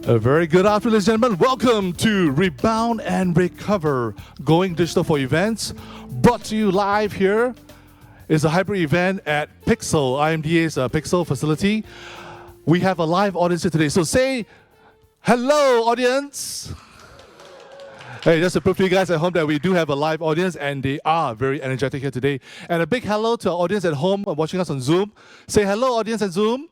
A very good afternoon, ladies and gentlemen. Welcome to Rebound and Recover, Going Digital for Events, brought to you live here. It's a hybrid event at Pixel, IMDA's Pixel facility. We have a live audience here today, so say hello, audience. Hey, just to prove to you guys at home that we do have a live audience and they are very energetic here today. And a big hello to our audience at home watching us on Zoom. Say hello, audience at Zoom.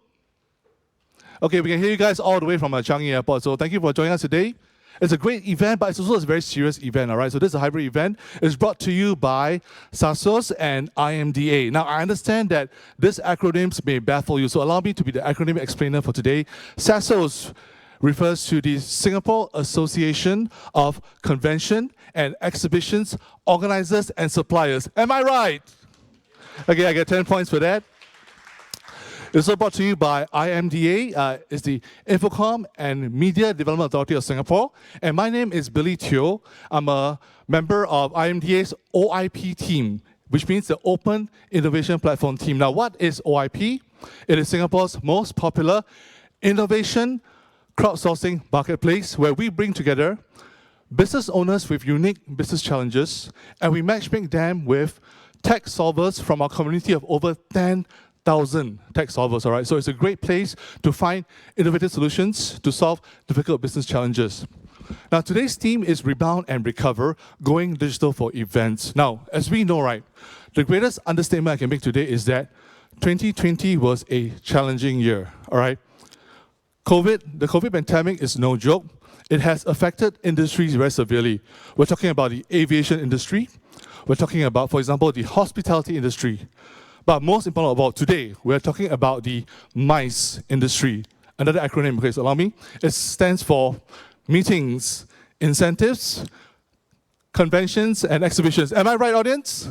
Okay, we can hear you guys all the way from Changi Airport, so thank you for joining us today. It's a great event, but it's also a very serious event, all right? So this is a hybrid event. It's brought to you by SACEOS and IMDA. Now, I understand that these acronyms may baffle you, so allow me to be the acronym explainer for today. SACEOS refers to the Singapore Association of Convention and Exhibitions Organizers and Suppliers. Am I right? Okay, I get 10 points for that. It's also brought to you by IMDA. It's the Infocom and Media Development Authority of Singapore. And my name is Billy Teo. I'm a member of IMDA's OIP team, which means the Open Innovation Platform team. Now, what is OIP? It is Singapore's most popular innovation crowdsourcing marketplace where we bring together business owners with unique business challenges and we matchmake them with tech solvers from our community of over 10,000 tech solvers, all right? So it's a great place to find innovative solutions to solve difficult business challenges. Now, today's theme is Rebound and Recover, Going Digital for Events. Now, as we know, right, the greatest understatement I can make today is that 2020 was a challenging year, all right? The COVID pandemic is no joke. It has affected industries very severely. We're talking about the aviation industry. We're talking about, for example, the hospitality industry. But most important of all, today, we're talking about the MICE industry. Another acronym, okay, so allow me. It stands for Meetings, Incentives, Conventions, and Exhibitions. Am I right, audience?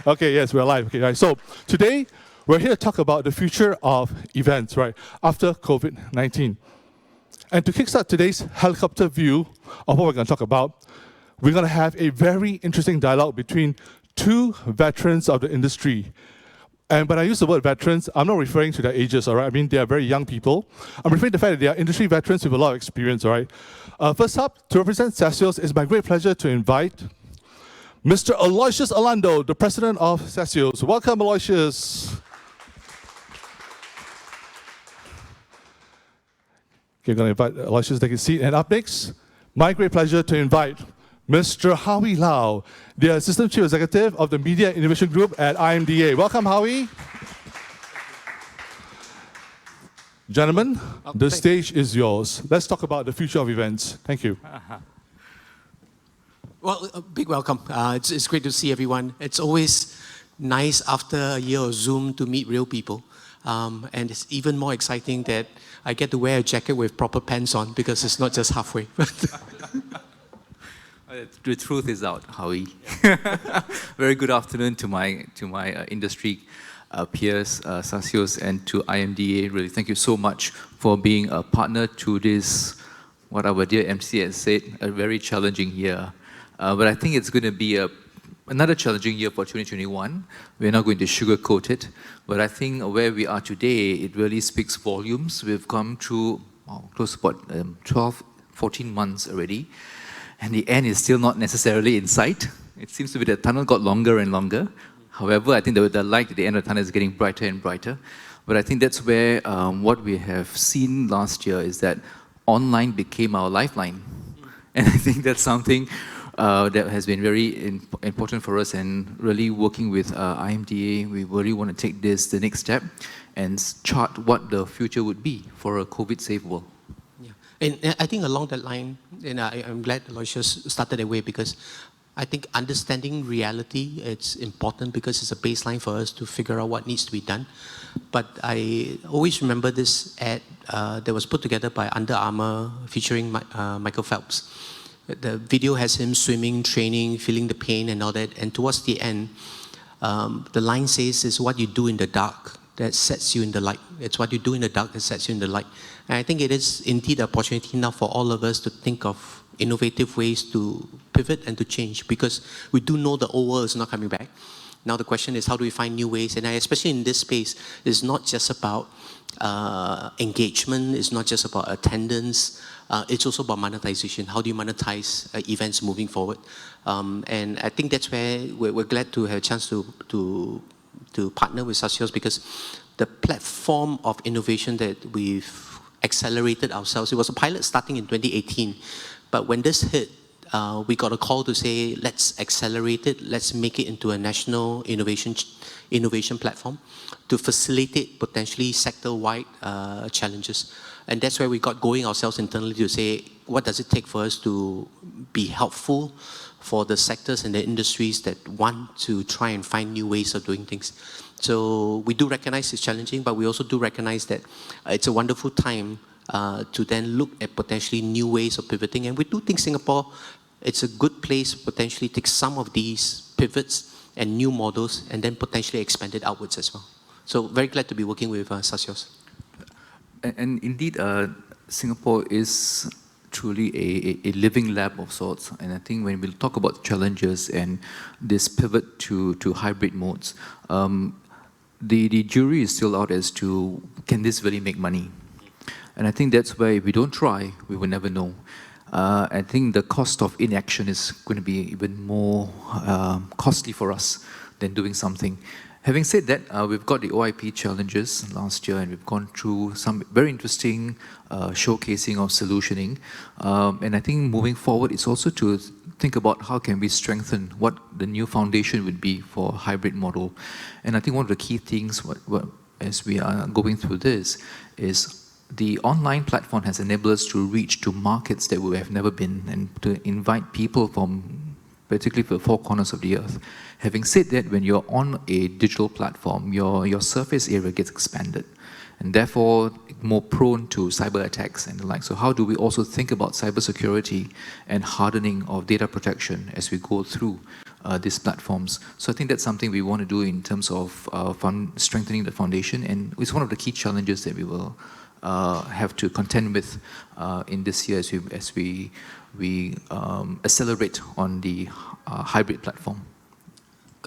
Okay, yes, we're live. Okay, right. So today, we're here to talk about the future of events, right, after COVID-19. And to kickstart today's helicopter view of what we're going to talk about, we're going to have a very interesting dialogue between two veterans of the industry. And when I use the word veterans, I'm not referring to their ages, all right? I mean, they are very young people. I'm referring to the fact that they are industry veterans with a lot of experience, all right? First up, to represent SACEOS, it's my great pleasure to invite Mr. Aloysius Orlando, the president of SACEOS. Welcome, Aloysius. Okay, I'm going to invite Aloysius to take his seat. And up next, my great pleasure to invite Mr. Howie Lau, the Assistant Chief Executive of the Media Innovation Group at IMDA. Welcome, Howie. Gentlemen, the stage is yours. Let's talk about the future of events. Thank you. Well, a big welcome. It's great to see everyone. It's always nice after a year of Zoom to meet real people. And it's even more exciting that I get to wear a jacket with proper pants on because it's not just halfway. The truth is out, Howie. Very good afternoon to my industry peers, SACEOS, and to IMDA. Really, thank you so much for being a partner to this, what our dear MC has said, a very challenging year. But I think it's going to be another challenging year for 2021. We're not going to sugarcoat it, but I think where we are today, it really speaks volumes. We've come through close to about 12, 14 months already. And the end is still not necessarily in sight. It seems to be the tunnel got longer and longer. However, I think the light at the end of the tunnel is getting brighter and brighter. But I think that's where what we have seen last year is that online became our lifeline. And I think that's something that has been very important for us, and really working with IMDA, we really want to take this the next step and chart what the future would be for a COVID-safe world. And I think along that line, and I'm glad Aloysius started that way, because I think understanding reality, it's important because it's a baseline for us to figure out what needs to be done. But I always remember this ad that was put together by Under Armour featuring Michael Phelps. The video has him swimming, training, feeling the pain and all that. And towards the end, the line says, it's what you do in the dark that sets you in the light. It's what you do in the dark that sets you in the light. And I think it is indeed an opportunity now for all of us to think of innovative ways to pivot and to change, because we do know the old world is not coming back. Now the question is, how do we find new ways? And especially in this space, it's not just about engagement, it's not just about attendance, it's also about monetization. How do you monetize events moving forward? And I think that's where we're glad to have a chance to partner with SACEOS, because the platform of innovation that we've accelerated ourselves, it was a pilot starting in 2018, but when this hit, we got a call to say, let's accelerate it, let's make it into a national innovation platform to facilitate potentially sector-wide challenges. And that's where we got going ourselves internally to say, what does it take for us to be helpful for the sectors and the industries that want to try and find new ways of doing things. So we do recognize it's challenging, but we also do recognize that it's a wonderful time to then look at potentially new ways of pivoting. And we do think Singapore, it's a good place to potentially take some of these pivots and new models and then potentially expand it outwards as well. So very glad to be working with SACEOS. And indeed, Singapore is truly a living lab of sorts. And I think when we talk about challenges and this pivot to hybrid modes, the jury is still out as to, can this really make money? And I think that's where if we don't try, we will never know. I think the cost of inaction is going to be even more costly for us than doing something. Having said that, we've got the OIP challenges last year, and we've gone through some very interesting showcasing of solutioning. And I think moving forward, it's also to think about how can we strengthen what the new foundation would be for a hybrid model. And I think one of the key things as we are going through this is the online platform has enabled us to reach to markets that we have never been, and to invite people from particularly for the four corners of the earth. Having said that, when you're on a digital platform, your surface area gets expanded, and therefore more prone to cyber attacks and the like. So how do we also think about cybersecurity and hardening of data protection as we go through these platforms? So I think that's something we want to do in terms of strengthening the foundation, and it's one of the key challenges that we will have to contend with in this year as we accelerate on the hybrid platform.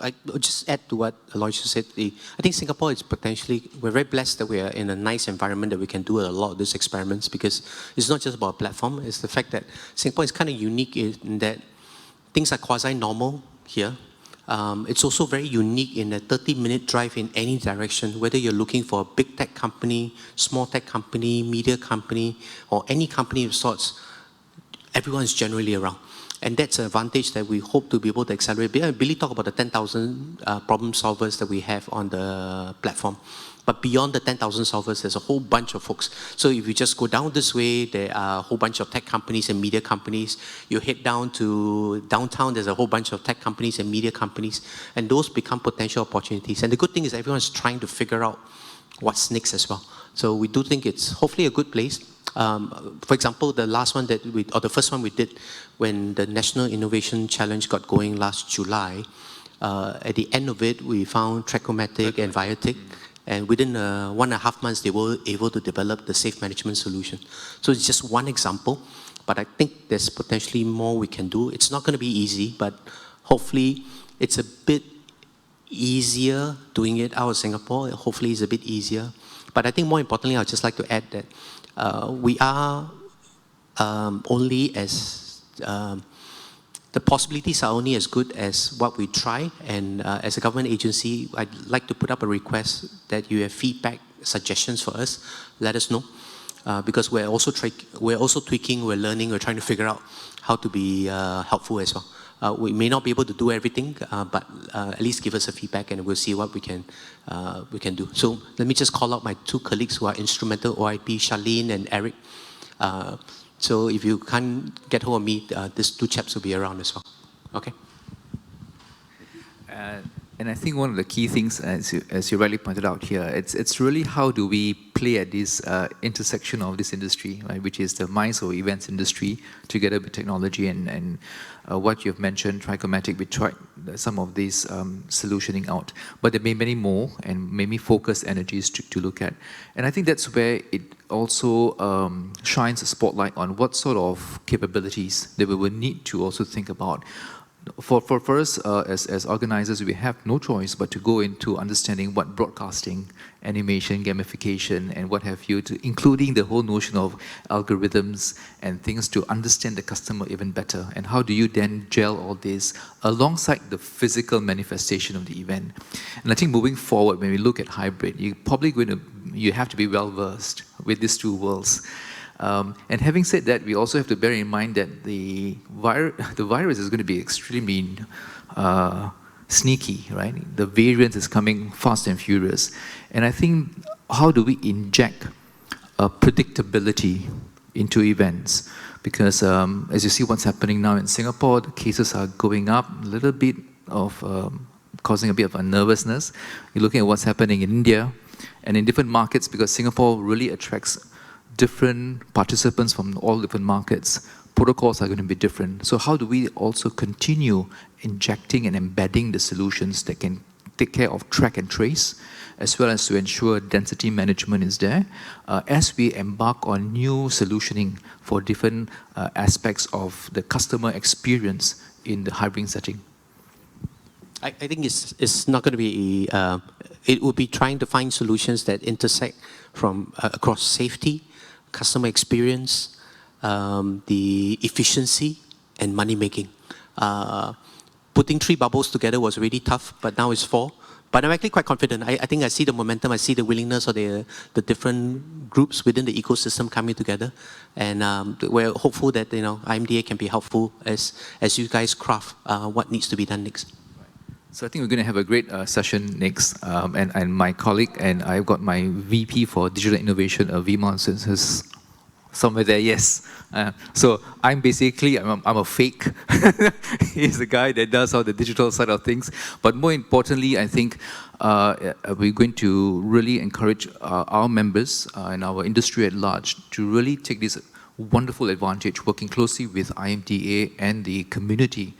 I would just add to what Aloysius said. I think Singapore is potentially, we're very blessed that we are in a nice environment that we can do a lot of these experiments, because it's not just about a platform, it's the fact that Singapore is kind of unique in that things are quasi-normal here. It's also very unique in a 30-minute drive in any direction, whether you're looking for a big tech company, small tech company, media company, or any company of sorts, everyone is generally around. And that's an advantage that we hope to be able to accelerate. Billy talked about the 10,000 problem solvers that we have on the platform. But beyond the 10,000 solvers, there's a whole bunch of folks. So if you just go down this way, there are a whole bunch of tech companies and media companies. You head down to downtown, there's a whole bunch of tech companies and media companies. And those become potential opportunities. And the good thing is everyone's trying to figure out what's next as well. So we do think it's hopefully a good place. For example, the last one that the first one we did when the National Innovation Challenge got going last July, at the end of it, we found 𝗥𝗲𝗯𝗏 and 𝗏𝗏𝗏. And within 1.5 months, they were able to develop the safe management solution. So it's just one example, but I think there's potentially more we can do. It's not going to be easy, but hopefully it's a bit easier doing it out of Singapore. Hopefully it's a bit easier. But I think more importantly, I'd just like to add that we are only as, the possibilities are only as good as what we try. And as a government agency, I'd like to put up a request that you have feedback, suggestions for us. Let us know. Because we're also tweaking, we're learning, we're trying to figure out how to be helpful as well. We may not be able to do everything, but at least give us a feedback and we'll see what we can do. So let me just call out my two colleagues who are instrumental OIP, Charlene and Eric. So if you can't get hold of me, these two chaps will be around as well. Okay? And I think one of the key things, as you rightly pointed out here, it's really how do we play at this intersection of this industry, right, which is the MICE or events industry, together with technology and what you've mentioned, 𝗥𝗏𝗏𝗏, we tried some of these solutioning out. But there may be many more and maybe focused energies to look at. And I think that's where it also shines a spotlight on what sort of capabilities that we will need to also think about. For us as organizers, we have no choice but to go into understanding what broadcasting, animation, gamification, and what have you, including the whole notion of algorithms and things to understand the customer even better. And how do you then gel all this alongside the physical manifestation of the event? And I think moving forward, when we look at hybrid, you have to be well versed with these two worlds. And having said that, we also have to bear in mind that the virus is going to be extremely sneaky, right? The variant is coming fast and furious. And I think, how do we inject predictability into events? Because as you see what's happening now in Singapore, the cases are going up a little bit of causing a bit of a nervousness. You're looking at what's happening in India and in different markets, because Singapore really attracts different participants from all different markets. Protocols are going to be different. So how do we also continue injecting and embedding the solutions that can take care of track and trace, as well as to ensure density management is there, as we embark on new solutioning for different aspects of the customer experience in the hybrid setting? I think it's not going to be, it will be trying to find solutions that intersect from across safety, customer experience, the efficiency, and money making. Putting 3 bubbles together was really tough, but now it's 4. But I'm actually quite confident. I think I see the momentum, I see the willingness of the different groups within the ecosystem coming together, and we're hopeful that IMDA can be helpful as you guys craft what needs to be done next. So I think we're going to have a great session next, and my colleague and I've got my VP for Digital Innovation, Veemal, is somewhere there, yes. So I'm basically, I'm a fake. He's the guy that does all the digital side of things. But more importantly, I think we're going to really encourage our members and our industry at large to really take this wonderful advantage, working closely with IMDA and the community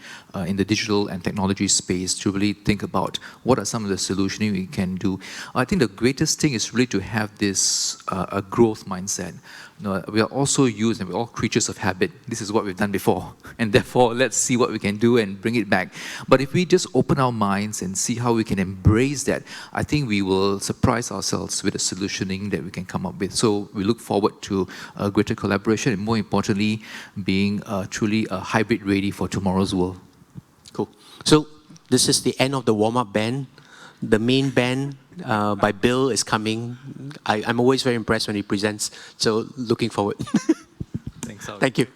in the digital and technology space to really think about what are some of the solutioning we can do. I think the greatest thing is really to have this a growth mindset. We are also used, and we're all creatures of habit. This is what we've done before, and therefore let's see what we can do and bring it back. But if we just open our minds and see how we can embrace that, I think we will surprise ourselves with the solutioning that we can come up with. So we look forward to a greater collaboration, and more importantly, being truly hybrid ready for tomorrow's world. Cool. So this is the end of the warm-up band. The main band by Bill is coming. I'm always very impressed when he presents, so looking forward. Thanks, Al. Thank you.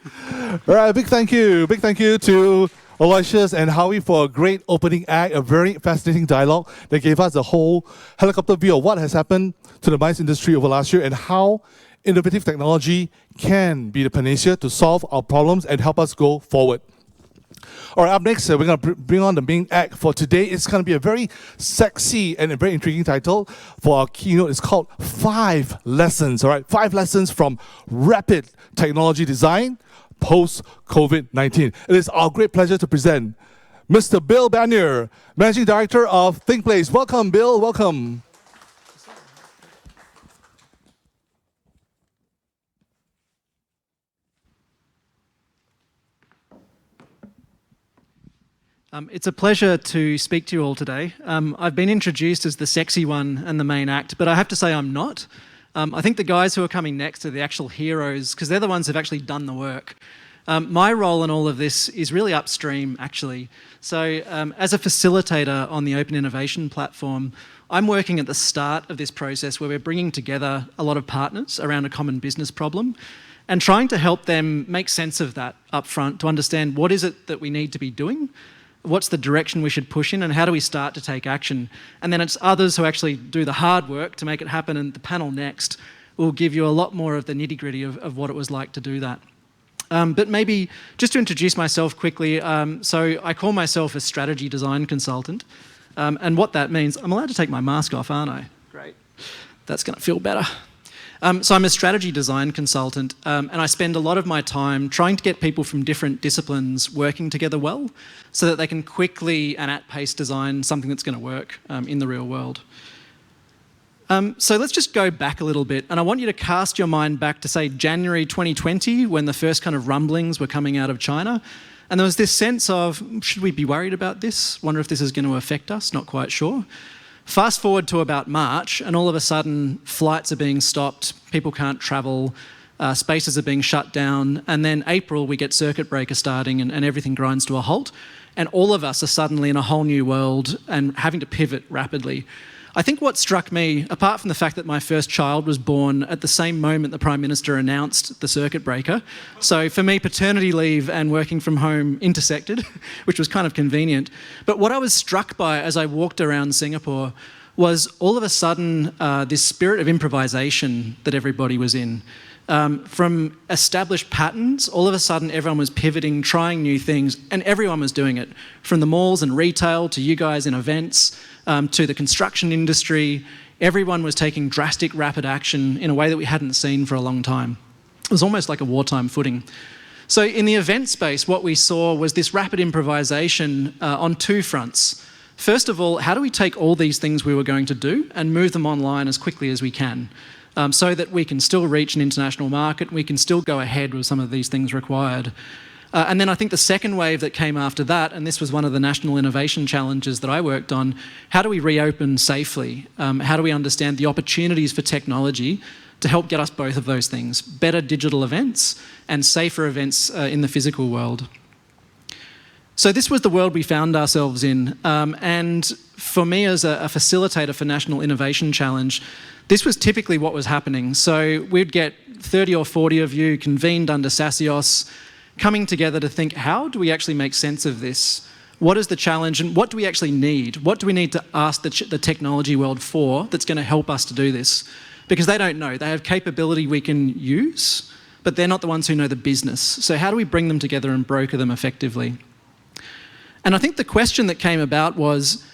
All right, big thank you to Aloysius and Howie for a great opening act, a very fascinating dialogue that gave us a whole helicopter view of what has happened to the MICE industry over last year and how innovative technology can be the panacea to solve our problems and help us go forward. All right, up next, we're going to bring on the main act for today. It's going to be a very sexy and a very intriguing title for our keynote. It's called 5 Lessons, all right? 5 Lessons from Rapid Technology Design Post-COVID-19. It is our great pleasure to present Mr. Bill Banier, Managing Director of ThinkPlace. Welcome, Bill, welcome. It's a pleasure to speak to you all today. I've been introduced as the sexy one and the main act, but I have to say I'm not. I think the guys who are coming next are the actual heroes, because they're the ones who've actually done the work. My role in all of this is really upstream, actually. So as a facilitator on the Open Innovation platform, I'm working at the start of this process where we're bringing together a lot of partners around a common business problem and trying to help them make sense of that up front to understand what is it that we need to be doing, what's the direction we should push in, and how do we start to take action. And then it's others who actually do the hard work to make it happen, and the panel next will give you a lot more of the nitty-gritty of what it was like to do that. But maybe just to introduce myself quickly, so I call myself a strategy design consultant, and what that means, I'm allowed to take my mask off, aren't I? Great. That's going to feel better. So I'm a strategy design consultant, and I spend a lot of my time trying to get people from different disciplines working together well so that they can quickly and at pace design something that's going to work in the real world. So let's just go back a little bit, and I want you to cast your mind back to, say, January 2020, when the first kind of rumblings were coming out of China. And there was this sense of, should we be worried about this? Wonder if this is going to affect us? Not quite sure. Fast forward to about March, and all of a sudden, flights are being stopped, people can't travel, spaces are being shut down, and then April, we get circuit breaker starting and everything grinds to a halt, and all of us are suddenly in a whole new world and having to pivot rapidly. I think what struck me, apart from the fact that my first child was born at the same moment the Prime Minister announced the circuit breaker, so for me, paternity leave and working from home intersected, which was kind of convenient. But what I was struck by as I walked around Singapore was all of a sudden this spirit of improvisation that everybody was in. From established patterns, all of a sudden everyone was pivoting, trying new things, and everyone was doing it. From the malls and retail to you guys in events, to the construction industry, everyone was taking drastic, rapid action in a way that we hadn't seen for a long time. It was almost like a wartime footing. So in the event space, what we saw was this rapid improvisation on two fronts. First of all, how do we take all these things we were going to do and move them online as quickly as we can? So that we can still reach an international market, we can still go ahead with some of these things required. And then I think the second wave that came after that, and this was one of the national innovation challenges that I worked on, how do we reopen safely? How do we understand the opportunities for technology to help get us both of those things? Better digital events and safer events in the physical world. So this was the world we found ourselves in. And for me as a facilitator for National Innovation Challenge, this was typically what was happening. So we'd get 30 or 40 of you convened under SACEOS, coming together to think, how do we actually make sense of this? What is the challenge and what do we actually need? What do we need to ask the technology world for that's going to help us to do this? Because they don't know. They have capability we can use, but they're not the ones who know the business. So how do we bring them together and broker them effectively? And I think the question that came about was,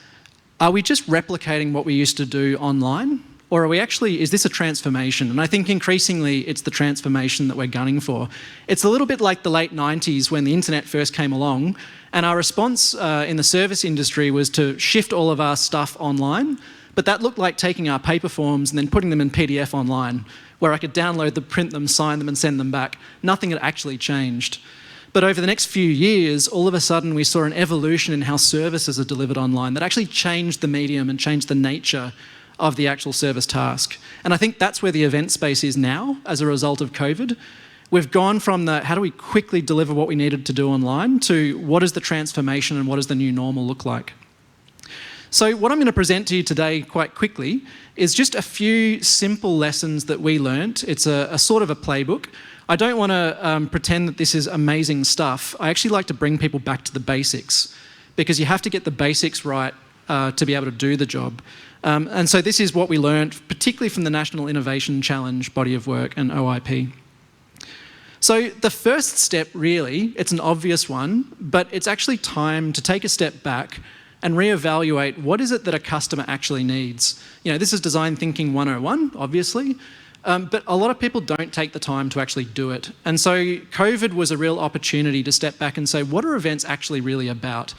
are we just replicating what we used to do online? Or are we actually, is this a transformation? And I think increasingly it's the transformation that we're gunning for. It's a little bit like the late 90s when the internet first came along, and our response in the service industry was to shift all of our stuff online, but that looked like taking our paper forms and then putting them in PDF online, where I could download them, print them, sign them and send them back. Nothing had actually changed. But over the next few years, all of a sudden we saw an evolution in how services are delivered online that actually changed the medium and changed the nature of the actual service task. And I think that's where the event space is now as a result of COVID. We've gone from the how do we quickly deliver what we needed to do online to what is the transformation and what does the new normal look like. So what I'm going to present to you today quite quickly is just a few simple lessons that we learnt. It's a sort of a playbook. I don't want to pretend that this is amazing stuff. I actually like to bring people back to the basics because you have to get the basics right to be able to do the job. And so this is what we learned, particularly from the National Innovation Challenge body of work and OIP. So the first step really, it's an obvious one, but it's actually time to take a step back and reevaluate what is it that a customer actually needs. You know, this is design thinking 101, obviously, but a lot of people don't take the time to actually do it. And so COVID was a real opportunity to step back and say, what are events actually really about?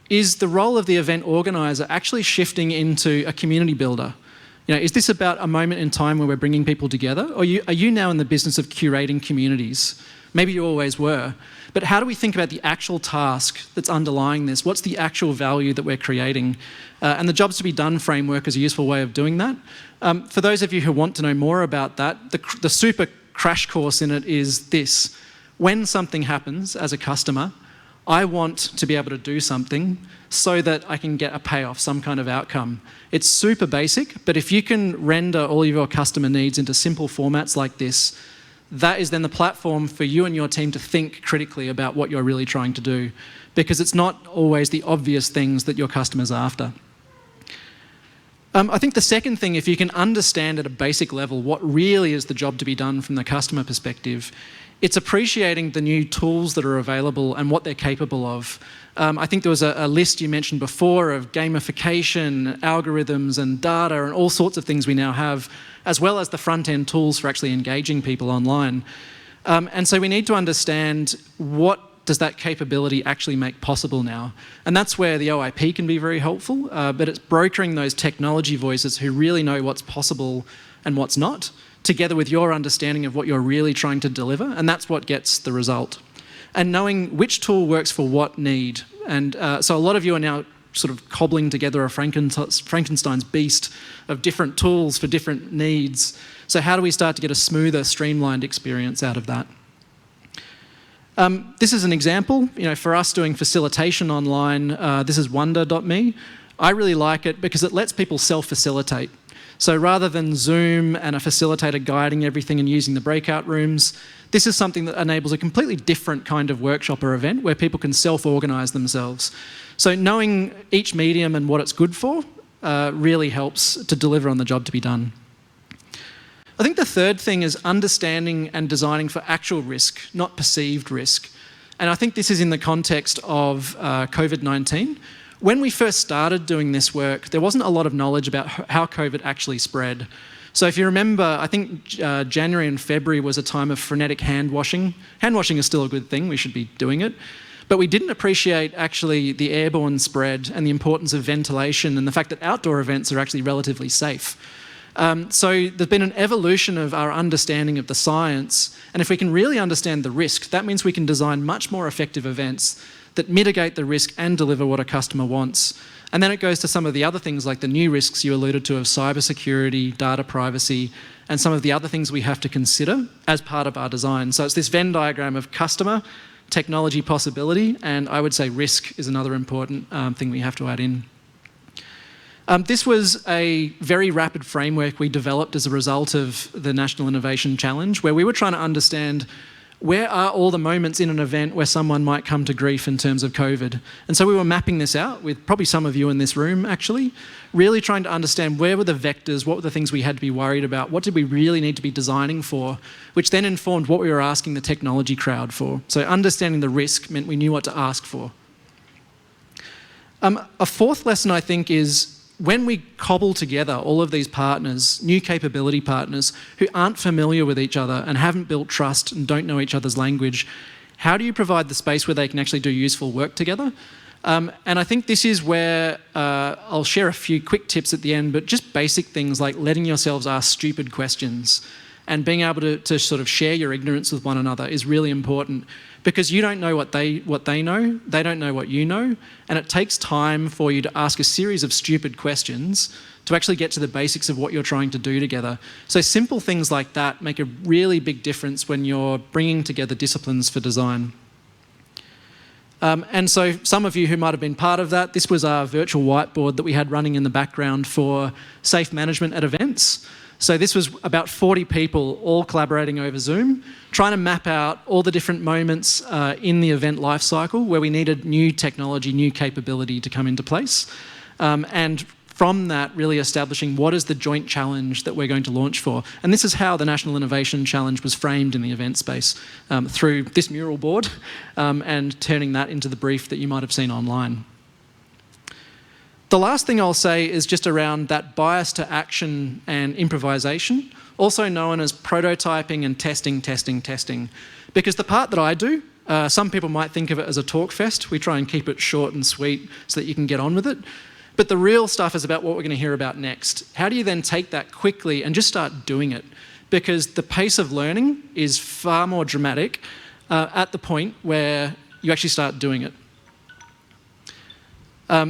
Is the role of the event organiser actually shifting into a community builder? You know, is this about a moment in time where we're bringing people together? Or are you now in the business of curating communities? Maybe you always were. But how do we think about the actual task that's underlying this? What's the actual value that we're creating? And the Jobs to be Done framework is a useful way of doing that. For those of you who want to know more about that, the super crash course in it is this. When something happens as a customer, I want to be able to do something so that I can get a payoff, some kind of outcome. It's super basic, but if you can render all of your customer needs into simple formats like this, that is then the platform for you and your team to think critically about what you're really trying to do, because it's not always the obvious things that your customer's after. I think the second thing, if you can understand at a basic level what really is the job to be done from the customer perspective, it's appreciating the new tools that are available and what they're capable of. I think there was a list you mentioned before of gamification, algorithms and data and all sorts of things we now have, as well as the front-end tools for actually engaging people online. And so we need to understand what does that capability actually make possible now. And that's where the OIP can be very helpful, but it's brokering those technology voices who really know what's possible and what's not, together with your understanding of what you're really trying to deliver, and that's what gets the result. and knowing which tool works for what need. And so a lot of you are now sort of cobbling together a Frankenstein's beast of different tools for different needs. So how do we start to get a smoother, streamlined experience out of that? This is an example, for us doing facilitation online. This is wonder.me. I really like it because it lets people self-facilitate. So rather than Zoom and a facilitator guiding everything and using the breakout rooms, this is something that enables a completely different kind of workshop or event where people can self-organise themselves. So knowing each medium and what it's good for really helps to deliver on the job to be done. I think the third thing is understanding and designing for actual risk, not perceived risk. And I think this is in the context of COVID-19. When we first started doing this work, there wasn't a lot of knowledge about how COVID actually spread. So if you remember, I think January and February was a time of frenetic hand washing. Hand washing is still a good thing, we should be doing it. But we didn't appreciate actually the airborne spread and the importance of ventilation and the fact that outdoor events are actually relatively safe. So there's been an evolution of our understanding of the science, and if we can really understand the risk, that means we can design much more effective events that mitigate the risk and deliver what a customer wants. And then it goes to some of the other things like the new risks you alluded to of cybersecurity, data privacy, and some of the other things we have to consider as part of our design. So it's this Venn diagram of customer, technology possibility, and I would say risk is another important thing we have to add in. This was a very rapid framework we developed as a result of the National Innovation Challenge, where we were trying to understand where are all the moments in an event where someone might come to grief in terms of COVID. And so we were mapping this out with probably some of you in this room actually, really trying to understand where were the vectors, what were the things we had to be worried about, what did we really need to be designing for, which then informed what we were asking the technology crowd for. So understanding the risk meant we knew what to ask for. A fourth lesson I think is when we cobble together all of these partners, new capability partners who aren't familiar with each other and haven't built trust and don't know each other's language, how do you provide the space where they can actually do useful work together? And I think this is where I'll share a few quick tips at the end, but just basic things like letting yourselves ask stupid questions and being able to sort of share your ignorance with one another is really important, because you don't know what they know, they don't know what you know, and it takes time for you to ask a series of stupid questions to actually get to the basics of what you're trying to do together. So simple things like that make a really big difference when you're bringing together disciplines for design. And so some of you who might have been part of that, this was our virtual whiteboard that we had running in the background for safe management at events. So this was about 40 people all collaborating over Zoom, trying to map out all the different moments in the event lifecycle where we needed new technology, new capability to come into place. And from that, really establishing what is the joint challenge that we're going to launch for. And this is how the National Innovation Challenge was framed in the event space, through this mural board and turning that into the brief that you might have seen online. The last thing I'll say is just around that bias to action and improvisation, also known as prototyping and testing. Because the part that I do, some people might think of it as a talk fest. We try and keep it short and sweet so that you can get on with it. But the real stuff is about what we're going to hear about next. How do you then take that quickly and just start doing it? Because the pace of learning is far more dramatic at the point where you actually start doing it.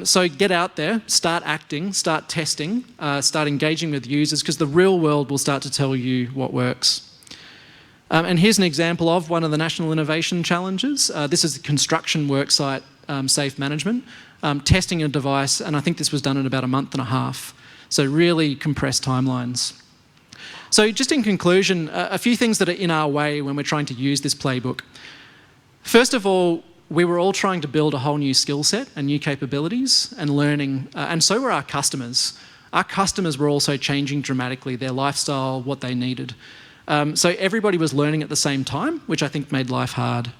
So get out there, start acting, start testing, start engaging with users, because the real world will start to tell you what works. And here's an example of one of the National Innovation Challenges. This is the construction worksite safe management, testing a device, and I think this was done in about a month and a half. So really compressed timelines. So just in conclusion, a few things that are in our way when we're trying to use this playbook. First of all, we were all trying to build a whole new skill set and new capabilities and learning, and so were our customers. Our customers were also changing dramatically, their lifestyle, what they needed. So everybody was learning at the same time, which I think made life hard.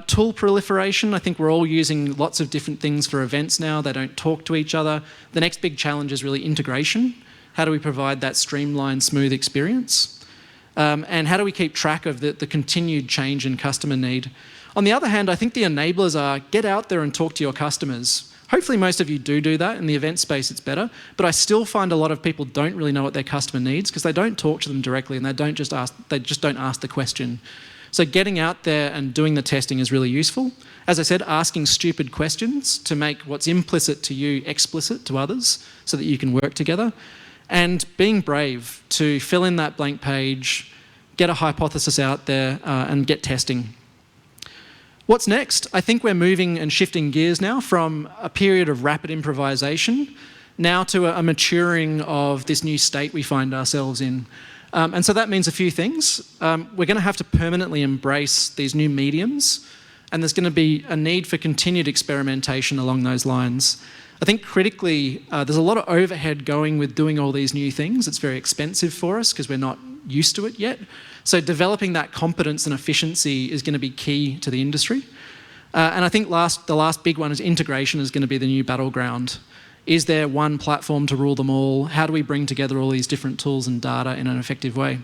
Tool proliferation, I think we're all using lots of different things for events now. They don't talk to each other. The next big challenge is really integration. How do we provide that streamlined, smooth experience? And how do we keep track of the continued change in customer need? On the other hand, I think the enablers are get out there and talk to your customers. Hopefully most of you do that. In the event space, it's better. But I still find a lot of people don't really know what their customer needs because they don't talk to them directly and they just don't ask the question. So getting out there and doing the testing is really useful. As I said, asking stupid questions to make what's implicit to you explicit to others so that you can work together. And being brave to fill in that blank page, get a hypothesis out there and get testing. What's next? I think we're moving and shifting gears now from a period of rapid improvisation now to a maturing of this new state we find ourselves in. And so that means a few things. We're going to have to permanently embrace these new mediums, and there's going to be a need for continued experimentation along those lines. I think critically, there's a lot of overhead going with doing all these new things. It's very expensive for us because we're not used to it yet. So developing that competence and efficiency is going to be key to the industry. And I think the last big one is integration is going to be the new battleground. Is there one platform to rule them all? How do we bring together all these different tools and data in an effective way?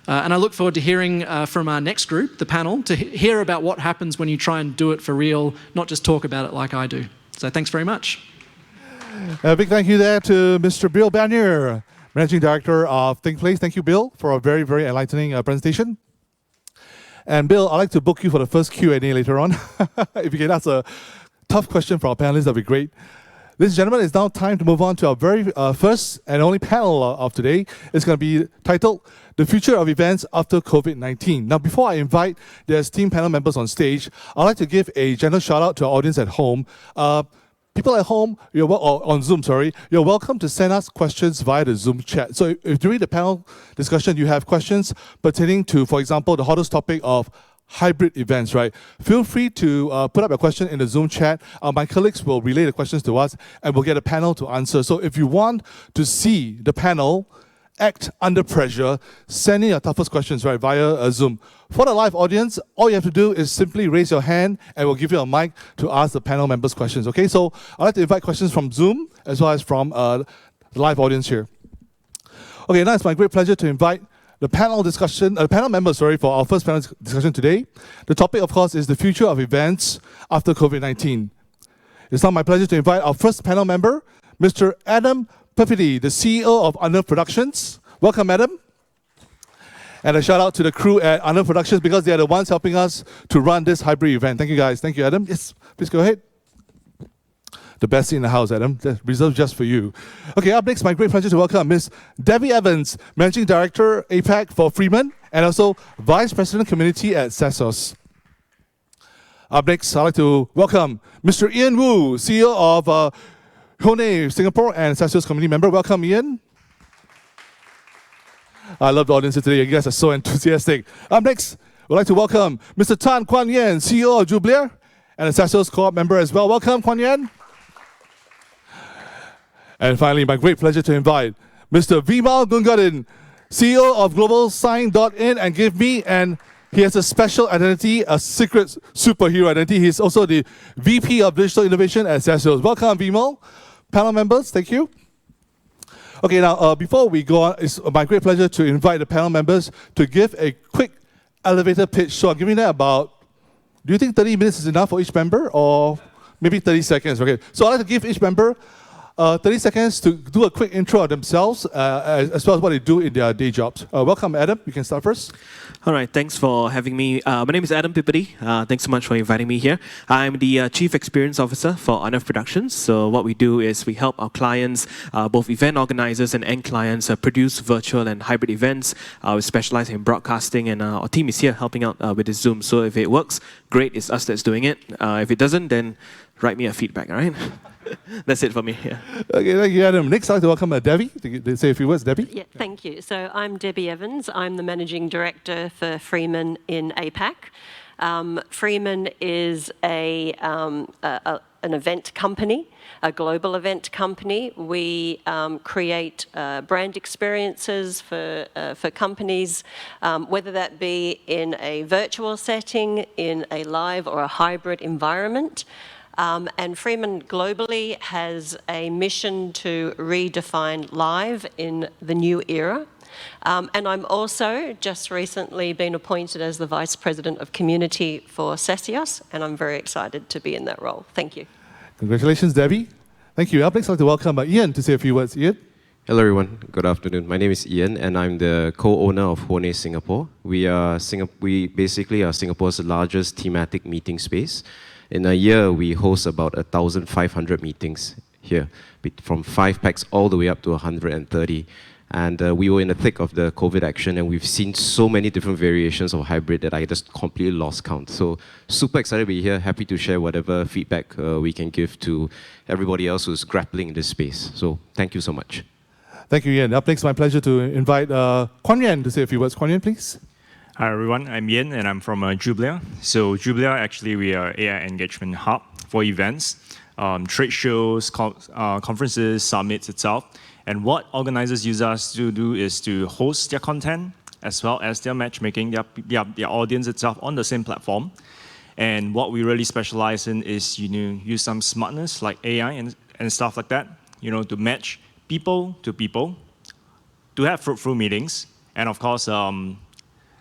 And I look forward to hearing from our next group, the panel, to hear about what happens when you try and do it for real, not just talk about it like I do. So thanks very much. A big thank you there to Mr. Bill Bannier, Managing Director of ThinkPlace. Thank you, Bill, for a very, very enlightening presentation. And Bill, I'd like to book you for the first Q&A later on. If you can ask a tough question for our panelists, that'd be great. Ladies and gentlemen, it's now time to move on to our very first and only panel of today. It's going to be titled The Future of Events After COVID-19. Now, before I invite the esteemed panel members on stage, I'd like to give a general shout out to our audience at home. People at home, or on Zoom, you're welcome to send us questions via the Zoom chat. So if during the panel discussion you have questions pertaining to, for example, the hottest topic of hybrid events, right? Feel free to put up a question in the Zoom chat. My colleagues will relay the questions to us and we'll get a panel to answer. So if you want to see the panel act under pressure, send in your toughest questions right via Zoom. For the live audience, all you have to do is simply raise your hand and we'll give you a mic to ask the panel members questions, okay? So I'd like to invite questions from Zoom as well as from the live audience here. Okay, now it's my great pleasure to invite the panel members, for our first panel discussion today. The topic, of course, is the future of events after COVID-19. It's now my pleasure to invite our first panel member, Mr. Adam Piperdy, the CEO of Unearthed Productions. Welcome, Adam. And a shout out to the crew at Unearthed Productions because they are the ones helping us to run this hybrid event. Thank you, guys. Thank you, Adam. Yes, please go ahead. The best seat in the house, Adam. That's reserved just for you. Okay, up next, my great pleasure to welcome Ms. Debbie Evans, Managing Director APAC for Freeman, and also Vice President Community at SACEOS. Up next, I'd like to welcome Mr. Ian Wu, CEO of Huone, Singapore, and SACEOS Community member. Welcome, Ian. I love the audience today. You guys are so enthusiastic. Up next, we'd like to welcome Mr. Kuan Yan, CEO of Jubila, and a SACEOS Co-op member as well. Welcome, Kuan Yan. And finally, my great pleasure to invite Mr. Veemal Gungadin, CEO of GlobalSign In GEVME, and he has a special identity, a secret superhero identity. He's also the VP of Digital Innovation at SACEOS. Welcome, Veemal. Panel members, thank you. Okay, now, before we go on, it's my great pleasure to invite the panel members to give a quick elevator pitch. So I'm giving that about, do you think 30 minutes is enough for each member? Or maybe 30 seconds, okay. So I'd like to give each member 30 seconds to do a quick intro of themselves, as well as what they do in their day jobs. Welcome, Adam. You can start first. All right, thanks for having me. My name is Adam Piperdy. Thanks so much for inviting me here. I'm the Chief Experience Officer for Unearthed Productions. So what we do is we help our clients, both event organizers and end clients, produce virtual and hybrid events. We specialize in broadcasting, and our team is here helping out with the Zoom. So if it works, great, it's us that's doing it. If it doesn't, then write me a feedback, all right? That's it for me. Yeah. Okay, thank you, Adam. Next, I'd like to welcome Debbie to say a few words. Debbie? Yeah, thank you. So I'm Debbie Evans. I'm the Managing Director for Freeman in APAC. Freeman is an event company, a global event company. We create brand experiences for companies, whether that be in a virtual setting, in a live or a hybrid environment. And Freeman globally has a mission to redefine live in the new era. And I'm also just recently been appointed as the Vice President of Community for SACEOS, and I'm very excited to be in that role. Thank you. Congratulations, Debbie. Thank you. Up next, I'd like to welcome Ian to say a few words. Ian? Hello everyone, good afternoon. My name is Ian and I'm the co-owner of Huone Singapore. We basically are Singapore's largest thematic meeting space. In a year, we host about 1,500 meetings here, from 5 packs all the way up to 130. And we were in the thick of the COVID action and we've seen so many different variations of hybrid that I just completely lost count. So super excited to be here, happy to share whatever feedback we can give to everybody else who's grappling in this space. So thank you so much. Thank you, Ian. Up next, my pleasure to invite Kuan Yan to say a few words. Kuan Yan, please. Hi everyone, I'm Yen and I'm from Jubila. So Jubila, actually we are AI engagement hub for events, trade shows, conferences, summits itself. And what organizers use us to do is to host their content as well as their matchmaking, their audience itself on the same platform. And what we really specialize in is use some smartness like AI and stuff like that, to match people, to have fruitful meetings, and of course,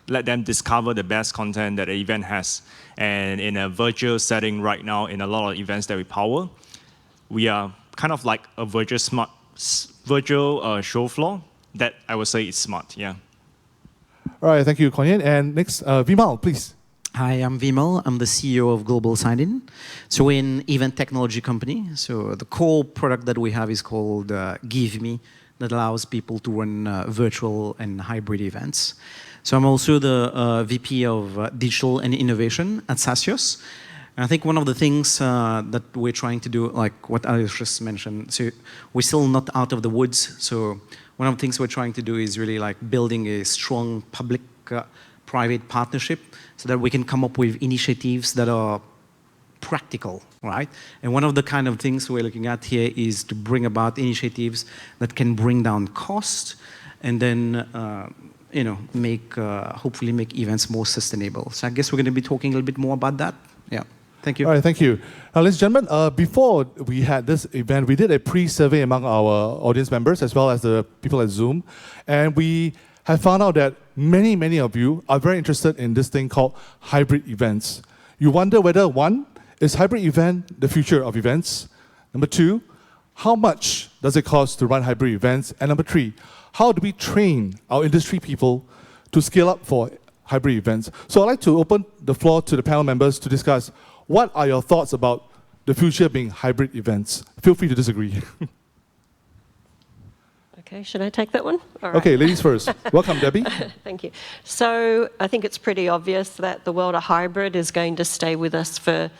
let them discover the best content that the event has. And in a virtual setting right now, in a lot of events that we power, we are kind of like a virtual show floor that I would say is smart, yeah. All right, thank you, Kuan Yan. And next, Veemal, please. Hi, I'm Veemal. I'm the CEO of GlobalSign In. So we're an event technology company. So the core product that we have is called GEVME, that allows people to run virtual and hybrid events. So I'm also the VP of Digital and Innovation at SACEOS. And I think one of the things that we're trying to do, like what Alex just mentioned, so we're still not out of the woods. So one of the things we're trying to do is really like building a strong public-private partnership so that we can come up with initiatives that are practical, right? And one of the kind of things we're looking at here is to bring about initiatives that can bring down cost and then hopefully make events more sustainable. So I guess we're going to be talking a little bit more about that. Yeah. Thank you. All right, thank you. Now, ladies and gentlemen, before we had this event, we did a pre-survey among our audience members as well as the people at Zoom. And we have found out that many of you are very interested in this thing called hybrid events. You wonder whether, one, is hybrid event the future of events? Number two, how much does it cost to run hybrid events? And number three, how do we train our industry people to scale up for hybrid events? So I'd like to open the floor to the panel members to discuss what are your thoughts about the future being hybrid events. Feel free to disagree. Okay, should I take that one? All right. Okay, ladies first. Welcome, Debbie. Thank you. So I think it's pretty obvious that the world of hybrid is going to stay with us for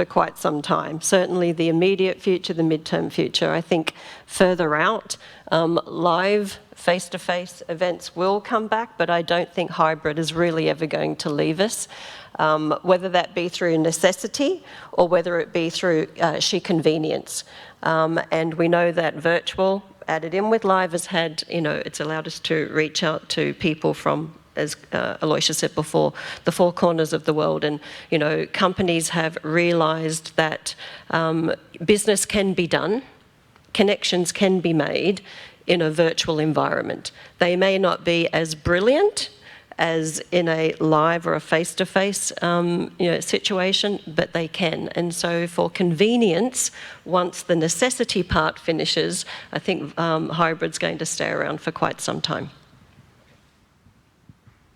quite some time. Certainly the immediate future, the midterm future. I think further out, live face-to-face events will come back, but I don't think hybrid is really ever going to leave us, whether that be through necessity or whether it be through sheer convenience. And we know that virtual added in with live has had, it's allowed us to reach out to people from, as 𝗏𝗏𝗏 said before, the four corners of the world. And, companies have realized that business can be done, connections can be made in a virtual environment. They may not be as brilliant as in a live or a face-to-face situation, but they can. And so for convenience, once the necessity part finishes, I think hybrid's going to stay around for quite some time.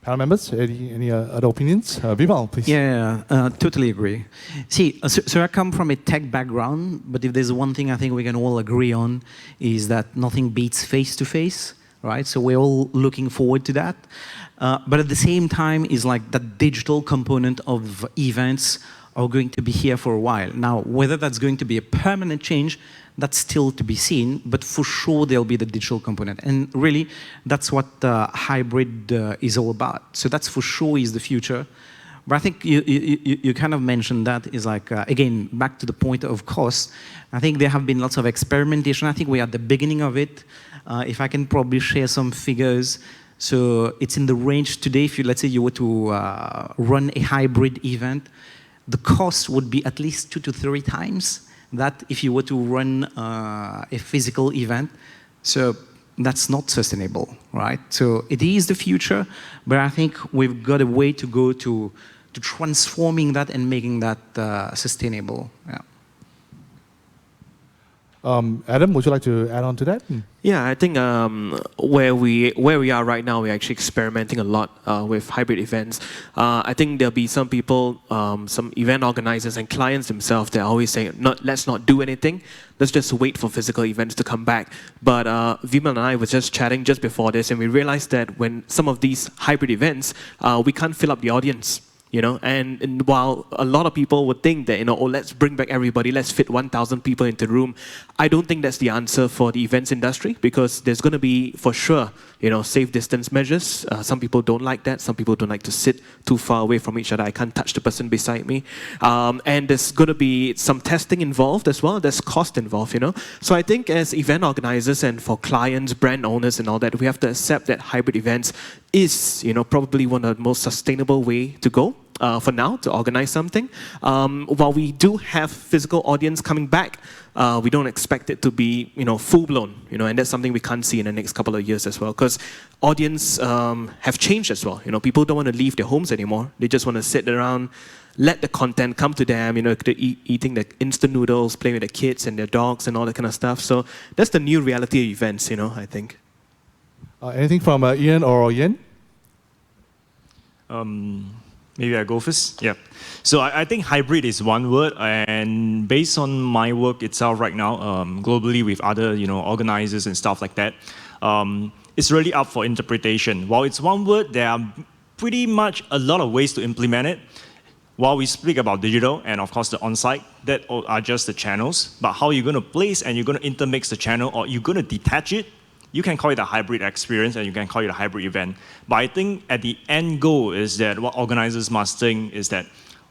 Panel members, any other opinions? Veemal, please. Yeah, totally agree. See, so I come from a tech background, but if there's one thing I think we can all agree on is that nothing beats face-to-face, right? So we're all looking forward to that. But at the same time, is like the digital component of events are going to be here for a while. Now, whether that's going to be a permanent change, that's still to be seen, but for sure there'll be the digital component. And really, that's what hybrid is all about. So that's for sure is the future. But I think you kind of mentioned that is like, again, back to the point of cost. I think there have been lots of experimentation. I think we're at the beginning of it. If I can probably share some figures. So it's in the range today, if you, let's say you were to run a hybrid event, the cost would be at least 2 to 3 times that if you were to run a physical event. So that's not sustainable, right? So it is the future, but I think we've got a way to go to transforming that and making that sustainable. Yeah. Adam, would you like to add on to that? Yeah, I think where we are right now, we're actually experimenting a lot with hybrid events. I think there'll be some people, some event organizers and clients themselves, they're always saying, let's not do anything. Let's just wait for physical events to come back. But Veemal and I were just chatting just before this, and we realized that when some of these hybrid events, we can't fill up the audience. And while a lot of people would think that, oh, let's bring back everybody, let's fit 1,000 people into the room, I don't think that's the answer for the events industry, because there's going to be, for sure, safe distance measures. Some people don't like that. Some people don't like to sit too far away from each other. I can't touch the person beside me. And there's going to be some testing involved as well. There's cost involved, So I think as event organizers and for clients, brand owners and all that, we have to accept that hybrid events is, probably one of the most sustainable way to go. For now, to organize something. While we do have physical audience coming back, we don't expect it to be, full-blown, and that's something we can't see in the next couple of years as well, because audience have changed as well. People don't want to leave their homes anymore. They just want to sit around, let the content come to them, eating the instant noodles, playing with their kids and their dogs and all that kind of stuff. So that's the new reality of events, I think. Anything from Ian or Yen? Maybe I go first. Yeah. So I think hybrid is one word, and based on my work itself right now, globally with other organizers and stuff like that, it's really up for interpretation. While it's one word, there are pretty much a lot of ways to implement it. While we speak about digital and of course the on-site, that are just the channels. But how you're going to place and you're going to intermix the channel, or you're going to detach it, you can call it a hybrid experience and you can call it a hybrid event. But I think at the end goal is that what organizers must think is that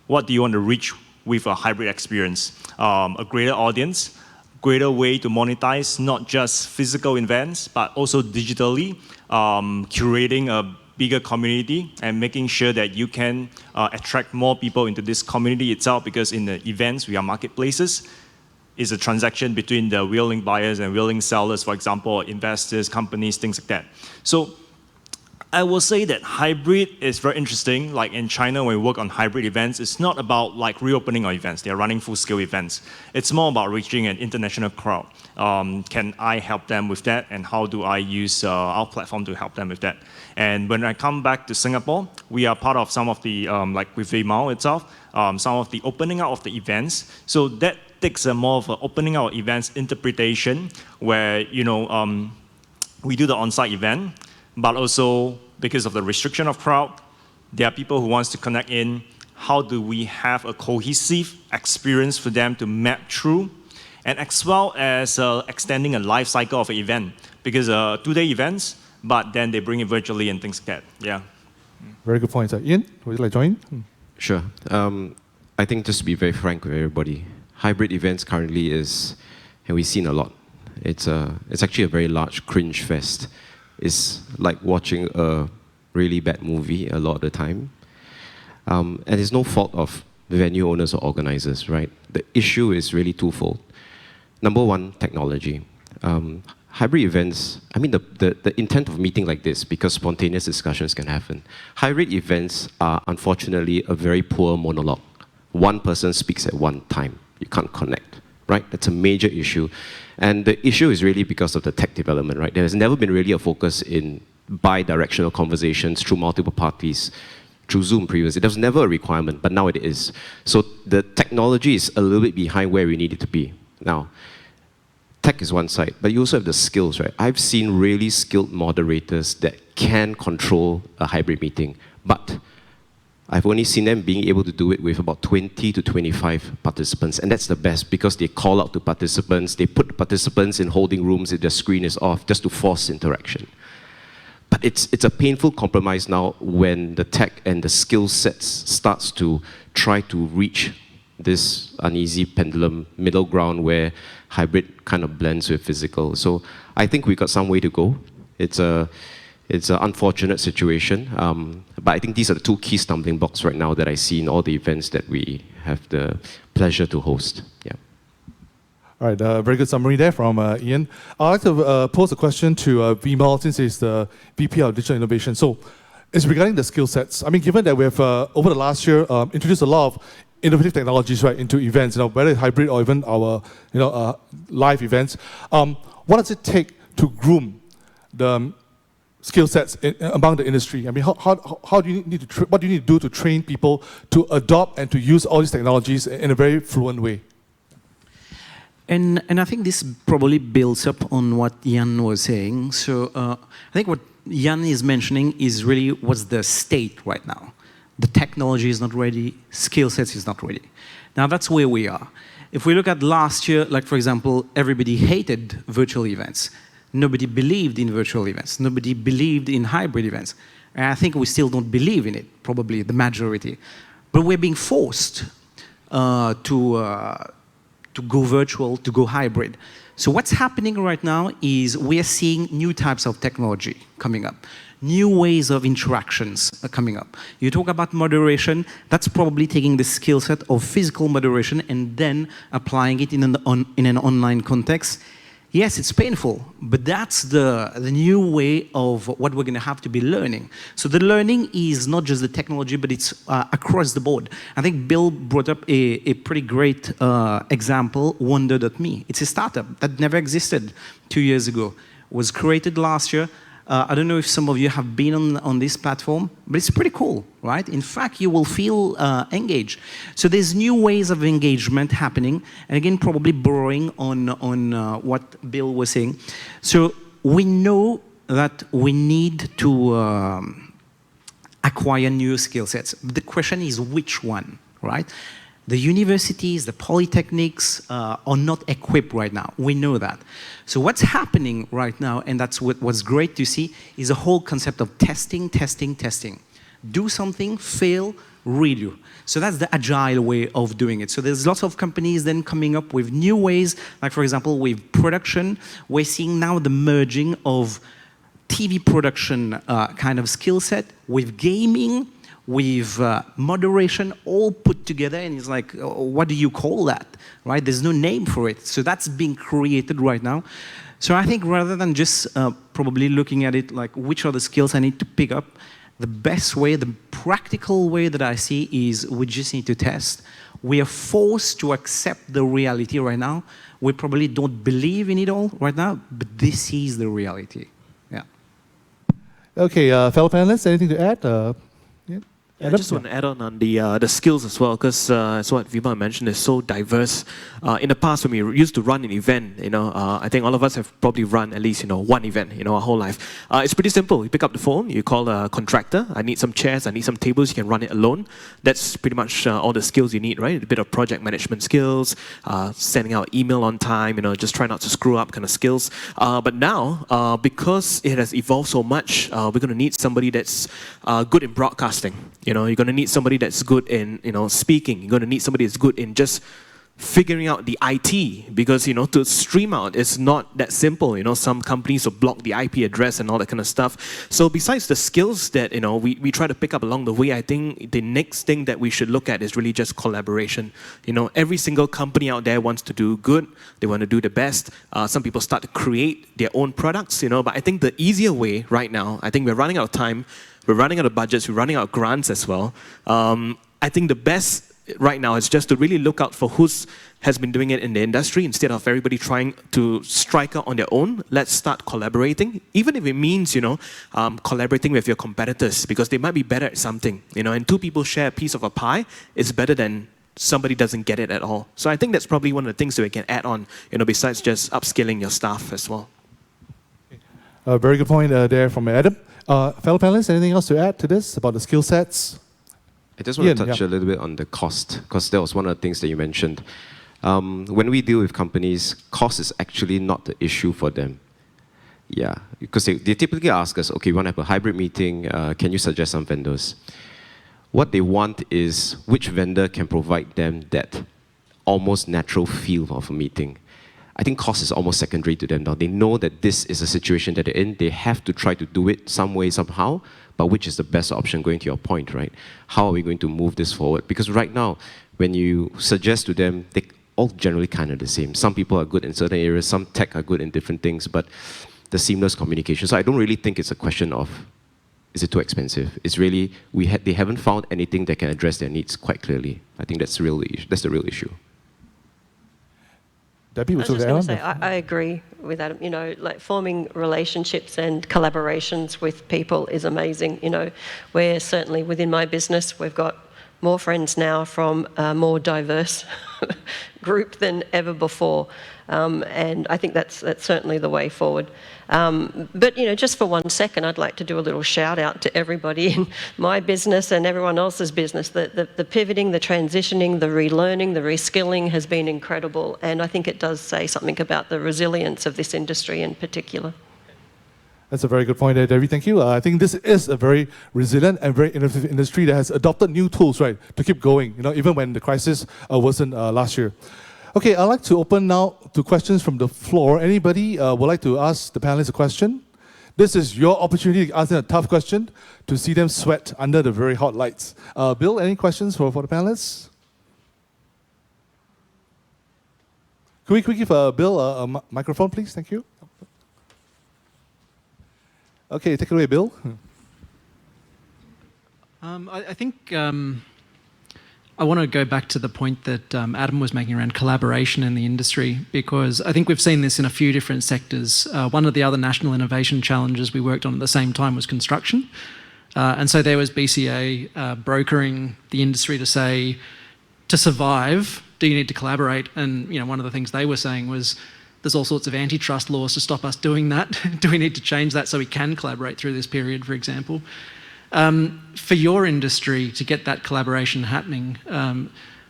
what do you want to reach with a hybrid experience? A greater audience, greater way to monetize not just physical events, but also digitally, curating a bigger community and making sure that you can attract more people into this community itself, because in the events, we are marketplaces. Is a transaction between the willing buyers and willing sellers, for example, investors, companies, things like that. So I will say that hybrid is very interesting. Like in China, when we work on hybrid events, it's not about like reopening our events. They're running full-scale events. It's more about reaching an international crowd. Can I help them with that? And how do I use our platform to help them with that? And when I come back to Singapore, we are part of some of the, like with Veemal itself, some of the opening out of the events. So that takes a more of an opening out events interpretation, where we do the on-site event, but also because of the restriction of crowd, there are people who wants to connect in. How do we have a cohesive experience for them to map through, and as well as extending a life cycle of an event, because 2-day events, but then they bring it virtually and things like that. Yeah. Very good point. Ian, would you like to join? Sure. I think just to be very frank with everybody, hybrid events currently is, and we've seen a lot, it's actually a very large cringe fest. It's like watching a really bad movie a lot of the time. And it's no fault of the venue owners or organizers, right? The issue is really twofold. Number one, technology. Hybrid events, I mean, the intent of a meeting like this, because spontaneous discussions can happen. Hybrid events are unfortunately a very poor monologue. One person speaks at one time. You can't connect, right? That's a major issue. And the issue is really because of the tech development, right? There has never been really a focus in bi-directional conversations through multiple parties, through Zoom previously. There was never a requirement, but now it is. So the technology is a little bit behind where we need it to be. Now, tech is one side, but you also have the skills, right? I've seen really skilled moderators that can control a hybrid meeting, but I've only seen them being able to do it with about 20 to 25 participants, and that's the best because they call out to participants, they put participants in holding rooms if their screen is off, just to force interaction. But it's a painful compromise now when the tech and the skill sets starts to try to reach this uneasy pendulum middle ground where hybrid kind of blends with physical. So I think we've got some way to go. It's an unfortunate situation, but I think these are the two key stumbling blocks right now that I see in all the events that we have the pleasure to host. Yeah. All right, very good summary there from Ian. I'd like to pose a question to Veemal, since he's the VP of Digital Innovation. So it's regarding the skill sets. I mean, given that we have, over the last year, introduced a lot of innovative technologies, right, into events, whether it's hybrid or even our, live events. What does it take to groom the skill sets among the industry? I mean, how do you need to what do you need to do to train people to adopt and to use all these technologies in a very fluent way? And I think this probably builds up on what Yan was saying. So I think what Yan is mentioning is really what's the state right now. The technology is not ready, skill sets is not ready. Now that's where we are. If we look at last year, like for example, everybody hated virtual events. Nobody believed in virtual events. Nobody believed in hybrid events. And I think we still don't believe in it, probably the majority. But we're being forced to go virtual, to go hybrid. So what's happening right now is we are seeing new types of technology coming up. New ways of interactions are coming up. You talk about moderation, that's probably taking the skill set of physical moderation and then applying it in an online context. Yes, it's painful, but that's the new way of what we're going to have to be learning. So the learning is not just the technology, but it's across the board. I think Bill brought up a pretty great example, Wonder.me. It's a startup that never existed 2 years ago. It was created last year. I don't know if some of you have been on this platform, but it's pretty cool, right? In fact, you will feel engaged. So there's new ways of engagement happening, and again, probably borrowing on what Bill was saying. So we know that we need to acquire new skill sets. The question is which one, right? The universities, the polytechnics are not equipped right now. We know that. So what's happening right now, and that's what's great to see, is a whole concept of testing, testing, testing. Do something, fail, redo. So that's the agile way of doing it. So there's lots of companies then coming up with new ways, like for example, with production, we're seeing now the merging of TV production kind of skill set with gaming, with moderation, all put together, and it's like, what do you call that, right? There's no name for it. So that's being created right now. So I think rather than just probably looking at it like, which are the skills I need to pick up, the best way, the practical way that I see is we just need to test. We are forced to accept the reality right now. We probably don't believe in it all right now, but this is the reality. Yeah. Okay, fellow panelists, anything to add? I just want to add on the skills as well, because as what Veemal mentioned, is so diverse. In the past, when we used to run an event, I think all of us have probably run at least one event, our whole life. It's pretty simple. You pick up the phone, you call a contractor. I need some chairs, I need some tables. You can run it alone. That's pretty much all the skills you need, right? A bit of project management skills, sending out email on time, just try not to screw up kind of skills. But now, because it has evolved so much, we're going to need somebody that's good in broadcasting. You're going to need somebody that's good in, speaking. You're going to need somebody that's good in just figuring out the IT, because, to stream out, it's not that simple. Some companies will block the IP address and all that kind of stuff. So besides the skills that, we try to pick up along the way, I think the next thing that we should look at is really just collaboration. Every single company out there wants to do good. They want to do the best. Some people start to create their own products, but I think the easier way right now, I think we're running out of time. We're running out of budgets, we're running out of grants as well. I think the best right now is just to really look out for who has been doing it in the industry instead of everybody trying to strike out on their own. Let's start collaborating, even if it means, collaborating with your competitors, because they might be better at something, and two people share a piece of a pie is better than somebody doesn't get it at all. So I think that's probably one of the things that we can add on, besides just upskilling your staff as well. Very good point there from Adam. Fellow panelists, anything else to add to this about the skill sets? I just want to touch a little bit on the cost, because that was one of the things that you mentioned. When we deal with companies, cost is actually not the issue for them. Yeah, because they typically ask us, okay, we want to have a hybrid meeting, can you suggest some vendors? What they want is which vendor can provide them that almost natural feel of a meeting. I think cost is almost secondary to them now. They know that this is a situation that they're in. They have to try to do it some way, somehow, but which is the best option, going to your point, right? How are we going to move this forward? Because right now, when you suggest to them, they all generally kind of the same. Some people are good in certain areas, some tech are good in different things, but the seamless communication. So I don't really think it's a question of is it too expensive? It's really, they haven't found anything that can address their needs quite clearly. I think that's the real issue. Debbie, I was just going to say, I agree with Adam. You know, like forming relationships and collaborations with people is amazing. You know, we're certainly within my business, we've got more friends now from a more diverse group than ever before. And I think that's certainly the way forward. But, you know, just for 1 second, I'd like to do a little shout out to everybody in my business and everyone else's business. The pivoting, the transitioning, the relearning, the reskilling has been incredible. And I think it does say something about the resilience of this industry in particular. That's a very good point there, Debbie. Thank you. I think this is a very resilient and very innovative industry that has adopted new tools, right, to keep going, you know, even when the crisis worsened last year. Okay, I'd like to open now to questions from the floor. Anybody would like to ask the panelists a question? This is your opportunity to ask them a tough question, to see them sweat under the very hot lights. Bill, any questions for the panelists? Could we give Bill a microphone, please? Thank you. Okay, take it away, Bill. I think I want to go back to the point that Adam was making around collaboration in the industry, because I think we've seen this in a few different sectors. One of the other national innovation challenges we worked on at the same time was construction. And so there was BCA brokering the industry to say, to survive, do you need to collaborate? And, you know, one of the things they were saying was, there's all sorts of antitrust laws to stop us doing that. Do we need to change that so we can collaborate through this period, for example? For your industry, to get that collaboration happening,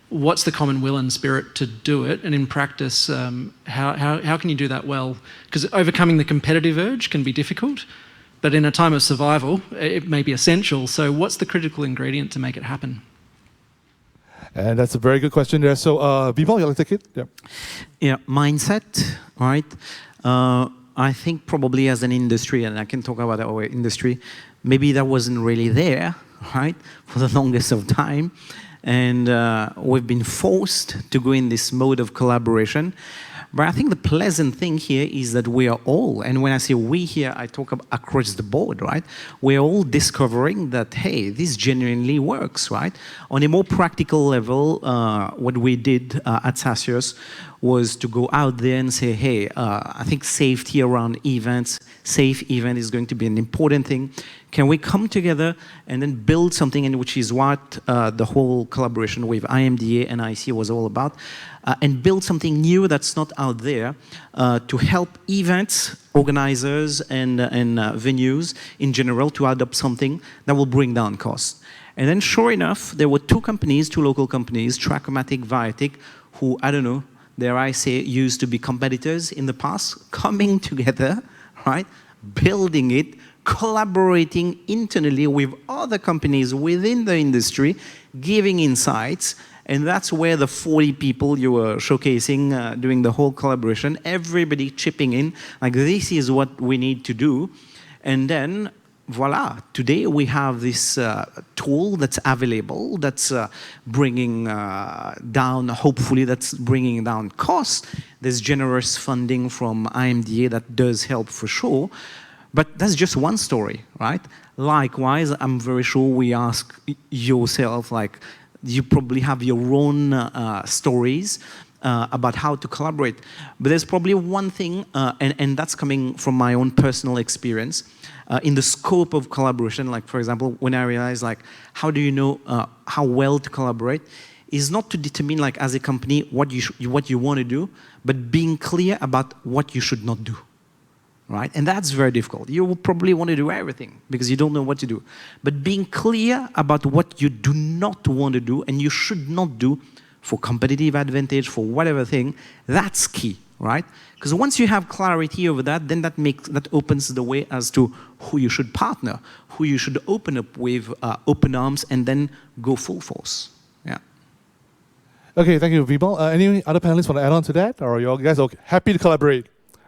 what's the common will and spirit to do it? And in practice, how can you do that well? Because overcoming the competitive urge can be difficult, but in a time of survival, it may be essential. So what's the critical ingredient to make it happen? And that's a very good question there. So, Veemal, you want to take it? Yeah. Yeah, mindset, right? I think probably as an industry, and I can talk about our industry, maybe that wasn't really there, right, for the longest of time. And we've been forced to go in this mode of collaboration. But I think the pleasant thing here is that we are all, and when I say we here, I talk about across the board, right? We're all discovering that, hey, this genuinely works, right? On a more practical level, what we did at SACEOS was to go out there and say, hey, I think safety around events, safe event is going to be an important thing. Can we come together and then build something, in which is what the whole collaboration with IMDA and IC was all about, and build something new that's not out there to help events, organizers, and venues in general to adopt something that will bring down costs. And then sure enough, there were two local companies, 𝗥𝗲𝗯𝗏, Viatic, who, I don't know, dare I say, used to be competitors in the past, coming together, right, building it, collaborating internally with other companies within the industry, giving insights, and that's where the 40 people you were showcasing doing the whole collaboration, everybody chipping in, like this is what we need to do. And then, voila, today we have this tool that's available, that's bringing down, hopefully that's bringing down costs. There's generous funding from IMDA that does help for sure. But that's just one story, right? Likewise, I'm very sure we ask yourself, like, you probably have your own stories about how to collaborate. But there's probably one thing, and that's coming from my own personal experience, in the scope of collaboration, like, for example, when I realized, like, how do you know how well to collaborate, is not to determine, like, as a company, what you want to do, but being clear about what you should not do. Right? And that's very difficult. You will probably want to do everything because you don't know what to do. But being clear about what you do not want to do and you should not do for competitive advantage, for whatever thing, that's key, right? Because once you have clarity over that, then that opens the way as to who you should partner, who you should open up with open arms, and then go full force. Yeah. Okay, thank you, Veemal. Any other panelists want to add on to that? Or are you guys okay? Happy to collaborate?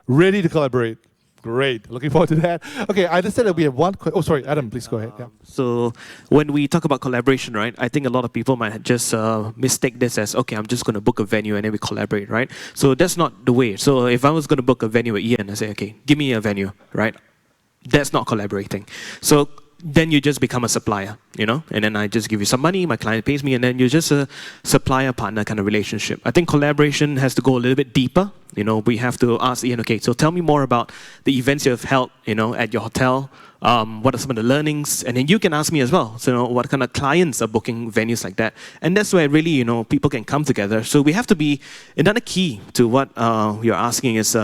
Ready to collaborate? Great. Looking forward to that. Okay, I understand that we have one question. Oh, sorry, Adam, please go ahead. Yeah. So when we talk about collaboration, right, I think a lot of people might just mistake this as, okay, I'm just going to book a venue and then we collaborate, right? So that's not the way. So if I was going to book a venue with Ian, I say, okay, give me a venue, right? That's not collaborating. So then you just become a supplier, you know, and then I just give you some money, my client pays me, and then you're just a supplier-partner kind of relationship. I think collaboration has to go a little bit deeper. You know, we have to ask Ian, okay, so tell me more about the events you have held, you know, at your hotel. What are some of the learnings? And then you can ask me as well, so, you know, what kind of clients are booking venues like that? And that's where really, you know, people can come together. So we have to be, another key to what you're asking is,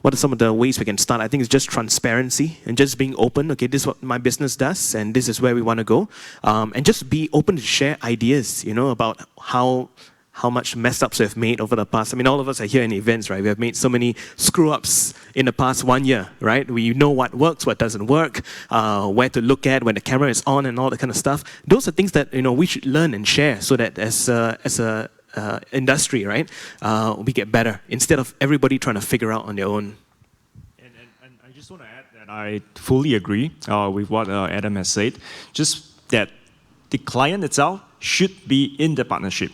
what are some of the ways we can start? I think it's just transparency and just being open. Okay, this is what my business does, and this is where we want to go. And just be open to share ideas, you know, about how much mess ups we've made over the past. I mean, all of us are here in events, right? We have made so many screw ups in the past 1 year, right? We know what works, what doesn't work, where to look at when the camera is on and all that kind of stuff. Those are things that, you know, we should learn and share so that as a industry, right, we get better instead of everybody trying to figure out on their own. And I just want to add that I fully agree with what Adam has said. Just that the client itself should be in the partnership.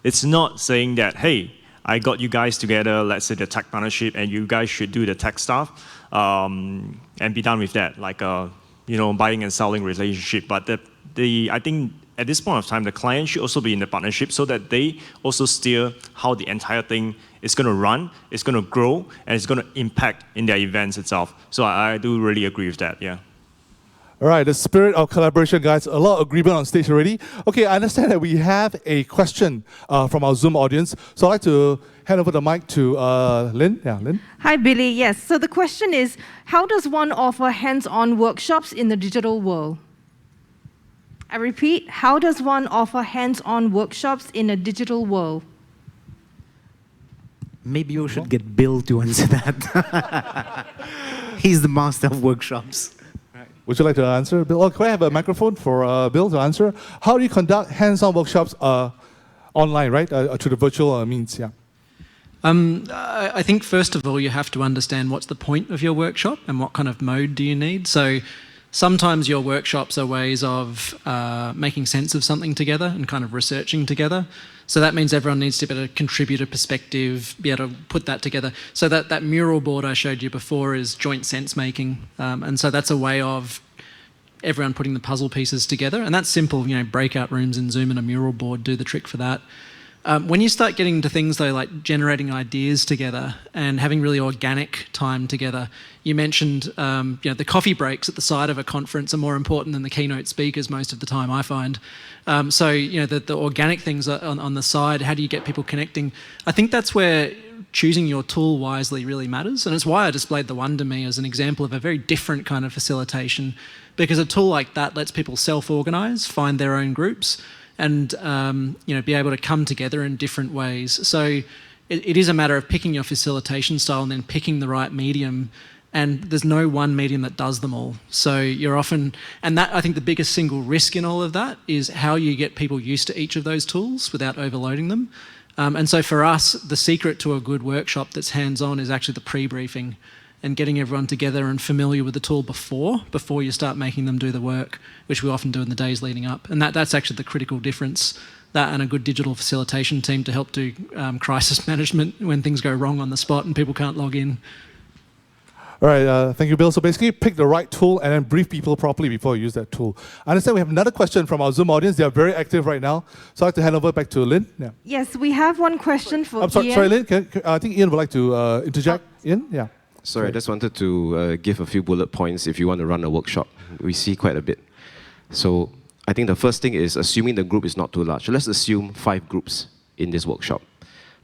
It's not saying that, hey, I got you guys together, let's say the tech partnership, and you guys should do the tech stuff and be done with that, like a, you know, buying and selling relationship. But I think at this point of time, the client should also be in the partnership so that they also steer how the entire thing is going to run, it's going to grow, and it's going to impact in their events itself. So I do really agree with that, yeah. All right, the spirit of collaboration, guys. A lot of agreement on stage already. Okay, I understand that we have a question from our Zoom audience. So I'd like to hand over the mic to Lynn. Yeah, Lynn. Hi, Billy. Yes, so the question is, how does one offer hands-on workshops in the digital world? I repeat, how does one offer hands-on workshops in a digital world? Maybe you should get Bill to answer that. He's the master of workshops. Would you like to answer, Bill? Oh, can I have a microphone for Bill to answer? How do you conduct hands-on workshops online, right, through the virtual means? Yeah. I think first of all you have to understand what's the point of your workshop and what kind of mode do you need. So sometimes your workshops are ways of making sense of something together and kind of researching together. So that means everyone needs to be able to contribute a perspective, be able to put that together. So that mural board I showed you before is joint sense making. And so that's a way of everyone putting the puzzle pieces together. And that's simple, you know, breakout rooms in Zoom and a mural board do the trick for that. When you start getting into things though, like generating ideas together and having really organic time together, you mentioned you know, the coffee breaks at the side of a conference are more important than the keynote speakers most of the time, I find. So you know, the organic things on the side, how do you get people connecting? I think that's where choosing your tool wisely really matters, and it's why I displayed the Wonder.me as an example of a very different kind of facilitation, because a tool like that lets people self-organise, find their own groups, and you know, be able to come together in different ways. So it is a matter of picking your facilitation style and then picking the right medium, and there's no one medium that does them all. So you're often, and that, I think the biggest single risk in all of that is how you get people used to each of those tools without overloading them. And so for us, the secret to a good workshop that's hands-on is actually the pre-briefing and getting everyone together and familiar with the tool before you start making them do the work, which we often do in the days leading up. And that's actually the critical difference, that and a good digital facilitation team to help do crisis management when things go wrong on the spot and people can't log in. All right, thank you, Bill. So basically, pick the right tool and then brief people properly before you use that tool. I understand we have another question from our Zoom audience. They are very active right now. So I'd like to hand over back to Lynn. Yeah. Yes, we have one question for I'm sorry, Ian. sorry, Lynn. I think Ian would like to interject. Ian? Yeah. Sorry, I just wanted to give a few bullet points if you want to run a workshop. We see quite a bit. So I think the first thing is assuming the group is not too large. So let's assume 5 groups in this workshop.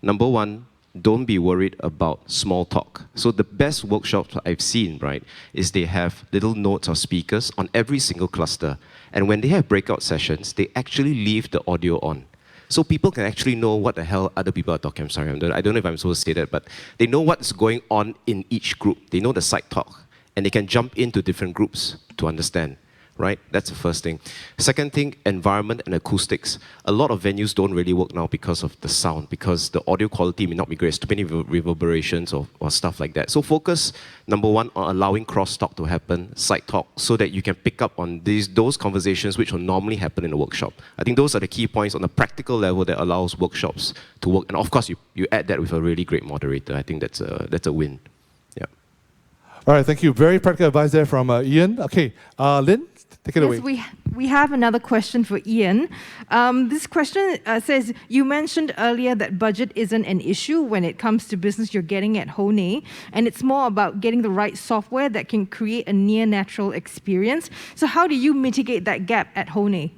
Number 1, don't be worried about small talk. So the best workshops I've seen, right, is they have little notes of speakers on every single cluster. And when they have breakout sessions, they actually leave the audio on. So people can actually know what the hell other people are talking. I'm sorry, I don't know if I'm supposed to say that, but they know what's going on in each group. They know the side talk, and they can jump into different groups to understand. Right? That's the first thing. Second thing, environment and acoustics. A lot of venues don't really work now because of the sound, because the audio quality may not be great, too many reverberations or stuff like that. So focus, number 1, on allowing cross-talk to happen, side talk, so that you can pick up on those conversations which will normally happen in a workshop. I think those are the key points on the practical level that allows workshops to work. And of course, you add that with a really great moderator. I think that's a win. Yeah. All right, thank you. Very practical advice there from Ian. Okay, Lynn, Take it away. Yes, we have another question for Ian. This question says, you mentioned earlier that budget isn't an issue when it comes to business you're getting at Huone, and it's more about getting the right software that can create a near-natural experience. So how do you mitigate that gap at Huone?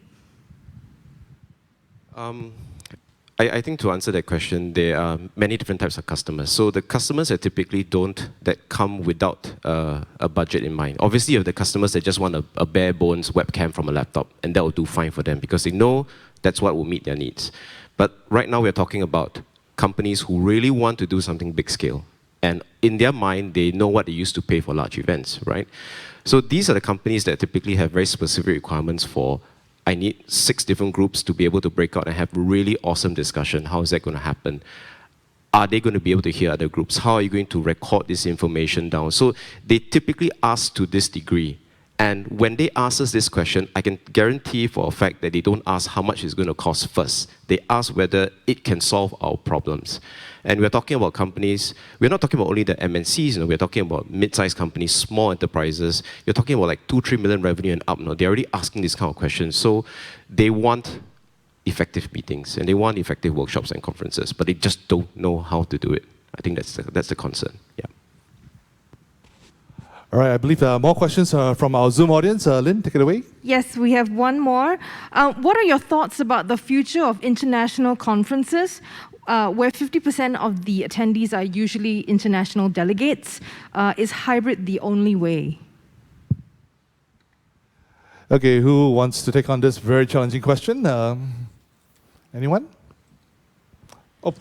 I think to answer that question, there are many different types of customers. So the customers that typically that come without a budget in mind. Obviously, you have the customers that just want a bare bones webcam from a laptop, and that will do fine for them because they know that's what will meet their needs. But right now, we're talking about companies who really want to do something big scale. And in their mind, they know what they used to pay for large events, right? So these are the companies that typically have very specific requirements for I need 6 different groups to be able to break out and have really awesome discussion. How is that going to happen? Are they going to be able to hear other groups? How are you going to record this information down? So they typically ask to this degree. And when they ask us this question, I can guarantee for a fact that they don't ask how much it's going to cost first. They ask whether it can solve our problems. And we're talking about companies, we're not talking about only the MNCs, we're talking about mid-sized companies, small enterprises. You're talking about like 2-3 million revenue and up. They're already asking this kind of questions. So they want effective meetings and they want effective workshops and conferences, but they just don't know how to do it. I think that's the concern. Yeah. All right, I believe more questions from our Zoom audience. Lynn, take it away. Yes, we have one more. What are your thoughts about the future of international conferences, where 50% of the attendees are usually international delegates? Is hybrid the only way? Okay, who wants to take on this very challenging question? Anyone? Oh,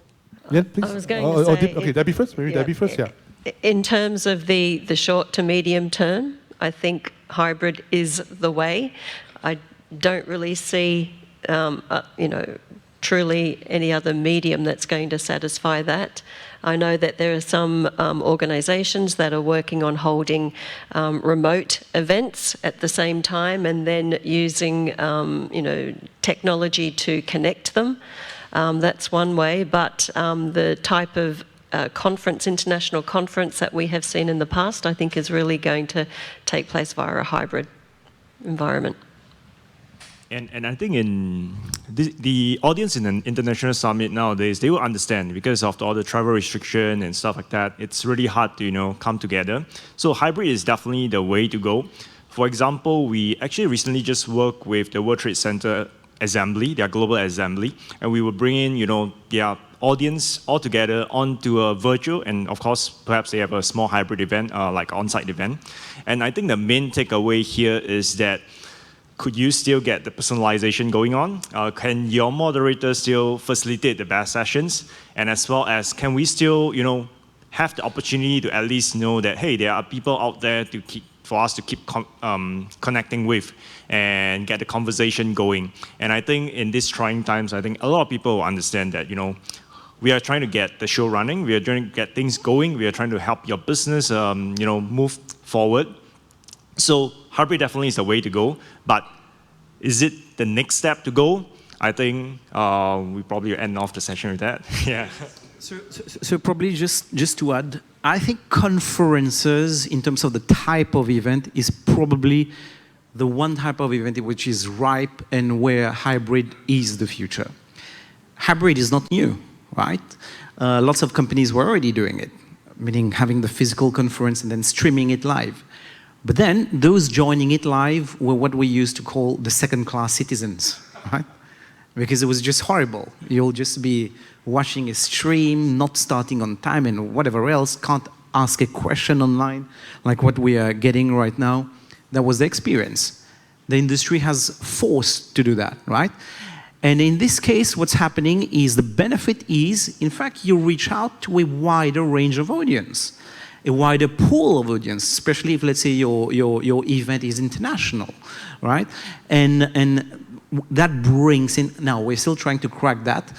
yeah, please. I was going to say... Okay, Debbie first. Maybe Debbie first, yeah. In terms of the short to medium term, I think hybrid is the way. I don't really see, truly any other medium that's going to satisfy that. I know that there are some organisations that are working on holding remote events at the same time and then using, technology to connect them. That's one way, but the type of international conference that we have seen in the past, I think is really going to take place via a hybrid environment. And I think in the audience in an international summit nowadays, they will understand because of all the travel restriction and stuff like that, it's really hard to, come together. So hybrid is definitely the way to go. For example, we actually recently just worked with the World Trade Center Assembly, their global assembly, and we will bring in, their audience all together onto a virtual, and of course, perhaps they have a small hybrid event, like on-site event. And I think the main takeaway here is that could you still get the personalization going on? Can your moderator still facilitate the best sessions? And as well as, can we still, have the opportunity to at least know that, hey, there are people out there for us to keep connecting with and get the conversation going. And I think in these trying times, I think a lot of people will understand that, we are trying to get the show running. We are trying to get things going. We are trying to help your business, move forward. So hybrid definitely is the way to go. But is it the next step to go? I think we probably end off the session with that. Yeah. So probably just to add, I think conferences in terms of the type of event is probably the one type of event which is ripe and where hybrid is the future. Hybrid is not new, right? Lots of companies were already doing it, meaning having the physical conference and then streaming it live. But then those joining it live were what we used to call the second-class citizens, right? Because it was just horrible. You'll just be watching a stream, not starting on time and whatever else, can't ask a question online like what we are getting right now. That was the experience. The industry has forced to do that, right? And in this case, what's happening is the benefit is, in fact, you reach out to a wider range of audience, a wider pool of audience, especially if, let's say, your event is international, right? And that brings in, now we're still trying to crack that,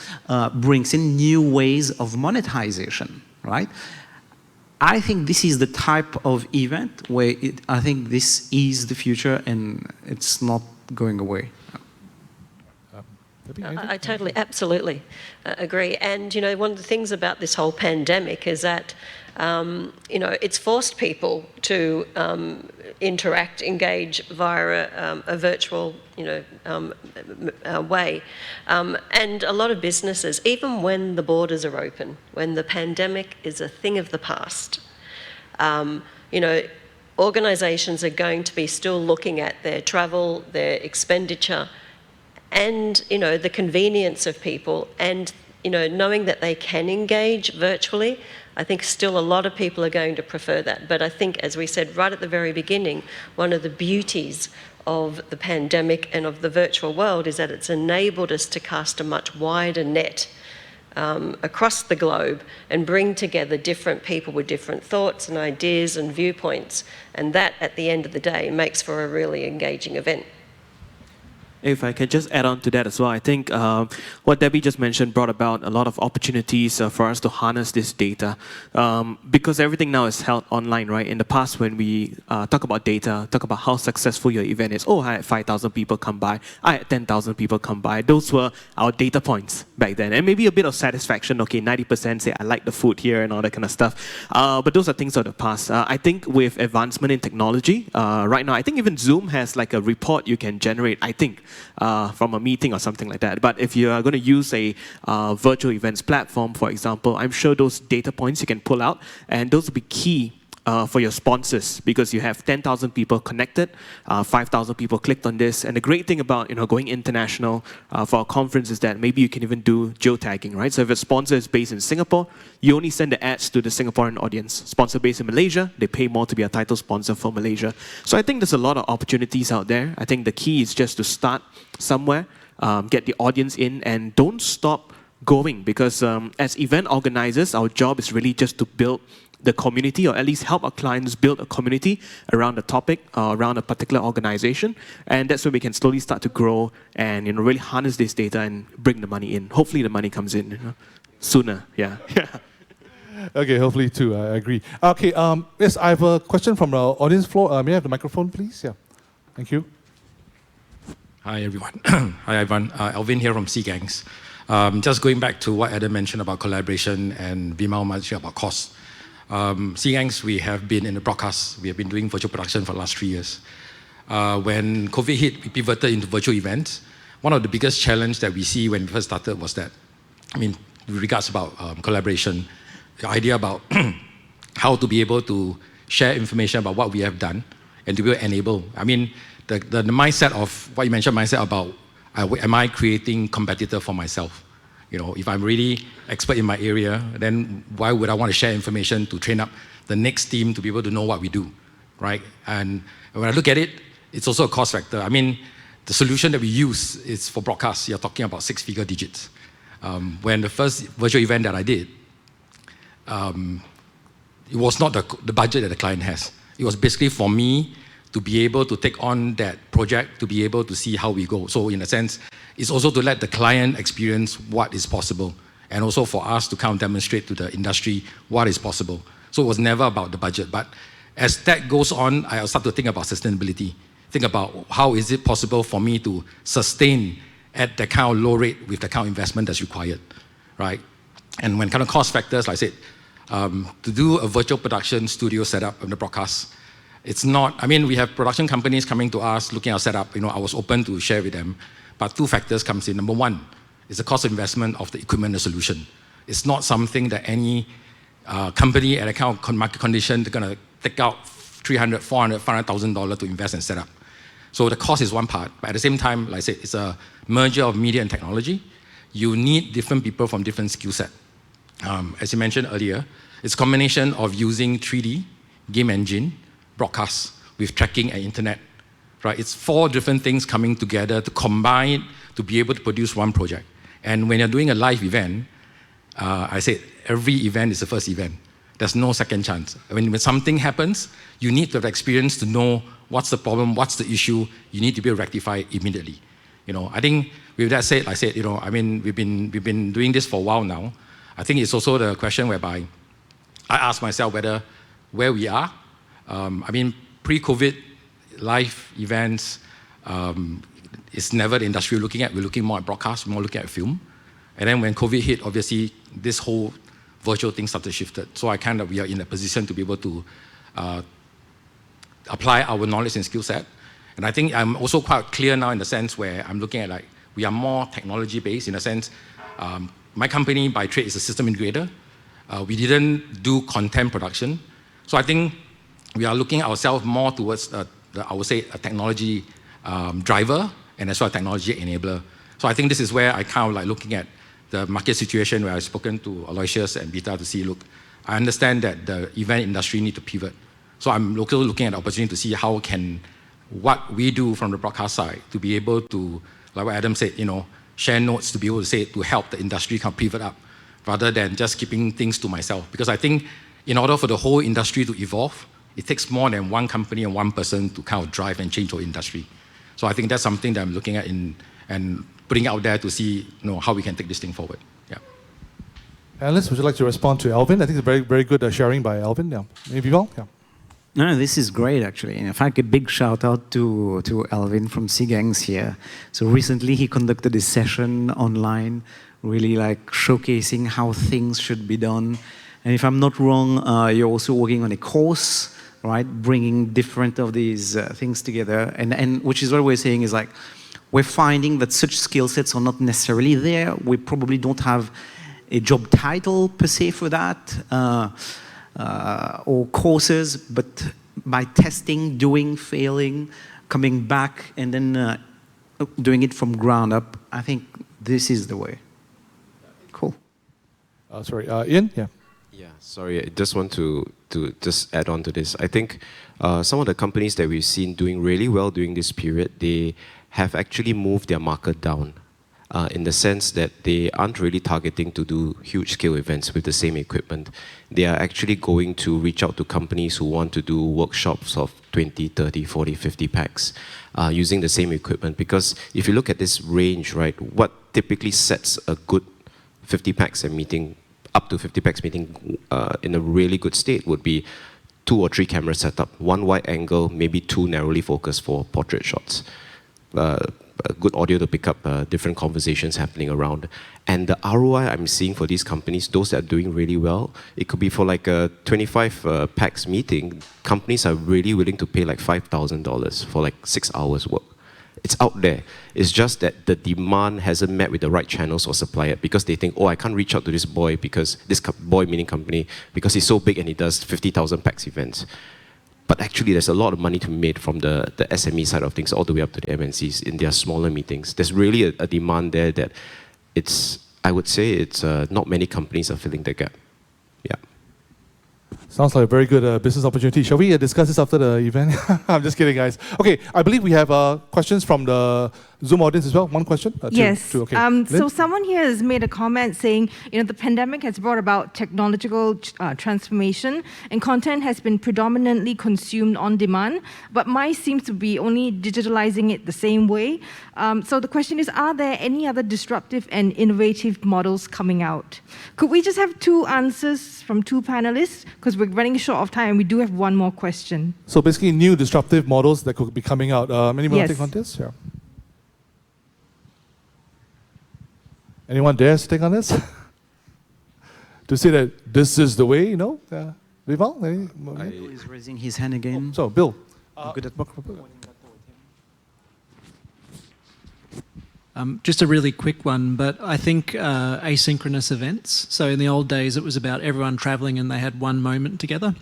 brings in new ways of monetization, right? I think this is the type of event where I think this is the future and it's not going away. I totally, absolutely agree. And, you know, one of the things about this whole pandemic is that, you know, it's forced people to interact, engage via a virtual, you know, way. And a lot of businesses, even when the borders are open, when the pandemic is a thing of the past, you know, organisations are going to be still looking at their travel, their expenditure, and, you know, the convenience of people, and, you know, knowing that they can engage virtually. I think still a lot of people are going to prefer that. But I think, as we said right at the very beginning, one of the beauties of the pandemic and of the virtual world is that it's enabled us to cast a much wider net across the globe and bring together different people with different thoughts and ideas and viewpoints. And that, at the end of the day, makes for a really engaging event. If I could just add on to that as well, I think what Debbie just mentioned brought about a lot of opportunities for us to harness this data, because everything now is held online, right? In the past, when we talk about data, talk about how successful your event is, oh, I had 5,000 people come by, I had 10,000 people come by. Those were our data points back then. And maybe a bit of satisfaction, okay, 90% say I like the food here and all that kind of stuff. But those are things of the past. I think with advancement in technology, right now, I think even Zoom has like a report you can generate, I think, from a meeting or something like that. But if you are going to use a virtual events platform, for example, I'm sure those data points you can pull out, and those will be key for your sponsors, because you have 10,000 people connected, 5,000 people clicked on this. And the great thing about, you know, going international for a conference is that maybe you can even do geotagging, right? So if a sponsor is based in Singapore, you only send the ads to the Singaporean audience. Sponsor based in Malaysia, they pay more to be a title sponsor for Malaysia. So I think there's a lot of opportunities out there. I think the key is just to start somewhere, get the audience in, and don't stop going, because as event organizers, our job is really just to build the community, or at least help our clients build a community around a topic, around a particular organization. And that's where we can slowly start to grow and, you know, really harness this data and bring the money in. Hopefully the money comes in, you know, sooner, yeah. Okay, hopefully too, I agree. Okay, yes, I have a question from the audience floor. May I have the microphone, please? Yeah, thank you. Hi, everyone. Hi, everyone. Alvin here from SEAGANGS. Just going back to what Adam mentioned about collaboration and Veemal mentioned about cost. SEAGANGS, we have been in the broadcast. We have been doing virtual production for the last 3 years. When COVID hit, we pivoted into virtual events. One of the biggest challenges that we see when we first started was that, I mean, with regards about collaboration, the idea about how to be able to share information about what we have done and to be able to enable. I mean, the mindset of what you mentioned, mindset about am I creating competitor for myself? You know, if I'm really expert in my area, then why would I want to share information to train up the next team to be able to know what we do, right? And when I look at it, it's also a cost factor. I mean, the solution that we use is for broadcast. You're talking about 6-figure digits. When the first virtual event that I did, it was not the budget that the client has. It was basically for me to be able to take on that project, to be able to see how we go. So in a sense, it's also to let the client experience what is possible, and also for us to kind of demonstrate to the industry what is possible. So it was never about the budget. But as that goes on, I start to think about sustainability. Think about how is it possible for me to sustain at the kind of low rate with the kind of investment that's required, right? And when kind of cost factors, like I said, to do a virtual production studio setup on the broadcast, it's not, I mean, we have production companies coming to us, looking at our setup. You know, I was open to share with them. But 2 factors comes in. Number 1 is the cost of investment of the equipment and solution. It's not something that any company at a kind of market condition, they're going to take out $300,000, $400,000, $500,000 to invest and set up. So the cost is one part. But at the same time, like I said, it's a merger of media and technology. You need different people from different skill set. As you mentioned earlier, it's a combination of using 3D, game engine, broadcast with tracking and internet, right? It's 4 different things coming together to combine to be able to produce one project. And when you're doing a live event, I said every event is the first event. There's no second chance. When something happens, you need to have experience to know what's the problem, what's the issue. You need to be able to rectify it immediately. You know, I think with that said, like I said, you know, I mean, we've been doing this for a while now. I think it's also the question whereby I ask myself where we are. I mean, pre-COVID live events, it's never the industry we're looking at. We're looking more at broadcast, more looking at film. And then when COVID hit, obviously, this whole virtual thing started shifted. So we are in a position to be able to apply our knowledge and skill set. And I think I'm also quite clear now in the sense where I'm looking at we are more technology-based in a sense. My company by trade is a system integrator. We didn't do content production. So I think we are looking at ourselves more towards, I would say, a technology driver and as well a technology enabler. So I think this is where I looking at the market situation where I've spoken to Aloysius and Beta to see, look, I understand that the event industry need to pivot. So I'm looking at the opportunity to see how can what we do from the broadcast side to be able to, like what Adam said, share notes to be able to say to help the industry pivot up rather than just keeping things to myself. Because I think in order for the whole industry to evolve, it takes more than one company and one person to drive and change our industry. So I think that's something that I'm looking at and putting out there to see how we can take this thing forward. Yeah. Alice, would you like to respond to Alvin? I think it's a very, very good sharing by Alvin. Yeah. Maybe Veemal? Yeah. No, this is great actually. In fact, a big shout out to Alvin from SACEOS here. So recently he conducted a session online, really showcasing how things should be done. And if I'm not wrong, you're also working on a course, right? Bringing different of these things together. And which is what we're saying is we're finding that such skill sets are not necessarily there. We probably don't have a job title per se for that. Or courses, but by testing, doing, failing, coming back, and then doing it from ground up, I think this is the way. Cool. Sorry, Ian? Yeah. Yeah, sorry, I just want to just add on to this. I think some of the companies that we've seen doing really well during this period, they have actually moved their market down. In the sense that they aren't really targeting to do huge scale events with the same equipment. They are actually going to reach out to companies who want to do workshops of 20, 30, 40, 50 packs using the same equipment. Because if you look at this range, right, what typically sets a good 50 packs and meeting, up to 50 packs meeting in a really good state would be 2 or 3 camera setup, 1 wide angle, maybe 2 narrowly focused for portrait shots. Good audio to pick up different conversations happening around. And the ROI I'm seeing for these companies, those that are doing really well, it could be for a 25 packs meeting, companies are really willing to pay $5,000 for 6 hours work. It's out there. It's just that the demand hasn't met with the right channels or supplier because they think, I can't reach out to this boy because, this boy meaning company, because he's so big and he does 50,000 packs events. But actually, there's a lot of money to be made from the SME side of things all the way up to the MNCs in their smaller meetings. There's really a demand there that I would say it's not many companies are filling the gap. Yeah. Sounds like a very good business opportunity. Shall we discuss this after the event? I'm just kidding, guys. Okay, I believe we have questions from the Zoom audience as well. One question? Yes. Two, okay. So someone here has made a comment saying, the pandemic has brought about technological transformation and content has been predominantly consumed on demand, but MICE seems to be only digitalizing it the same way. So the question is, are there any other disruptive and innovative models coming out? Could we just have 2 answers from 2 panelists? Because we're running short of time and we do have one more question. So basically new disruptive models that could be coming out. Anyone take on this? Yeah. Anyone dares to take on this? To say that this is the way, Veemal? Bill is raising his hand again. So, Bill. Just a really quick one, but I think asynchronous events. So in the old days, it was about everyone traveling and they had one moment together,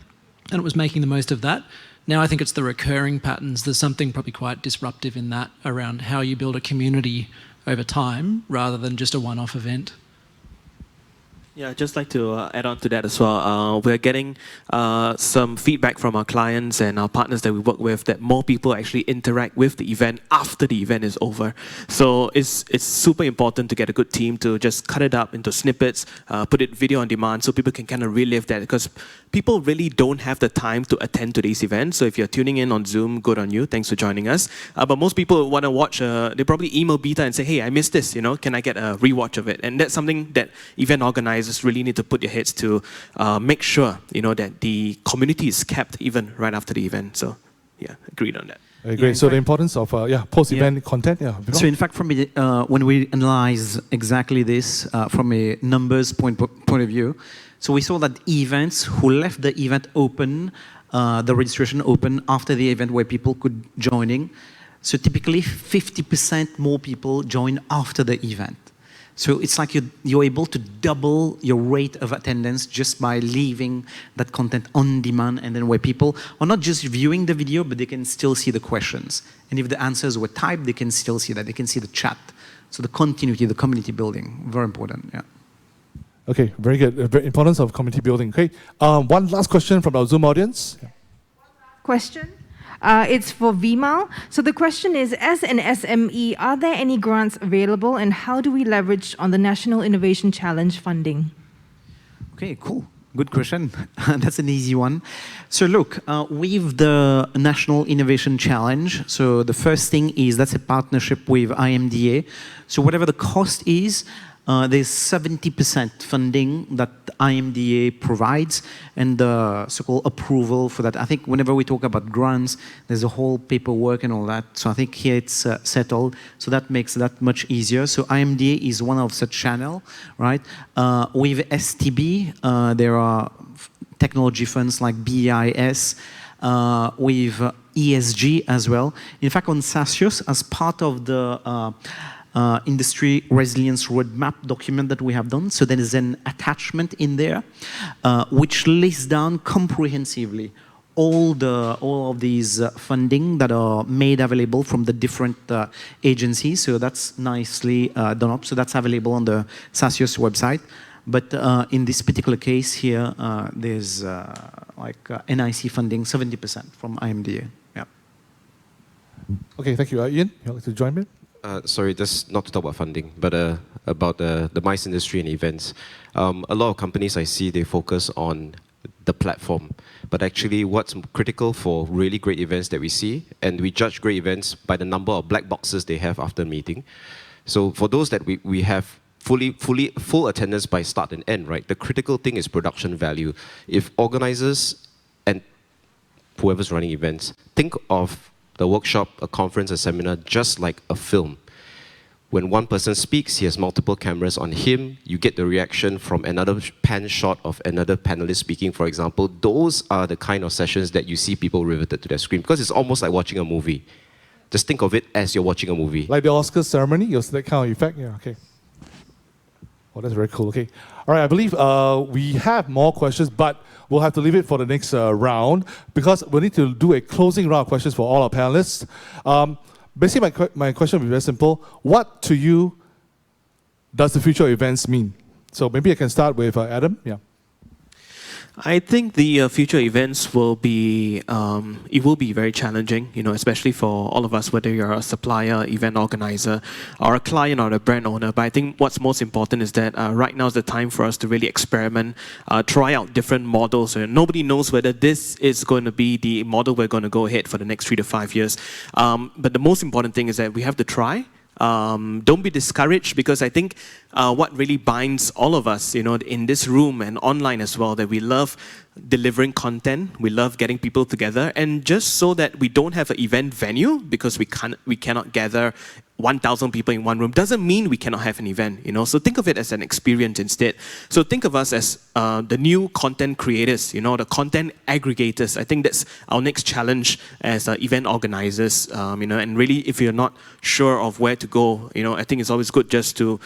and it was making the most of that. Now I think it's the recurring patterns. There's something probably quite disruptive in that around how you build a community over time rather than just a one-off event. Yeah, I'd just like to add on to that as well. We're getting some feedback from our clients and our partners that we work with that more people actually interact with the event after the event is over. So it's super important to get a good team to just cut it up into snippets, put it video on demand so people can kind of relive that, because people really don't have the time to attend to these events. So if you're tuning in on Zoom, good on you. Thanks for joining us. But most people want to watch, they probably email Beta and say, hey, I missed this, can I get a rewatch of it? And that's something that event organizers really need to put your heads to make sure, that the community is kept even right after the event. So agreed on that. Great. So the importance of post-event content. So in fact, from when we analyze exactly this from a numbers point of view, so we saw that events who left the event open, the registration open after the event where people could join in. So typically 50% more people join after the event. So it's like you're able to double your rate of attendance just by leaving that content on demand, and then where people are not just viewing the video, but they can still see the questions. And if the answers were typed, they can still see that. They can see the chat. So the continuity, the community building, very important, Okay, very good. The importance of community building. Okay, one last question from our Zoom audience. Question. It's for Veemal. So the question is, as an SME, are there any grants available, and how do we leverage on the National Innovation Challenge funding? Okay, cool. Good question. That's an easy one. So look, with the National Innovation Challenge, so the first thing is that's a partnership with IMDA. So whatever the cost is, there's 70% funding that IMDA provides, and the so-called approval for that. I think whenever we talk about grants, there's a whole paperwork and all that. So I think here it's settled. So that makes that much easier. So IMDA is one of such channel, right? With STB, there are technology funds like BIS, with ESG as well. In fact, on SACEOS, as part of the industry resilience roadmap document that we have done. So there is an attachment in there which lists down comprehensively all of these funding that are made available from the different agencies. So that's nicely done up. So that's available on the SACEOS website. But in this particular case here, there's NIC funding 70% from IMDA. Yeah. Okay, thank you. Ian, you'd like to join me? Sorry, just not to talk about funding, but about the MICE industry and events. A lot of companies I see, they focus on the platform. But actually, what's critical for really great events that we see, and we judge great events by the number of black boxes they have after a meeting. So for those that we have full attendance by start and end, right? The critical thing is production value. If organizers and whoever's running events think of the workshop, a conference, a seminar, just like a film. When one person speaks, he has multiple cameras on him. You get the reaction from another pan shot of another panelist speaking, for example. Those are the kind of sessions that you see people riveted to their screen, because it's almost like watching a movie. Just think of it as you're watching a movie. Like the Oscars ceremony, that kind of effect? Yeah, okay. Well, that's very cool. Okay. All right, I believe we have more questions, but we'll have to leave it for the next round, because we need to do a closing round of questions for all our panelists. Basically, my question will be very simple. What to you does the future of events mean? So maybe I can start with Adam. Yeah. I think the future events will be, it will be very challenging, especially for all of us, whether you're a supplier, event organizer, or a client or a brand owner. But I think what's most important is that right now is the time for us to really experiment, try out different models. Nobody knows whether this is going to be the model we're going to go ahead for the next 3 to 5 years. But the most important thing is that we have to try. Don't be discouraged, because I think what really binds all of us, in this room and online as well, that we love delivering content, we love getting people together, and just so that we don't have an event venue, because we cannot gather 1,000 people in one room, doesn't mean we cannot have an event, So think of it as an experience instead. So think of us as the new content creators, the content aggregators. I think that's our next challenge as event organizers, and really, if you're not sure of where to go, I think it's always good just to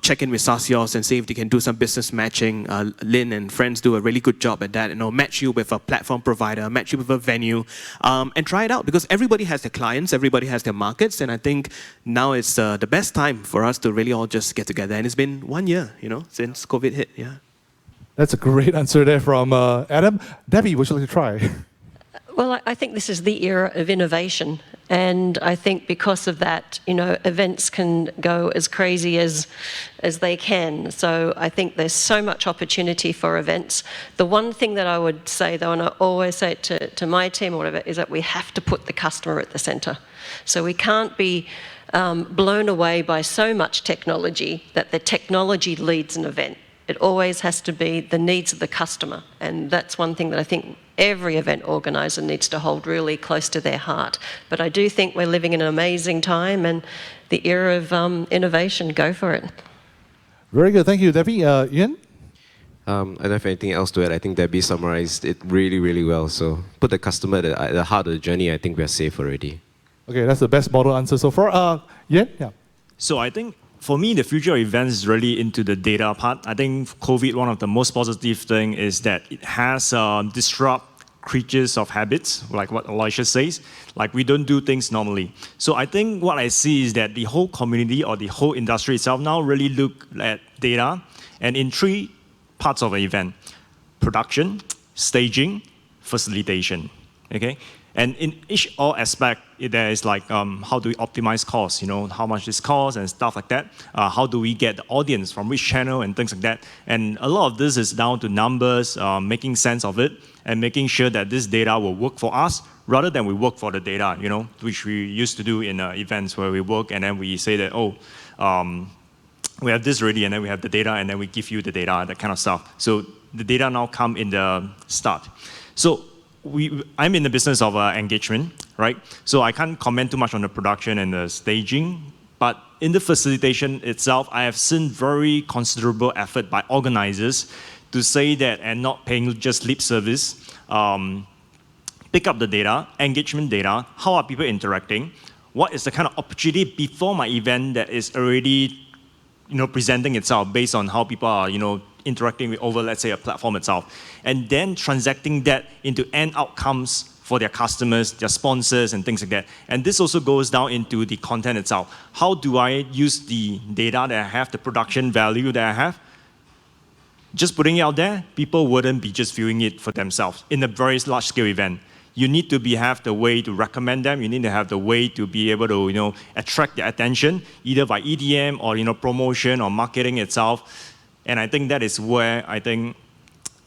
check in with SACEOS and see if they can do some business matching. Lynn and friends do a really good job at that. Match you with a platform provider, match you with a venue, and try it out, because everybody has their clients, everybody has their markets, and I think now it's the best time for us to really all just get together. And it's been 1 year, since COVID hit. Yeah. That's a great answer there from Adam. Debbie, would you like to try? Well, I think this is the era of innovation. And I think because of that, events can go as crazy as they can. So I think there's so much opportunity for events. The one thing that I would say, though, and I always say it to my team or whatever, is that we have to put the customer at the center. So we can't be blown away by so much technology that the technology leads an event. It always has to be the needs of the customer. And that's one thing that I think every event organiser needs to hold really close to their heart. But I do think we're living in an amazing time and the era of innovation. Go for it. Very good. Thank you, Debbie. Ian? I don't have anything else to add. I think Debbie summarized it really, really well. So put the customer at the heart of the journey. I think we're safe already. Okay, that's the best model answer so far. Ian? Yeah. So I think for me, the future of events is really into the data part. I think COVID, one of the most positive thing is that it has disrupt creatures of habits, like what Aloysius says. Like we don't do things normally. So I think what I see is that the whole community or the whole industry itself now really look at data and in three parts of an event: production, staging, facilitation. Okay, and in each all aspect, there is like how do we optimize costs? You know, how much this costs and stuff like that. How do we get the audience from which channel and things like that. And a lot of this is down to numbers, making sense of it, and making sure that this data will work for us rather than we work for the data. You know, which we used to do in events where we work and then we say that we have this ready and then we have the data and then we give you the data, that kind of stuff. So the data now come in the start. So I'm in the business of engagement, right? So I can't comment too much on the production and the staging, but in the facilitation itself, I have seen very considerable effort by organizers to say that and not paying just lip service, pick up the data, engagement data, how are people interacting, what is the kind of opportunity before my event that is already presenting itself based on how people are interacting with over, let's say, a platform itself, and then transacting that into end outcomes for their customers, their sponsors, and things like that. And this also goes down into the content itself. How do I use the data that I have, the production value that I have? Just putting it out there, people wouldn't be just viewing it for themselves in a very large-scale event. You need to have the way to recommend them. You need to have the way to be able to attract their attention, either by EDM or promotion or marketing itself. And I think that is where I think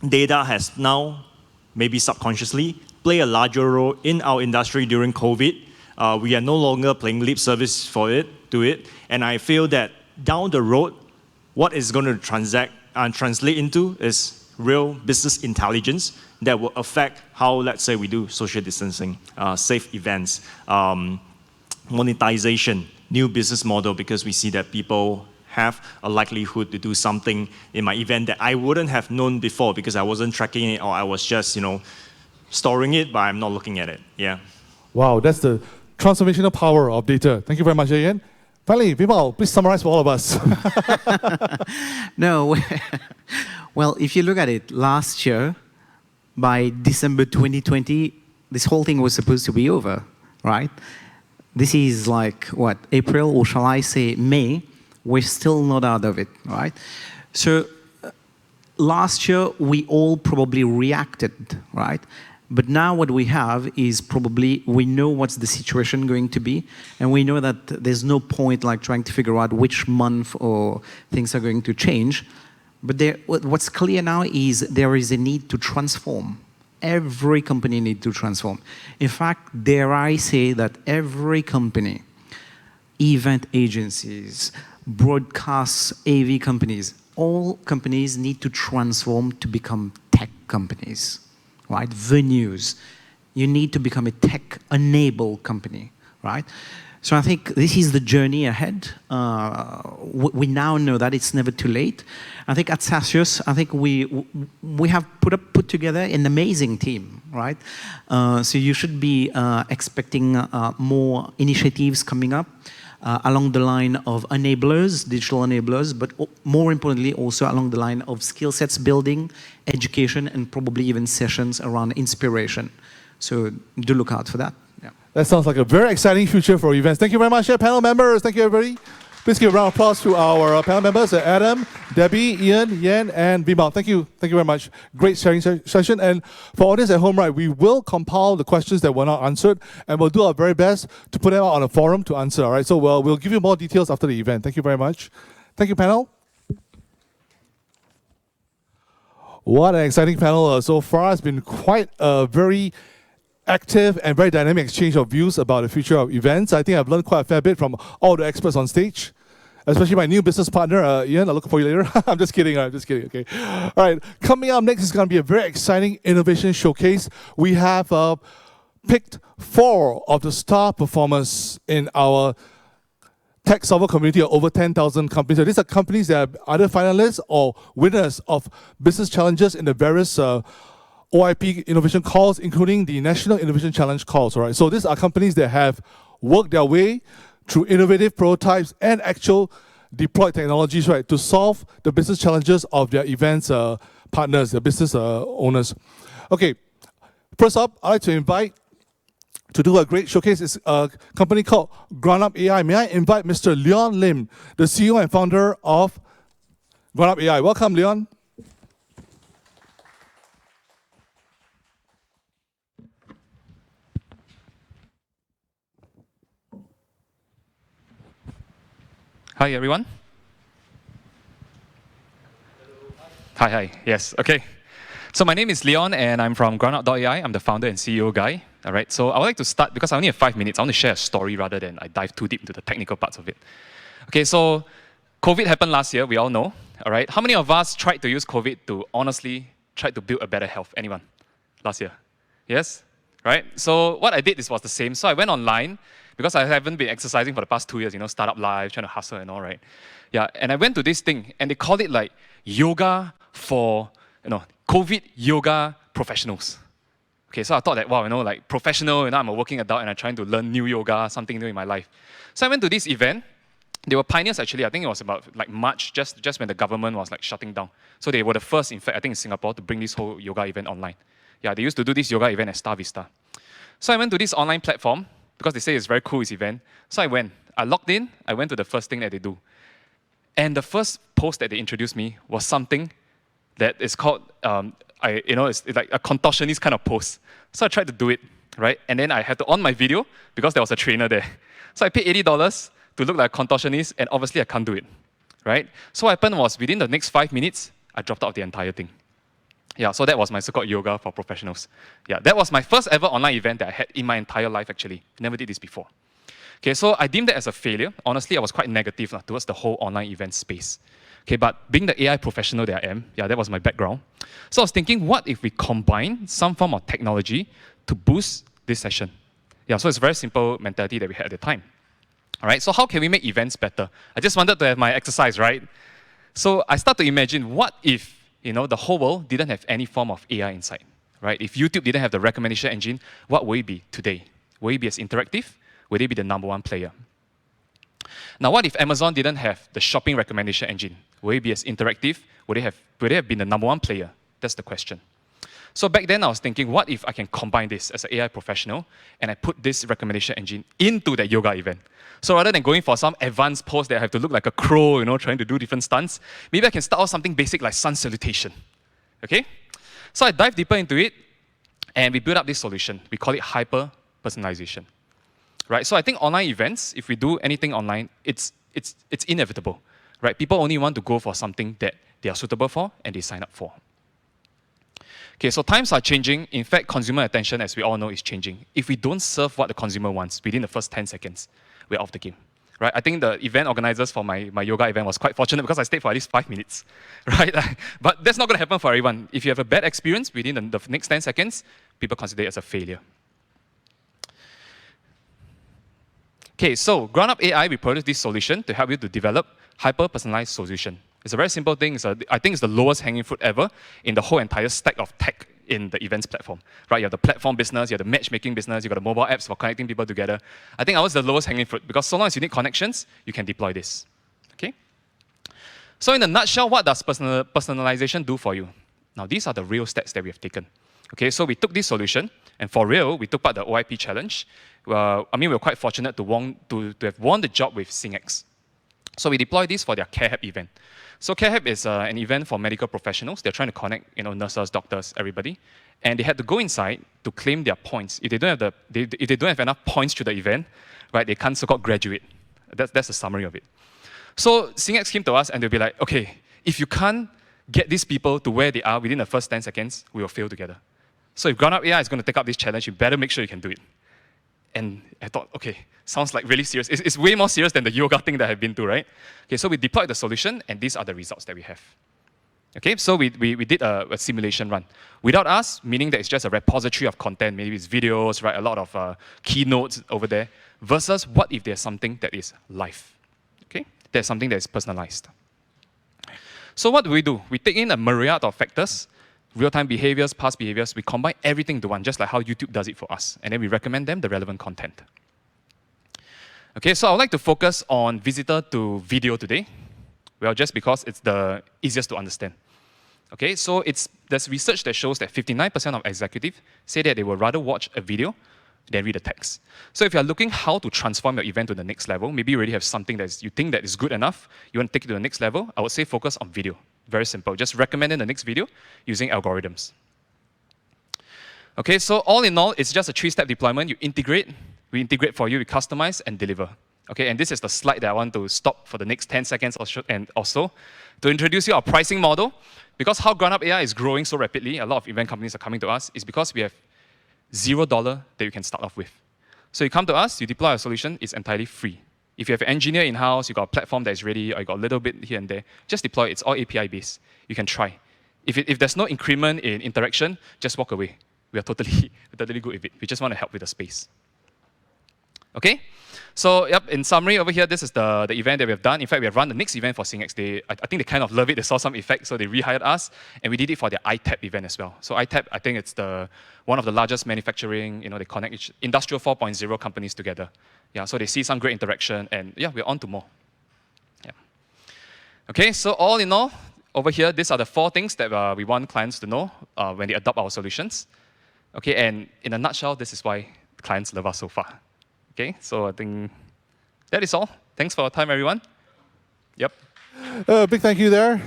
data has now, maybe subconsciously, play a larger role in our industry during COVID. We are no longer playing lip service to it. And I feel that down the road, what is going to translate into is real business intelligence that will affect how, let's say, we do social distancing, safe events, monetization, new business model, because we see that people have a likelihood to do something in my event that I wouldn't have known before because I wasn't tracking it or I was just, storing it, but I'm not looking at it. Yeah. Wow, that's the transformational power of data. Thank you very much, Ian. Finally, Veemal, please summarize for all of us. No, well, if you look at it, last year, by December 2020, this whole thing was supposed to be over, right? This is like, what, April, or shall I say May? We're still not out of it, right? So last year, we all probably reacted, right? But now what we have is probably, we know what's the situation going to be, and we know that there's no point like trying to figure out which month or things are going to change. But what's clear now is there is a need to transform. Every company needs to transform. In fact, dare I say that every company, event agencies, broadcast AV companies, all companies need to transform to become tech companies, right? Venues, you need to become a tech-enabled company, right? So I think this is the journey ahead. We now know that it's never too late. I think at SACEOS, I think we have put together an amazing team, right? So you should be expecting more initiatives coming up. Along the line of enablers, digital enablers, but more importantly also along the line of skill sets building, education, and probably even sessions around inspiration. So do look out for that. Yeah. That sounds like a very exciting future for events. Thank you very much, panel members. Thank you, everybody. Please give a round of applause to our panel members, Adam, Debbie, Ian, Yan, and Veemal. Thank you. Thank you very much. Great sharing session. And for audience at home, right, we will compile the questions that were not answered, and we'll do our very best to put them out on a forum to answer. All right. So we'll give you more details after the event. Thank you very much. Thank you, panel. What an exciting panel so far. It's been quite a very active and very dynamic exchange of views about the future of events. I think I've learned quite a fair bit from all the experts on stage. especially my new business partner, Ian. I'll look for you later. I'm just kidding. I'm just kidding. Okay. All right. Coming up next is going to be a very exciting innovation showcase. We have picked 4 of the star performers in our tech solver community of over 10,000 companies. So these are companies that are either finalists or winners of business challenges in the various OIP innovation calls, including the National Innovation Challenge calls. All right. So these are companies that have worked their way through innovative prototypes and actual deployed technologies, right, to solve the business challenges of their events partners, their business owners. Okay. First up, I'd like to invite to do a great showcase is a company called GroundUp AI. May I invite Mr. Leon Lim, the CEO and founder of GroundUp AI. Welcome, Leon. Hi, everyone. Hi. Yes, okay. So my name is Leon, and I'm from GroundUp.ai. I'm the founder and CEO guy. All right, so I would like to start, because I only have 5 minutes, I want to share a story rather than I dive too deep into the technical parts of it. Okay, so COVID happened last year, we all know. All right, how many of us tried to use COVID to honestly try to build a better health? Anyone? Last year? Yes? Right? So what I did was the same. So I went online, because I haven't been exercising for the past 2 years, you know, startup life, trying to hustle and all, right? Yeah, and I went to this thing, and they called it like yoga for, COVID yoga professionals. Okay, so I thought that, wow, like professional, I'm a working adult and I'm trying to learn new yoga, something new in my life. So I went to this event. They were pioneers, actually. I think it was about like March, just when the government was like shutting down. So they were the first, in fact, I think in Singapore, to bring this whole yoga event online. Yeah, they used to do this yoga event at 𝗏𝗏𝗏. So I went to this online platform, because they say it's very cool, this event. So I went. I logged in. I went to the first thing that they do. And the first post that they introduced me was something that is called, it's like a contortionist kind of pose. So I tried to do it, right? And then I had to on my video because there was a trainer there. So I paid $80 to look like a contortionist, and obviously I can't do it, right? So what happened was, within the next 5 minutes, I dropped out the entire thing. Yeah, so that was my so-called yoga for professionals. Yeah, that was my first ever online event that I had in my entire life, actually. Never did this before. Okay, so I deemed that as a failure. Honestly, I was quite negative towards the whole online event space. Okay, but being the AI professional that I am, yeah, that was my background. So I was thinking, what if we combine some form of technology to boost this session? Yeah, so it's a very simple mentality that we had at the time. All right, so how can we make events better? I just wanted to have my exercise, right? So I start to imagine, what if, the whole world didn't have any form of AI inside, right? If YouTube didn't have the recommendation engine, what would it be today? Will it be as interactive? Will it be the #1 player? Now, what if Amazon didn't have the shopping recommendation engine? Will it be as interactive? Would they have been the #1 player? That's the question. So back then, I was thinking, what if I can combine this as an AI professional, and I put this recommendation engine into that yoga event? So rather than going for some advanced pose that I have to look like a crow, trying to do different stunts, maybe I can start off something basic like sun salutation. Okay? So I dive deeper into it, and we built up this solution. We call it hyper-personalization. Right? So I think online events, if we do anything online, it's inevitable. Right? People only want to go for something that they are suitable for and they sign up for. Okay, so times are changing. In fact, consumer attention, as we all know, is changing. If we don't serve what the consumer wants within the first 10 seconds, we're off the game. Right? I think the event organizers for my yoga event was quite fortunate because I stayed for at least 5 minutes. Right? But that's not going to happen for everyone. If you have a bad experience within the next 10 seconds, people consider it as a failure. Okay, so GroundUp AI, we produced this solution to help you to develop hyper-personalized solution. It's a very simple thing. I think it's the lowest hanging fruit ever in the whole entire stack of tech in the events platform. Right? You have the platform business, you have the matchmaking business, you got the mobile apps for connecting people together. I think ours is the lowest hanging fruit because so long as you need connections, you can deploy this. Okay? So in a nutshell, what does personalization do for you? Now, these are the real steps that we have taken. Okay, so we took this solution, and for real, we took part the OIP challenge. We were quite fortunate to have won the job with SingX. So we deployed this for their CareHab event. So CareHab is an event for medical professionals. They're trying to connect, nurses, doctors, everybody, and they had to go inside to claim their points. If they don't have enough points to the event, right, they can't so-called graduate. That's the summary of it. So SingX came to us and they'll be like, okay, if you can't get these people to where they are within the first 10 seconds, we will fail together. So if GroundUp AI is going to take up this challenge, you better make sure you can do it. And I thought, okay, sounds like really serious. It's way more serious than the yoga thing that I've been to, right? Okay, so we deployed the solution, and these are the results that we have. Okay, so we did a simulation run. Without us, meaning that it's just a repository of content, maybe it's videos, right, a lot of keynotes over there, versus what if there's something that is live, okay? There's something that is personalized. So what do? We take in a myriad of factors, real-time behaviors, past behaviors, we combine everything into one, just like how YouTube does it for us, and then we recommend them the relevant content. Okay, so I would like to focus on visitor to video today. Well, just because it's the easiest to understand. Okay, so there's research that shows that 59% of executives say that they would rather watch a video than read a text. So if you're looking how to transform your event to the next level, maybe you already have something that you think that is good enough, you want to take it to the next level, I would say focus on video. Very simple. Just recommend the next video using algorithms. Okay, so all in all, it's just a 3-step deployment. You integrate, we integrate for you, we customize and deliver. Okay, and this is the slide that I want to stop for the next 10 seconds or so to introduce you our pricing model. Because how GroundUp AI is growing so rapidly, a lot of event companies are coming to us, is because we have $0 that you can start off with. So you come to us, you deploy a solution, it's entirely free. If you have an engineer in-house, you got a platform that is ready, or you got a little bit here and there, just deploy it. It's all API-based. You can try. If there's no increment in interaction, just walk away. We are totally good with it. We just want to help with the space. Okay? So, yep, in summary, over here, this is the event that we have done. In fact, we have run the next event for SingX. I think they kind of love it. They saw some effect, so they rehired us. And we did it for their ITAP event as well. So ITAP, I think it's one of the largest manufacturing, they connect industrial 4.0 companies together. Yeah, so they see some great interaction, and yeah, we're on to more. Yeah. Okay, so all in all, over here, these are the 4 things that we want clients to know when they adopt our solutions. Okay, and in a nutshell, this is why clients love us so far. Okay, so I think that is all. Thanks for your time, everyone. Yep. A big thank you there.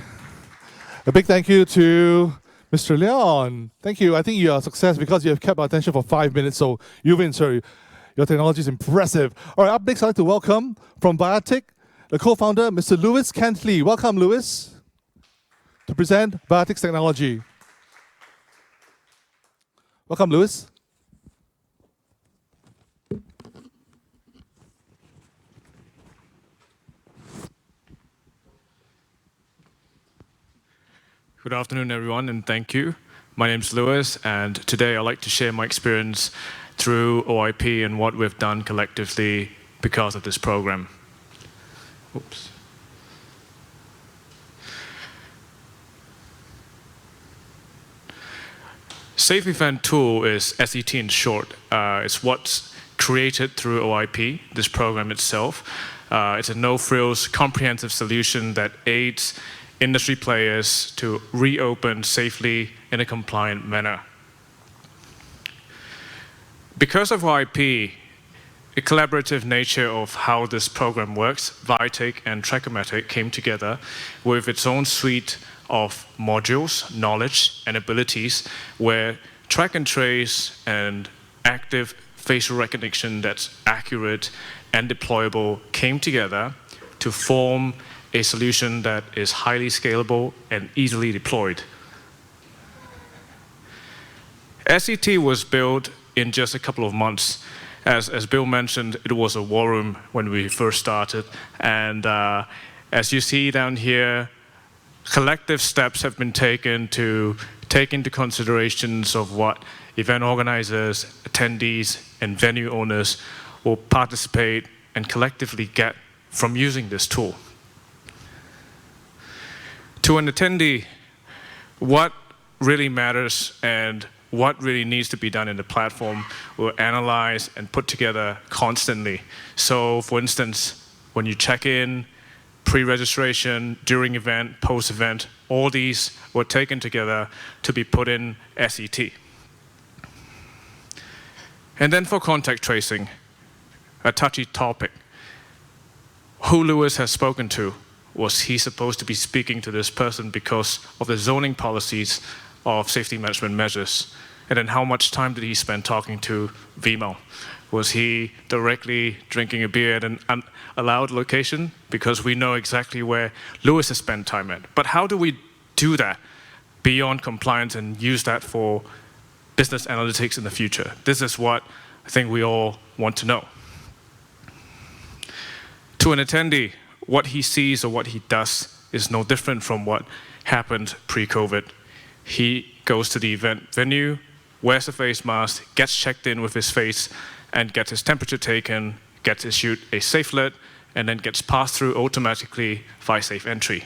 A big thank you to Mr. Leon. Thank you. I think you are a success because you have kept our attention for 5 minutes, so you've been, sir. Your technology is impressive. All right, up next, I'd like to welcome from Biotic, the co-founder, Mr. Louis Kentley. Welcome, Louis, to present Biotic's technology. Welcome, Louis. Good afternoon, everyone, and thank you. My name is Louis, and today I'd like to share my experience through OIP and what we've done collectively because of this program. Oops. Safe Event Tool is SET in short. It's what's created through OIP, this program itself. It's a no-frills, comprehensive solution that aids industry players to reopen safely in a compliant manner. Because of OIP, the collaborative nature of how this program works, Viatic and Trachomatic came together with its own suite of modules, knowledge, and abilities where track and trace and active facial recognition that's accurate and deployable came together to form a solution that is highly scalable and easily deployed. SET was built in just a couple of months. As Bill mentioned, it was a war room when we first started. And as you see down here, collective steps have been taken to take into considerations of what event organizers, attendees, and venue owners will participate and collectively get from using this tool. To an attendee, what really matters and what really needs to be done in the platform we'll analyze and put together constantly. So for instance, when you check in, pre-registration, during event, post-event, all these were taken together to be put in SET. And then for contact tracing, a touchy topic. Who Louis has spoken to? Was he supposed to be speaking to this person because of the zoning policies of safety management measures? And then how much time did he spend talking to Veemal? Was he directly drinking a beer at an unallowed location? Because we know exactly where Louis has spent time at. But how do we do that beyond compliance and use that for business analytics in the future? This is what I think we all want to know. To an attendee, what he sees or what he does is no different from what happened pre-COVID. He goes to the event venue, wears a face mask, gets checked in with his face, and gets his temperature taken, gets issued a SafeLit, and then gets passed through automatically via safe entry.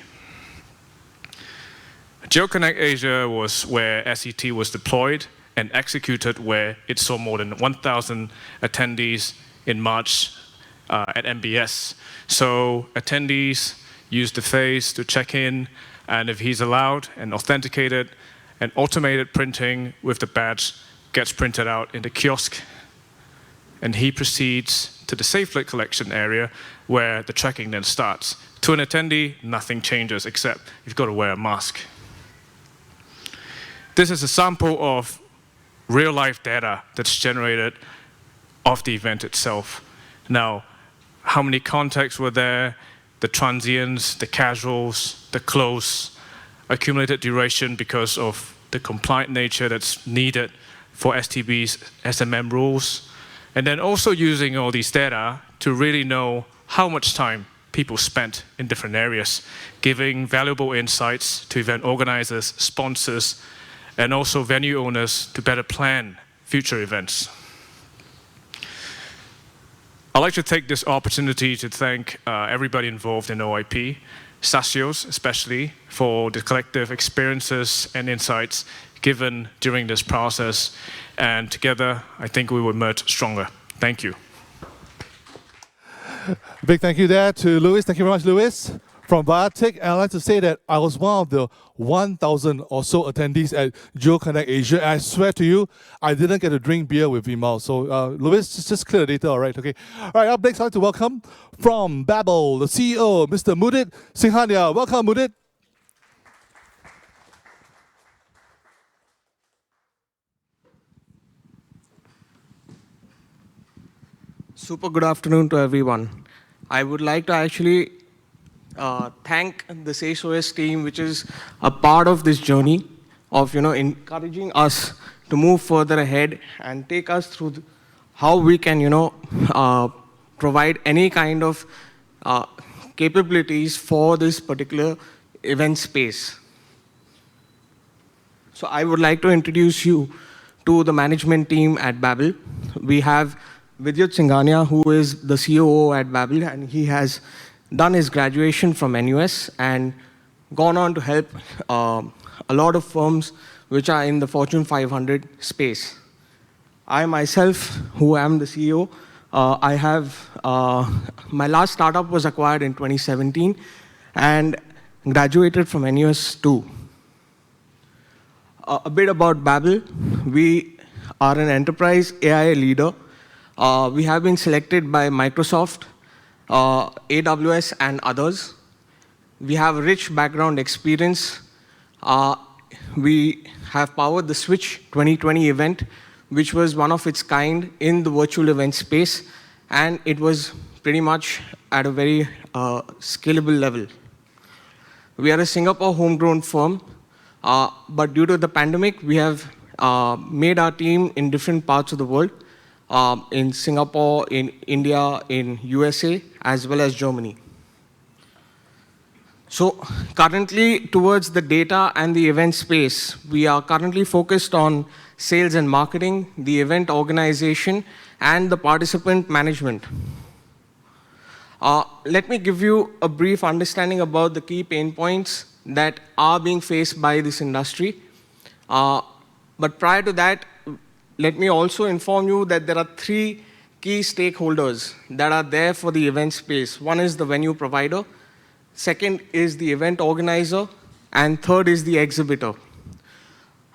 GeoConnect Asia was where SET was deployed and executed, where it saw more than 1,000 attendees in March at MBS. So attendees use the face to check in, and if he's allowed and authenticated, and automated printing with the badge gets printed out in the kiosk, and he proceeds to the SafeLit collection area where the tracking then starts. To an attendee, nothing changes except you've got to wear a mask. This is a sample of real-life data that's generated of the event itself. Now, how many contacts were there, the transients, the casuals, the close, accumulated duration because of the compliant nature that's needed for STB's SMM rules, and then also using all these data to really know how much time people spent in different areas, giving valuable insights to event organizers, sponsors, and also venue owners to better plan future events. I'd like to take this opportunity to thank everybody involved in OIP, SACEOS especially, for the collective experiences and insights given during this process. And together, I think we will emerge stronger. Thank you. Big thank you there to Louis. Thank you very much, Louis. From Viatic, and I'd like to say that I was one of the 1,000 or so attendees at GeoConnect Asia, and I swear to you, I didn't get to drink beer with Veemal. So, Louis, just clear the data, all right? Okay. All right, up next, I'd like to welcome from Babel, the CEO, Mr. 𝗏𝗏𝗯𝗏 𝗏𝗃𝗏. Welcome, 𝗏𝗏𝗏𝗏. Super good afternoon to everyone. I would like to actually thank the SACEOS team, which is a part of this journey of encouraging us to move further ahead and take us through how we can provide any kind of capabilities for this particular event space. So I would like to introduce you to the management team at Babel. We have Vidyut Singhania, who is the COO at Babel, and he has done his graduation from NUS and gone on to help a lot of firms which are in the Fortune 500 space. I myself, who am the CEO, I have, my last startup was acquired in 2017 and graduated from NUS too. A bit about Babel. We are an enterprise AI leader. We have been selected by Microsoft, AWS, and others. We have a rich background experience. We have powered the Switch 2020 event, which was one of its kind in the virtual event space, and it was pretty much at a very scalable level. We are a Singapore homegrown firm, but due to the pandemic, we have made our team in different parts of the world, in Singapore, in India, in USA, as well as Germany. So currently, towards the data and the event space, we are currently focused on sales and marketing, the event organization, and the participant management. Let me give you a brief understanding about the key pain points that are being faced by this industry. But prior to that, let me also inform you that there are three key stakeholders that are there for the event space. One is the venue provider, second is the event organizer, and third is the exhibitor.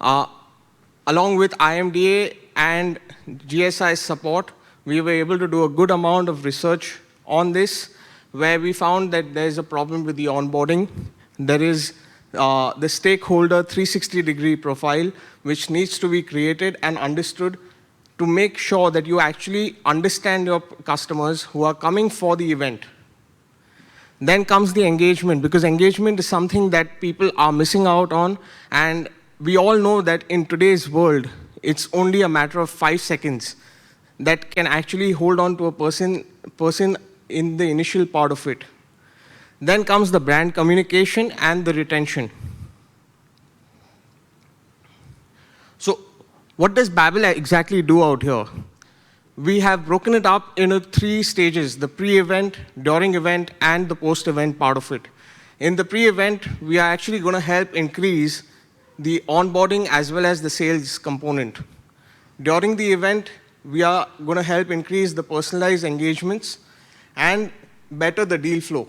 Along with IMDA and GSI's support, we were able to do a good amount of research on this, where we found that there's a problem with the onboarding. There is the stakeholder 360-degree profile, which needs to be created and understood to make sure that you actually understand your customers who are coming for the event. Then comes the engagement, because engagement is something that people are missing out on, and we all know that in today's world, it's only a matter of 5 seconds that can actually hold on to a person in the initial part of it. Then comes the brand communication and the retention. So what does Babel exactly do out here? We have broken it up into 3 stages, the pre-event, during event, and the post-event part of it. In the pre-event, we are actually going to help increase the onboarding as well as the sales component. During the event, we are going to help increase the personalized engagements and better the deal flow.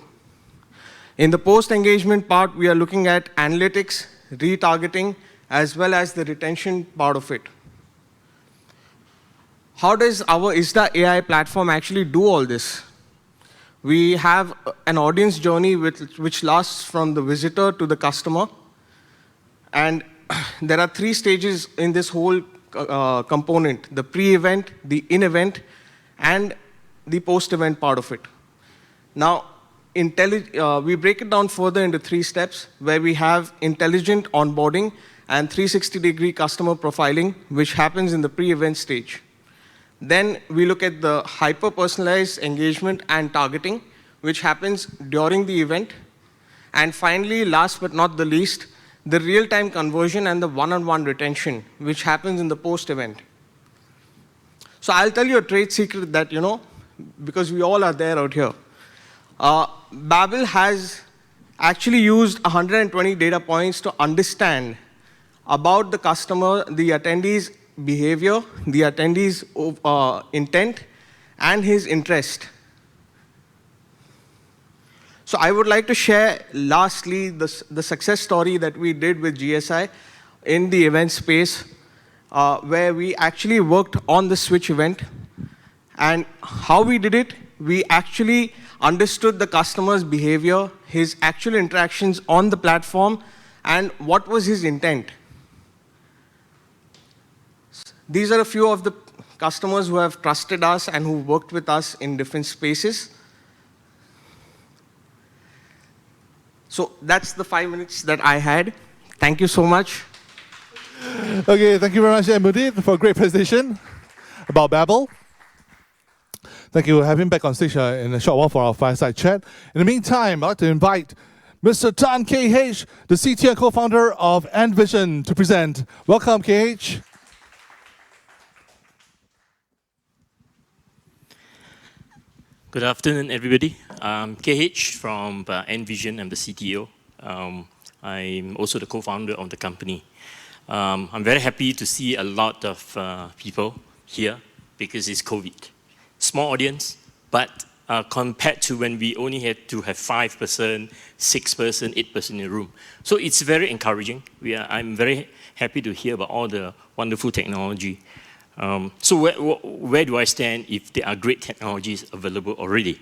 In the post-engagement part, we are looking at analytics, retargeting, as well as the retention part of it. How does our ISDA AI platform actually do all this? We have an audience journey which lasts from the visitor to the customer. And there are 3 stages in this whole component, the pre-event, the in-event, and the post-event part of it. Now, we break it down further into 3 steps, where we have intelligent onboarding and 360-degree customer profiling, which happens in the pre-event stage. Then we look at the hyper-personalized engagement and targeting, which happens during the event. And finally, last but not the least, the real-time conversion and the one-on-one retention, which happens in the post-event. So I'll tell you a trade secret that, because we all are there out here. Babel has actually used 120 data points to understand about the customer, the attendee's behavior, the attendee's intent, and his interest. So I would like to share, lastly, the success story that we did with GSI in the event space, where we actually worked on the Switch event. And how we did it, we actually understood the customer's behavior, his actual interactions on the platform, and what was his intent. These are a few of the customers who have trusted us and who worked with us in different spaces. So that's the 5 minutes that I had. Thank you so much. Okay, thank you very much, Mudit, for a great presentation about Babel. Thank you for having him back on stage in a short while for our fireside chat. In the meantime, I'd like to invite Mr. Tan KH, the CTO and co-founder of Envision, to present. Welcome, KH. Good afternoon, everybody. I'm KH from Envision. I'm the CTO. I'm also the co-founder of the company. I'm very happy to see a lot of people here because it's COVID. Small audience, but compared to when we only had to have 5%, 6%, 8% in the room. So it's very encouraging. I'm very happy to hear about all the wonderful technology. So where do I stand if there are great technologies available already?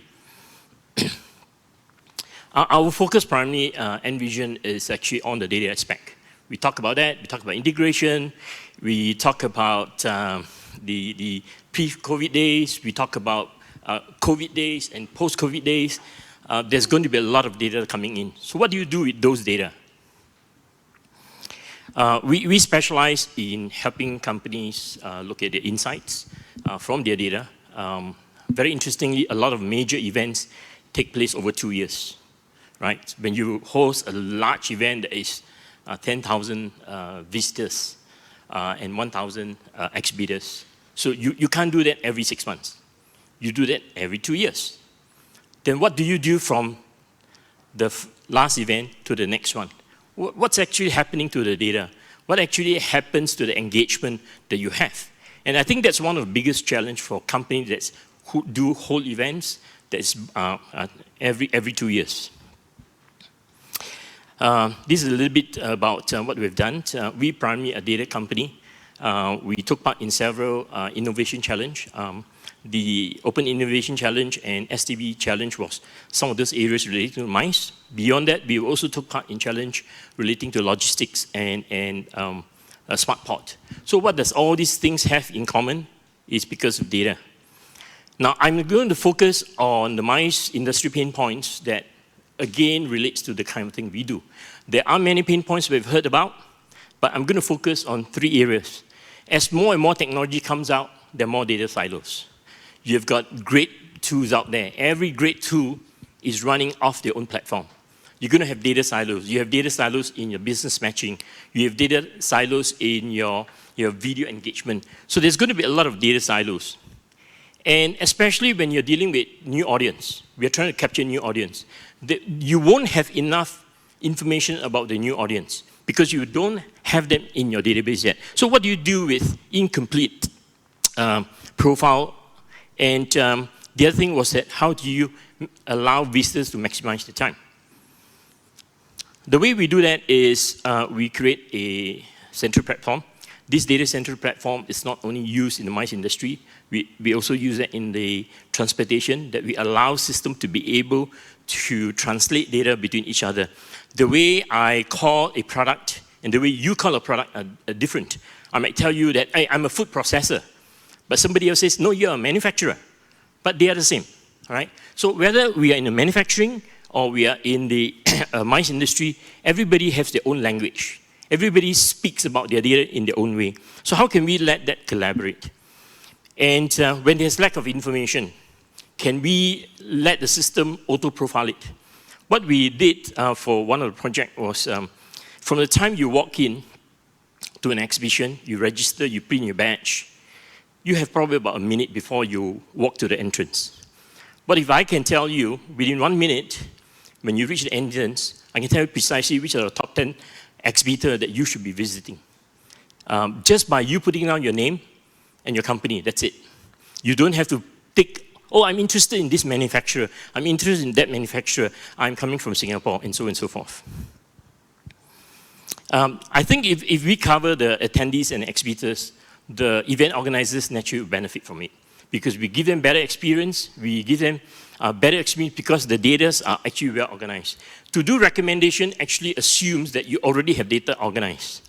Our focus primarily, Envision, is actually on the data aspect. We talk about that, we talk about integration, we talk about the pre-COVID days, we talk about COVID days and post-COVID days. There's going to be a lot of data coming in. So what do you do with those data? We specialize in helping companies look at the insights from their data. Very interestingly, a lot of major events take place over 2 years, right? When you host a large event that is 10,000 visitors and 1,000 exhibitors. So you can't do that every 6 months. You do that every 2 years. Then what do you do from the last event to the next one? What's actually happening to the data? What actually happens to the engagement that you have? And I think that's one of the biggest challenges for companies who do whole events that's every 2 years. This is a little bit about what we've done. We primarily a data company. We took part in several innovation challenge. The Open Innovation Challenge and STB Challenge was some of those areas related to mice. Beyond that, we also took part in challenge relating to logistics and a smart port. So what does all these things have in common? Is because of data. Now, I'm going to focus on the mice industry pain points that, again, relates to the kind of thing we do. There are many pain points we've heard about, but I'm going to focus on 3 areas. As more and more technology comes out, there are more data silos. You've got great tools out there. Every great tool is running off their own platform. You're going to have data silos. You have data silos in your business matching. You have data silos in your video engagement. So there's going to be a lot of data silos. And especially when you're dealing with new audience, we're trying to capture new audience. You won't have enough information about the new audience because you don't have them in your database yet. So what do you do with incomplete profile? And the other thing was that how do you allow visitors to maximize the time? The way we do that is we create a central platform. This data central platform is not only used in the MICE industry, we also use it in the transportation, that we allow system to be able to translate data between each other. The way I call a product and the way you call a product are different. I might tell you that, hey, I'm a food processor, but somebody else says, no, you're a manufacturer. But they are the same, all right? So whether we are in the manufacturing or we are in the MICE industry, everybody has their own language. Everybody speaks about their data in their own way. So how can we let that collaborate? And when there's lack of information, can we let the system auto-profile it? What we did for one of the projects was from the time you walk in to an exhibition, you register, you print your badge, you have probably about a minute before you walk to the entrance. But if I can tell you, within 1 minute, when you reach the entrance, I can tell you precisely which are the top 10 exhibitors that you should be visiting. Just by you putting down your name and your company, that's it. You don't have to take, oh, I'm interested in this manufacturer, I'm interested in that manufacturer, I'm coming from Singapore, and so on and so forth. I think if we cover the attendees and exhibitors, the event organizers naturally will benefit from it. Because we give them better experience, we give them better experience because the data are actually well organized. To do recommendation actually assumes that you already have data organized.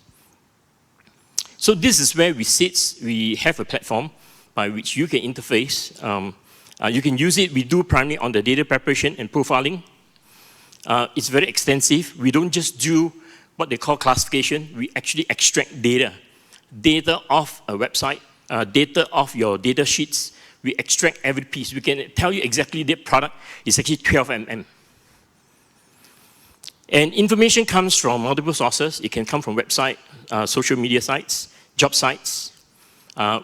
So this is where we sit. We have a platform by which you can interface. You can use it. We do primarily on the data preparation and profiling. It's very extensive. We don't just do what they call classification. We actually extract data. Data off a website, data off your data sheets. We extract every piece. We can tell you exactly that product is actually 12 mm. And information comes from multiple sources. It can come from website, social media sites, job sites.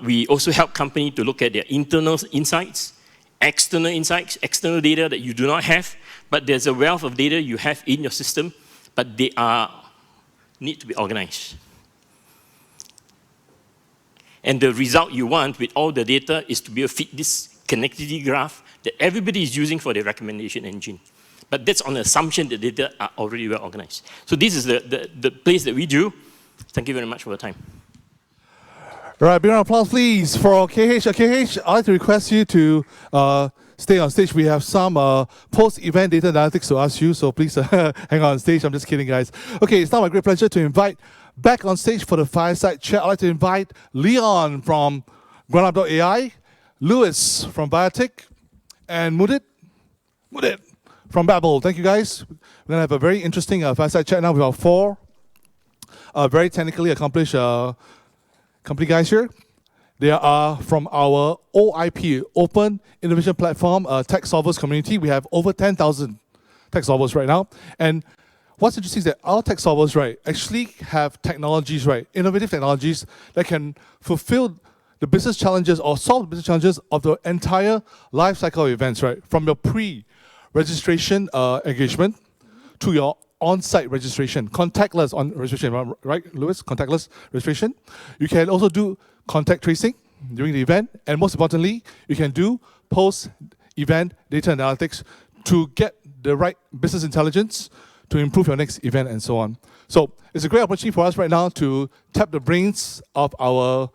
We also help companies to look at their internal insights, external data that you do not have, but there's a wealth of data you have in your system, but they need to be organized. And the result you want with all the data is to be able to fit this connectivity graph that everybody is using for their recommendation engine. But that's on the assumption that data are already well organized. So this is the place that we do. Thank you very much for your time. All right, big round of applause, please, for KH. KH, I'd like to request you to stay on stage. We have some post-event data analytics to ask you, so please hang on stage. I'm just kidding, guys. Okay, it's now my great pleasure to invite back on stage for the fireside chat. I'd like to invite Leon from GroundUp.ai, Lewis from Biotech, and Mudit from Babel. Thank you, guys. We're going to have a very interesting fireside chat now with our four very technically accomplished company guys here. They are from our OIP, Open Innovation Platform, Tech Solvers community. We have over 10,000 tech solvers right now. And what's interesting is that our tech solvers, right, actually have technologies, right, innovative technologies that can fulfill the business challenges or solve the business challenges of the entire life cycle of events, right, from your pre-registration engagement to your on-site registration, contactless on registration, right, Lewis? Contactless registration. You can also do contact tracing during the event, and most importantly, you can do post-event data analytics to get the right business intelligence to improve your next event and so on. So it's a great opportunity for us right now to tap the brains of our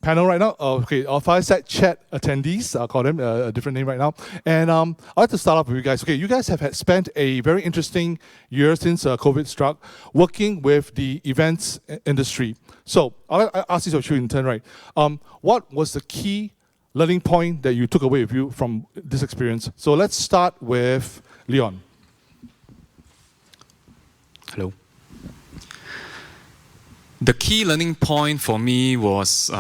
panel right now, our fireside chat attendees, I'll call them a different name right now. And I'd like to start off with you guys. Okay, you guys have spent a very interesting year since COVID struck, working with the events industry. So I'll ask you in turn, right? What was the key learning point that you took away with you from this experience? So let's start with Leon. Hello. The key learning point for me was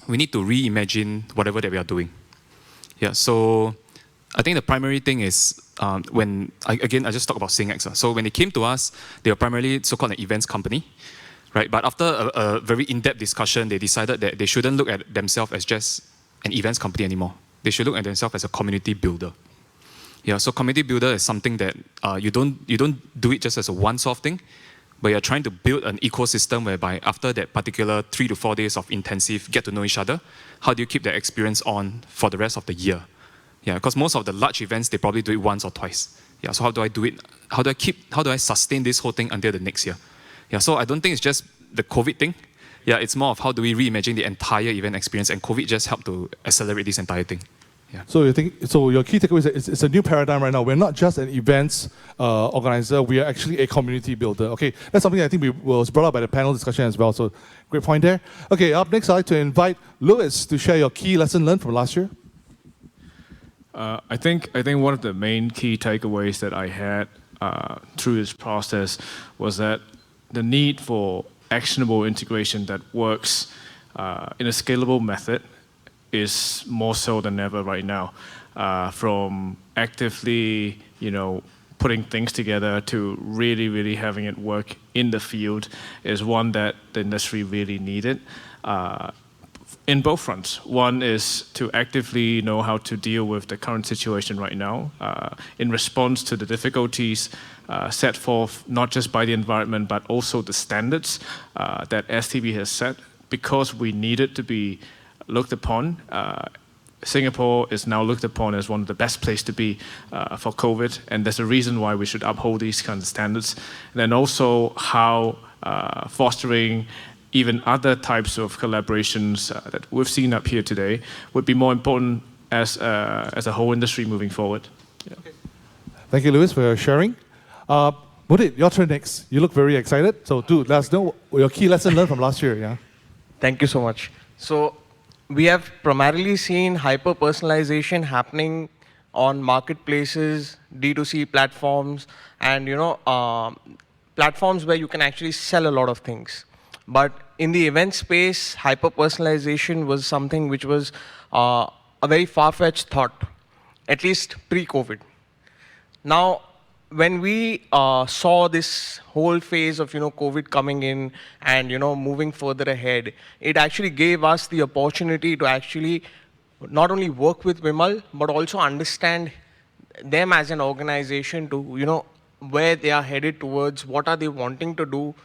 we need to reimagine whatever that we are doing. Yeah, so I think the primary thing is I just talk about SingX. So when they came to us, they were primarily so-called an events company, right? But after a very in-depth discussion, they decided that they shouldn't look at themselves as just an events company anymore. They should look at themselves as a community builder. Yeah, so community builder is something that you don't do it just as a one-off thing, but you're trying to build an ecosystem whereby after that particular 3 to 4 days of intensive get to know each other, how do you keep that experience on for the rest of the year? Yeah, because most of the large events, they probably do it once or twice. Yeah, so how do I do it? How do I sustain this whole thing until the next year? Yeah, so I don't think it's just the COVID thing. Yeah, it's more of how do we reimagine the entire event experience, and COVID just helped to accelerate this entire thing. Yeah. So your key takeaway is that it's a new paradigm right now. We're not just an events organizer, we are actually a community builder. Okay, that's something I think was brought up by the panel discussion as well, so great point there. Okay, up next I'd like to invite Louis to share your key lesson learned from last year. I think one of the main key takeaways that I had through this process was that the need for actionable integration that works in a scalable method is more so than ever right now. From actively, putting things together to really having it work in the field is one that the industry really needed. In both fronts. One is to actively know how to deal with the current situation right now in response to the difficulties set forth not just by the environment but also the standards that STB has set, because we needed to be looked upon. Singapore is now looked upon as one of the best places to be for COVID, and there's a reason why we should uphold these kinds of standards. And then also how fostering even other types of collaborations that we've seen up here today would be more important as a whole industry moving forward. Yeah. Okay. Thank you, Louis, for sharing. Mudit, your turn next. You look very excited, so let us know your key lesson learned from last year. Yeah. Thank you so much. So we have primarily seen hyper-personalization happening on marketplaces, D2C platforms, and platforms where you can actually sell a lot of things. But in the event space, hyper-personalization was something which was a very far-fetched thought, at least pre-COVID. Now, when we saw this whole phase of COVID coming in and moving further ahead, it actually gave us the opportunity to actually not only work with Veemal but also understand them as an organization to where they are headed towards, what are they wanting to do,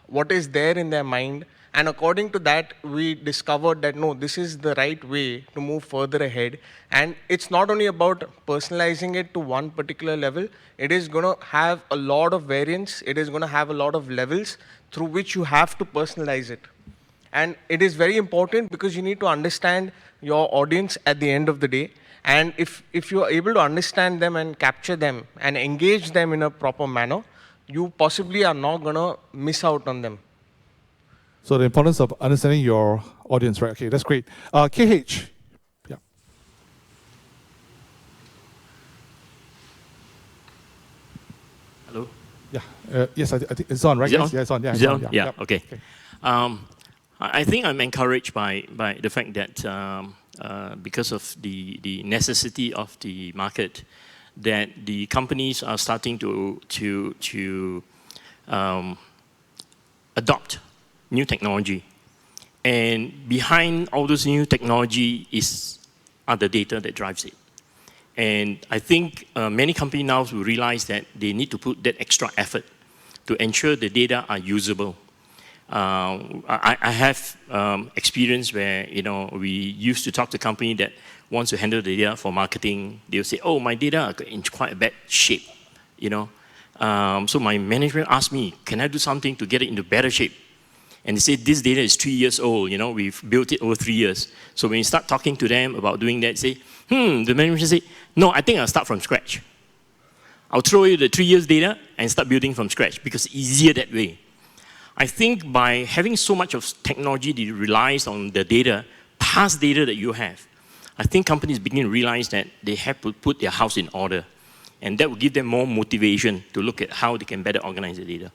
what is there in their mind. And according to that, we discovered that, no, this is the right way to move further ahead. And it's not only about personalizing it to one particular level, it is going to have a lot of variants, it is going to have a lot of levels through which you have to personalize it. And it is very important because you need to understand your audience at the end of the day. And if you are able to understand them and capture them and engage them in a proper manner, you possibly are not going to miss out on them. So the importance of understanding your audience, right? Okay, that's great. KH. Yeah. Hello? Yeah. Yes, I think it's on, right? Is it on? Yeah, it's on. Yeah, Is it's it on. on? Yeah. Yeah, Yep. okay. I think I'm encouraged by the fact that because of the necessity of the market, that the companies are starting to adopt new technology. And behind all those new technology are the data that drives it. And I think many companies now will realize that they need to put that extra effort to ensure the data are usable. I have experience where we used to talk to a company that wants to handle the data for marketing. They'll say, "Oh, my data are in quite a bad shape." So my management asked me, "Can I do something to get it into better shape?" And they said, "This data is 3 years old. We've built it over 3 years." So when you start talking to them about doing that, say, the management say, "No, I think I'll start from scratch. I'll throw you the 3 years data and start building from scratch because it's easier that way." I think by having so much of technology that relies on the data, past data that you have, I think companies begin to realize that they have to put their house in order. And that will give them more motivation to look at how they can better organize the data.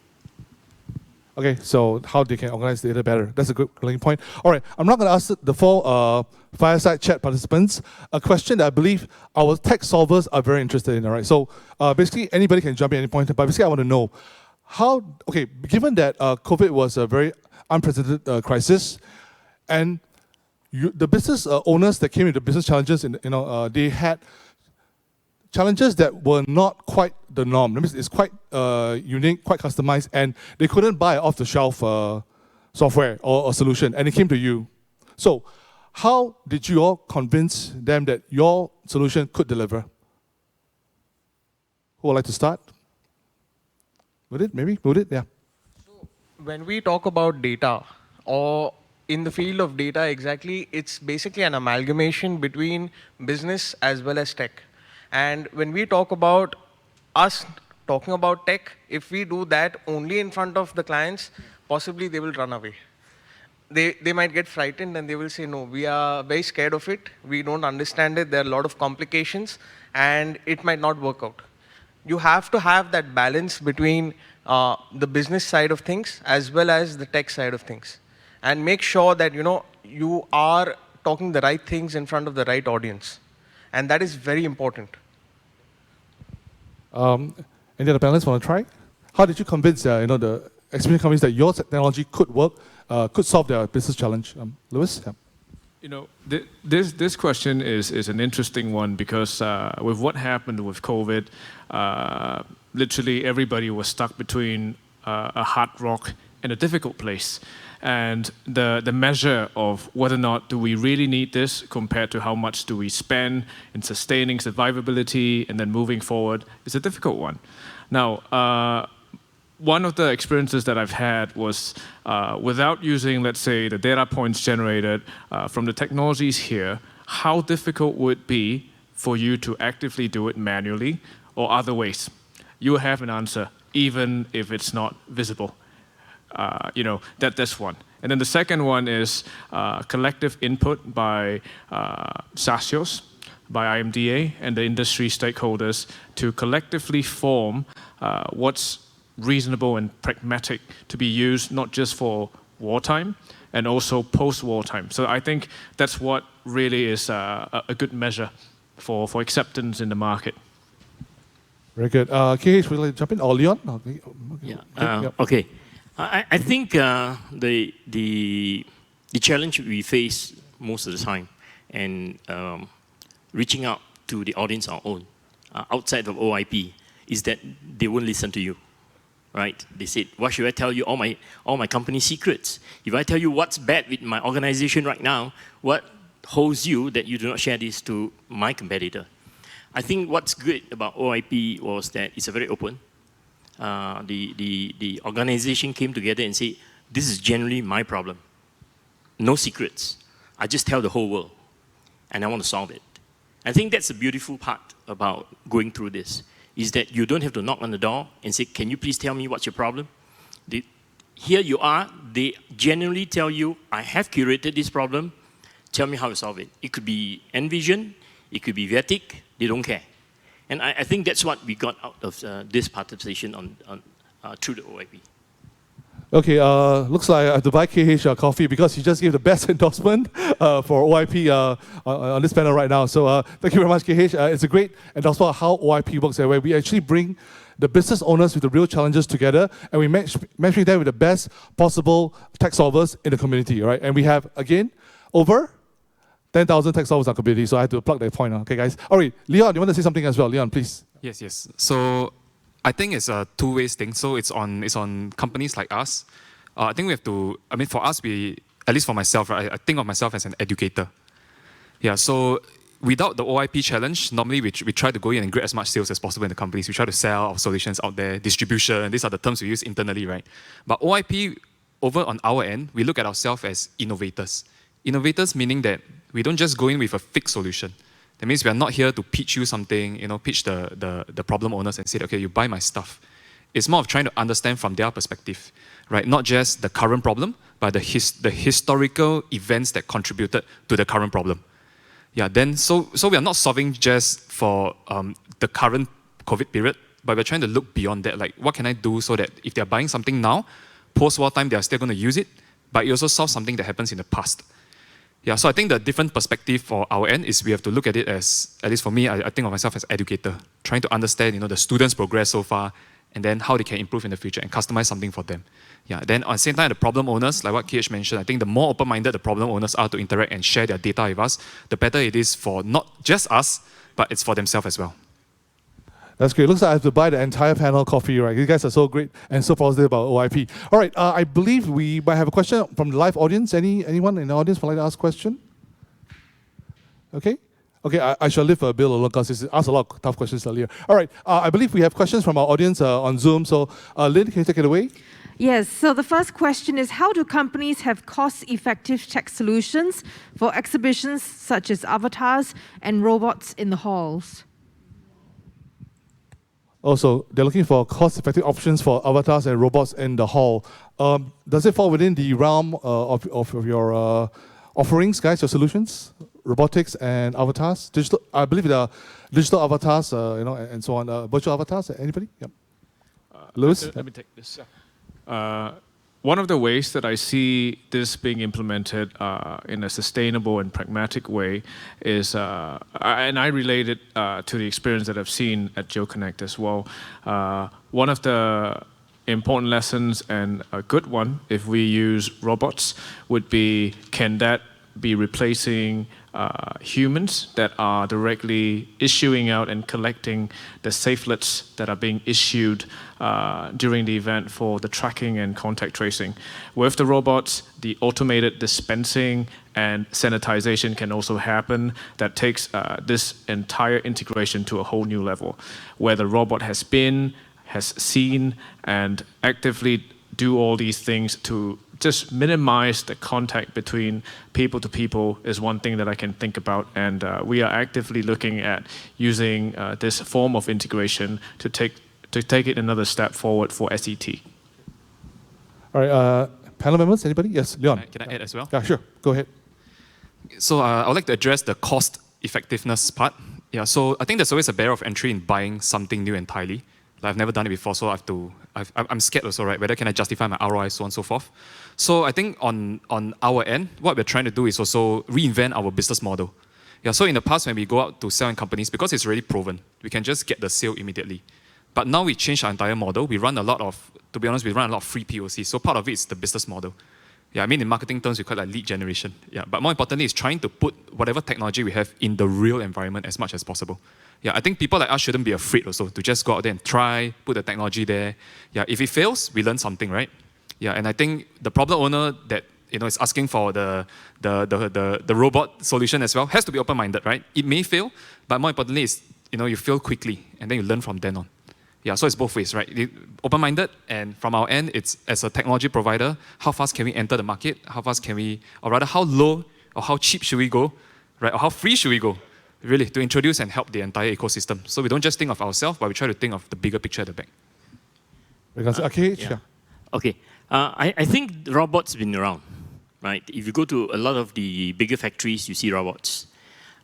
Okay, so how they can organize data better. That's a good learning point. All right, I'm not going to ask the four fireside chat participants a question that I believe our tech solvers are very interested in. All right, so basically anybody can jump in at any point, but basically I want to know how, okay, given that COVID was a very unprecedented crisis, and the business owners that came into business challenges, they had challenges that were not quite the norm. That means it's quite unique, quite customized, and they couldn't buy off-the-shelf software or solution, and it came to you. So how did you all convince them that your solution could deliver? Who would like to start? Would it, maybe? Would it? Yeah. So when we talk about data, or in the field of data exactly, it's basically an amalgamation between business as well as tech. And when we talk about us talking about tech, if we do that only in front of the clients, possibly they will run away. They might get frightened and they will say, no, we are very scared of it. We don't understand it. There are a lot of complications and it might not work out. You have to have that balance between the business side of things as well as the tech side of things. And make sure that you are talking the right things in front of the right audience. And that is very important. Any other panelists want to try? How did you convince the experienced companies that your technology could work, could solve their business challenge? Louis? Yeah. This question is an interesting one because with what happened with COVID, literally everybody was stuck between a hard rock and a difficult place. And the measure of whether or not do we really need this compared to how much do we spend in sustaining survivability and then moving forward is a difficult one. Now, one of the experiences that I've had was without using, let's say, the data points generated from the technologies here, how difficult would it be for you to actively do it manually or other ways? You have an answer, even if it's not visible. That's one. And then the second one is collective input by SACEOS, by IMDA, and the industry stakeholders to collectively form what's reasonable and pragmatic to be used not just for wartime and also post-wartime. So I think that's what really is a good measure for acceptance in the market. Very good. KH, would you like to jump in? Or Leon? Okay. Yeah. Okay. I think the challenge we face most of the time and reaching out to the audience our own, outside of OIP, is that they won't listen to you, right? They said, what should I tell you? All my company secrets. If I tell you what's bad with my organization right now, what holds you that you do not share this to my competitor? I think what's good about OIP was that it's a very open. The organization came together and said, this is generally my problem. No secrets. I just tell the whole world, and I want to solve it. I think that's the beautiful part about going through this, is that you don't have to knock on the door and say, can you please tell me what's your problem? Here you are, they genuinely tell you, I have curated this problem, tell me how to solve it. It could be Envision, it could be Viatic, they don't care. And I think that's what we got out of this participation through the OIP. Okay, looks like I have to buy KH coffee because he just gave the best endorsement for OIP on this panel right now. So thank you very much, KH. It's a great endorsement of how OIP works, where we actually bring the business owners with the real challenges together, and we matching them with the best possible tech solvers in the community, right? And we have, again, over 10,000 tech solvers in our community, so I had to plug that point. Okay, guys. All right, Leon, you want to say something as well? Leon, please. Yes. So I think it's a two-way thing. So it's on companies like us. I think we have to, for us, at least for myself, right, I think of myself as an educator. Yeah, so without the OIP challenge, normally we try to go in and get as much sales as possible in the companies. We try to sell our solutions out there, distribution, these are the terms we use internally, right? But OIP, over on our end, we look at ourselves as innovators. Innovators meaning that we don't just go in with a fixed solution. That means we are not here to pitch you something, pitch the problem owners and say, okay, you buy my stuff. It's more of trying to understand from their perspective, right? Not just the current problem, but the historical events that contributed to the current problem. Yeah, then so we are not solving just for the current COVID period, but we're trying to look beyond that. Like, what can I do so that if they're buying something now, post-war time, they are still going to use it, but it also solves something that happens in the past. Yeah, so I think the different perspective for our end is we have to look at it as, at least for me, I think of myself as educator, trying to understand, the students' progress so far, and then how they can improve in the future and customize something for them. Yeah, then at the same time, the problem owners, like what KH mentioned, I think the more open-minded the problem owners are to interact and share their data with us, the better it is for not just us, but it's for themselves as well. That's great. Looks like I have to buy the entire panel coffee, right? You guys are so great and so positive about OIP. All right, I believe we might have a question from the live audience. Anyone in the audience would like to ask a question? Okay. Okay, I shall leave Bill alone because he's asked a lot of tough questions earlier. All right, I believe we have questions from our audience on Zoom. So, Lynn, can you take it away? Yes, so the first question is, how do companies have cost-effective tech solutions for exhibitions such as avatars and robots in the halls? Also, they're looking for cost-effective options for avatars and robots in the hall. Does it fall within the realm of your offerings, guys, your solutions? Robotics and avatars? Digital, I believe the digital avatars, and so on. Virtual avatars, anybody? Yep. Lewis? Let me take this. One of the ways that I see this being implemented in a sustainable and pragmatic way is, and I relate it to the experience that I've seen at GeoConnect as well. One of the important lessons, and a good one, if we use robots, would be, can that be replacing humans that are directly issuing out and collecting the safelets that are being issued during the event for the tracking and contact tracing. With the robots, the automated dispensing and sanitization can also happen. That takes this entire integration to a whole new level, where the robot has seen, and actively do all these things to just minimize the contact between people to people is one thing that I can think about. And we are actively looking at using this form of integration to take it another step forward for SET. All right, panel members, anybody? Yes, Leon. Can I add as well? Yeah, sure. Go ahead. So I would like to address the cost effectiveness part. Yeah, so I think there's always a barrier of entry in buying something new entirely. Like, I've never done it before, so I'm scared also, right? Whether can I justify my ROI, so on and so forth. So I think on our end, what we're trying to do is also reinvent our business model. Yeah, so in the past, when we go out to sell in companies, because it's already proven, we can just get the sale immediately. But now we changed our entire model. We run a lot of, to be honest, we run a lot of free POCs. So part of it is the business model. Yeah, I mean, in marketing terms, we call it like lead generation. Yeah, but more importantly, is trying to put whatever technology we have in the real environment as much as possible. Yeah, I think people like us shouldn't be afraid also to just go out there and try, put the technology there. Yeah, if it fails, we learn something, right? Yeah, and I think the problem owner that is asking for the robot solution as well has to be open-minded, right? It may fail, but more importantly is you fail quickly and then you learn from then on. Yeah, so it's both ways, right? Open-minded, and from our end, it's as a technology provider, how fast can we enter the market? How fast can we, or rather, how low or how cheap should we go, right? Or how free should we go, really, to introduce and help the entire ecosystem? So we don't just think of ourselves, but we try to think of the bigger picture at the back. Okay, I think robots have been around, right? If you go to a lot of the bigger factories, you see robots.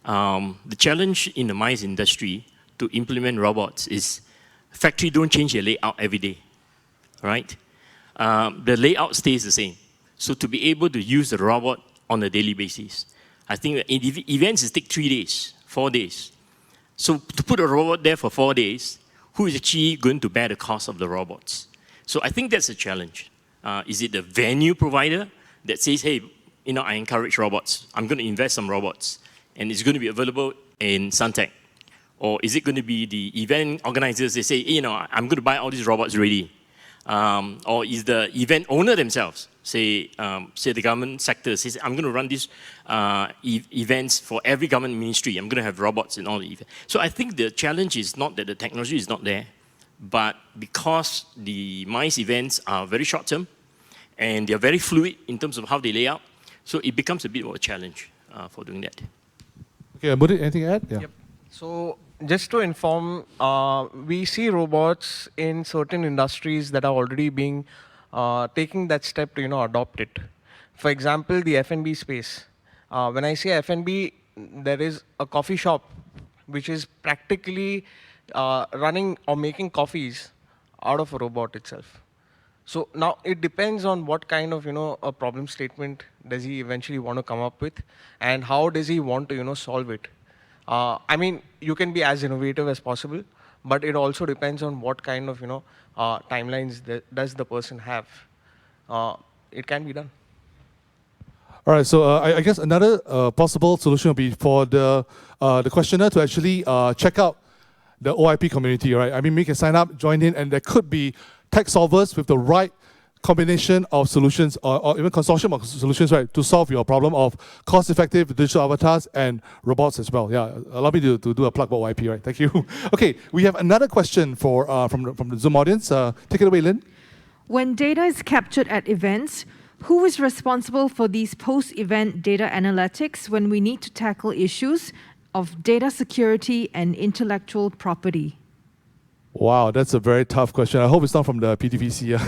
The challenge in the mice industry to implement robots is factory don't change their layout every day, right? The layout stays the same. So to be able to use the robot on a daily basis, I think events take 3 days, 4 days. So to put a robot there for 4 days, who is actually going to bear the cost of the robots? So I think that's a challenge. Is it the venue provider that says, hey, I encourage robots. I'm going to invest some robots, and it's going to be available in Suntec. Or is it going to be the event organizers? They say, I'm going to buy all these robots ready. Or is the event owner themselves, say the government sector, says, I'm going to run these events for every government ministry. I'm going to have robots in all the events. So I think the challenge is not that the technology is not there, but because the MICE events are very short-term and they're very fluid in terms of how they lay out, so it becomes a bit of a challenge for doing that. Okay, Mudit, anything to add? Yeah. Yep. So just to inform, we see robots in certain industries that are already being taking that step to adopt it. For example, the F&B space. When I say F&B, there is a coffee shop which is practically running or making coffees out of a robot itself. So now it depends on what kind of, a problem statement does he eventually want to come up with, and how does he want to, solve it. I mean, you can be as innovative as possible, but it also depends on what kind of, timelines does the person have. It can be done. All right, so I guess another possible solution would be for the questioner to actually check out the OIP community, right? I mean, we can sign up, join in, and there could be tech solvers with the right combination of solutions or even consortium of solutions, right, to solve your problem of cost-effective digital avatars and robots as well. Yeah, allow me to do a plug for OIP, right? Thank you. Okay, we have another question from the Zoom audience. Take it away, Lynn. When data is captured at events, who is responsible for these post-event data analytics when we need to tackle issues of data security and intellectual property? Wow, that's a very tough question. I hope it's not from the PTVC.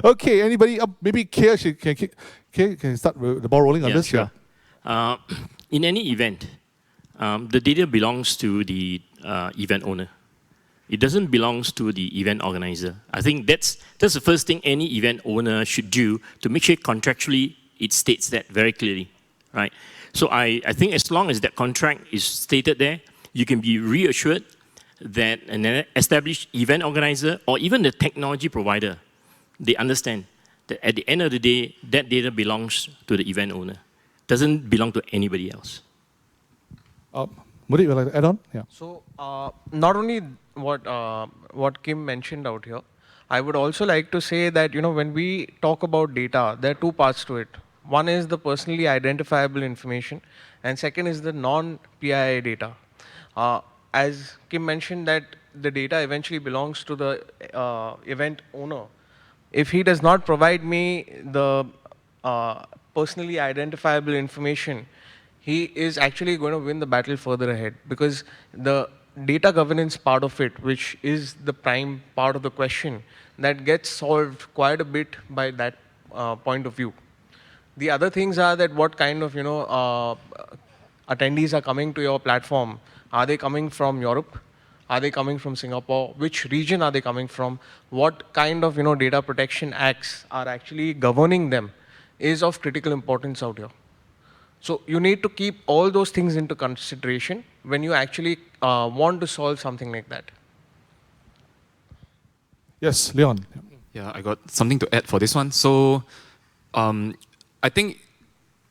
Okay, anybody? Maybe Kay can start the ball rolling on this. Sure. In any event, the data belongs to the event owner. It doesn't belong to the event organizer. I think that's the first thing any event owner should do to make sure contractually it states that very clearly, right? So I think as long as that contract is stated there, you can be reassured that an established event organizer or even the technology provider, they understand that at the end of the day, that data belongs to the event owner. It doesn't belong to anybody else. Would you like to add on? Yeah. So not only what Kim mentioned out here, I would also like to say that when we talk about data, there are two parts to it. One is the personally identifiable information, and second is the non-PII data. As Kim mentioned, that the data eventually belongs to the event owner. If he does not provide me the personally identifiable information, he is actually going to win the battle further ahead, because the data governance part of it, which is the prime part of the question, that gets solved quite a bit by that point of view. The other things are that what kind of attendees are coming to your platform. Are they coming from Europe? Are they coming from Singapore? Which region are they coming from? What kind of data protection acts are actually governing them is of critical importance out here. So you need to keep all those things into consideration when you actually want to solve something like that. Yes, Leon. Yeah, I got something to add for this one. So I think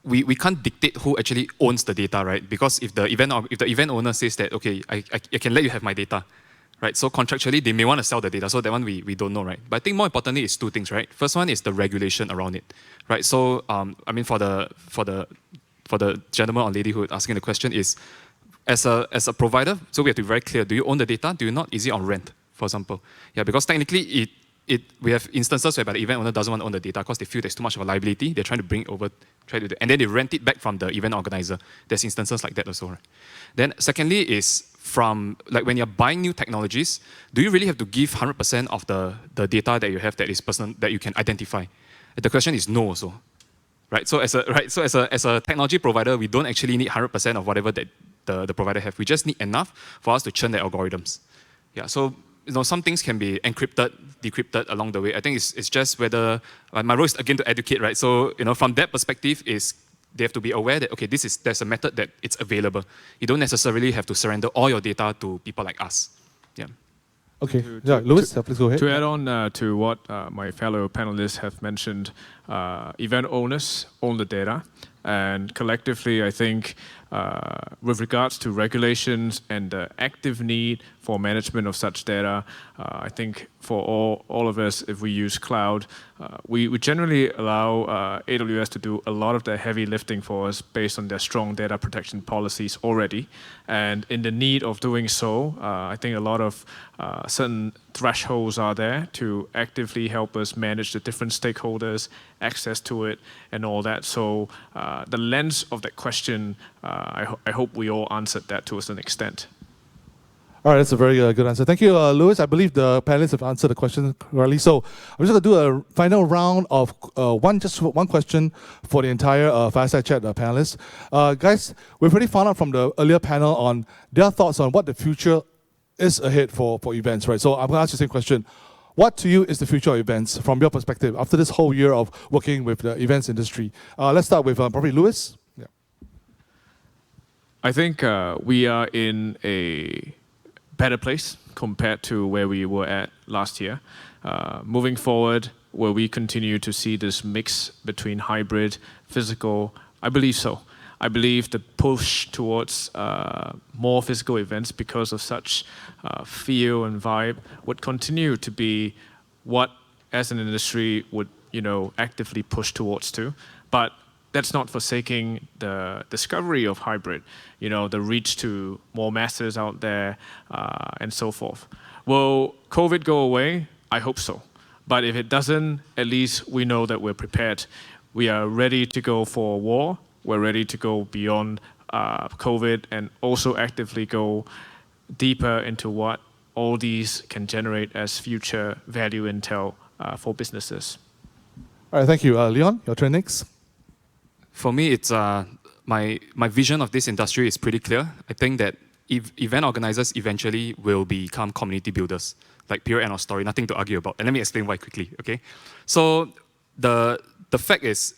we can't dictate who actually owns the data, right? Because if the event owner says that, okay, I can let you have my data, right? So contractually, they may want to sell the data. So that one we don't know, right? But I think more importantly is two things, right? First one is the regulation around it, right? So I mean, for the gentleman or lady who is asking the question is, as a provider, so we have to be very clear. Do you own the data? Do you not? Is it on rent, for example? Yeah, because technically we have instances whereby the event owner doesn't want to own the data because they feel there's too much of a liability. They're trying to bring it over, and then they rent it back from the event organizer. There's instances like that also, right? Then secondly is from, like when you're buying new technologies, do you really have to give 100% of the data that you have that is personal, that you can identify? The question is no also, right? So as a technology provider, we don't actually need 100% of whatever that the provider have. We just need enough for us to churn the algorithms. Yeah, so some things can be encrypted, decrypted along the way. I think it's just whether, my role is again to educate, right? So from that perspective is they have to be aware that, okay, there's a method that it's available. You don't necessarily have to surrender all your data to people like us. Yeah. Okay, Louis, please go ahead. To add on to what my fellow panelists have mentioned, event owners own the data, and collectively, I think, with regards to regulations and the active need for management of such data, I think for all of us, if we use cloud, we generally allow AWS to do a lot of the heavy lifting for us based on their strong data protection policies already. And in the need of doing so, I think a lot of certain thresholds are there to actively help us manage the different stakeholders, access to it, and all that. So the lens of that question, I hope we all answered that to a certain extent. All right, that's a very good answer. Thank you, Louis. I believe the panelists have answered the question correctly. So I'm just going to do a final round of one question for the entire Fireside Chat panelists. Guys, we've already found out from the earlier panel on their thoughts on what the future is ahead for events, right? So I'm going to ask you the same question. What to you is the future of events from your perspective after this whole year of working with the events industry? Let's start with probably Louis. Yeah. I think we are in a better place compared to where we were at last year. Moving forward, will we continue to see this mix between hybrid, physical? I believe so. I believe the push towards more physical events because of such feel and vibe would continue to be what, as an industry, would actively push towards to. But that's not forsaking the discovery of hybrid, the reach to more masses out there, and so forth. Will COVID go away? I hope so. But if it doesn't, at least we know that we're prepared. We are ready to go for war. We're ready to go beyond COVID and also actively go deeper into what all these can generate as future value intel for businesses. All right, thank you. Leon, your turn next. For me, it's my vision of this industry is pretty clear. I think that event organizers eventually will become community builders, like pure end of story, nothing to argue about. And let me explain why quickly, okay? So the fact is,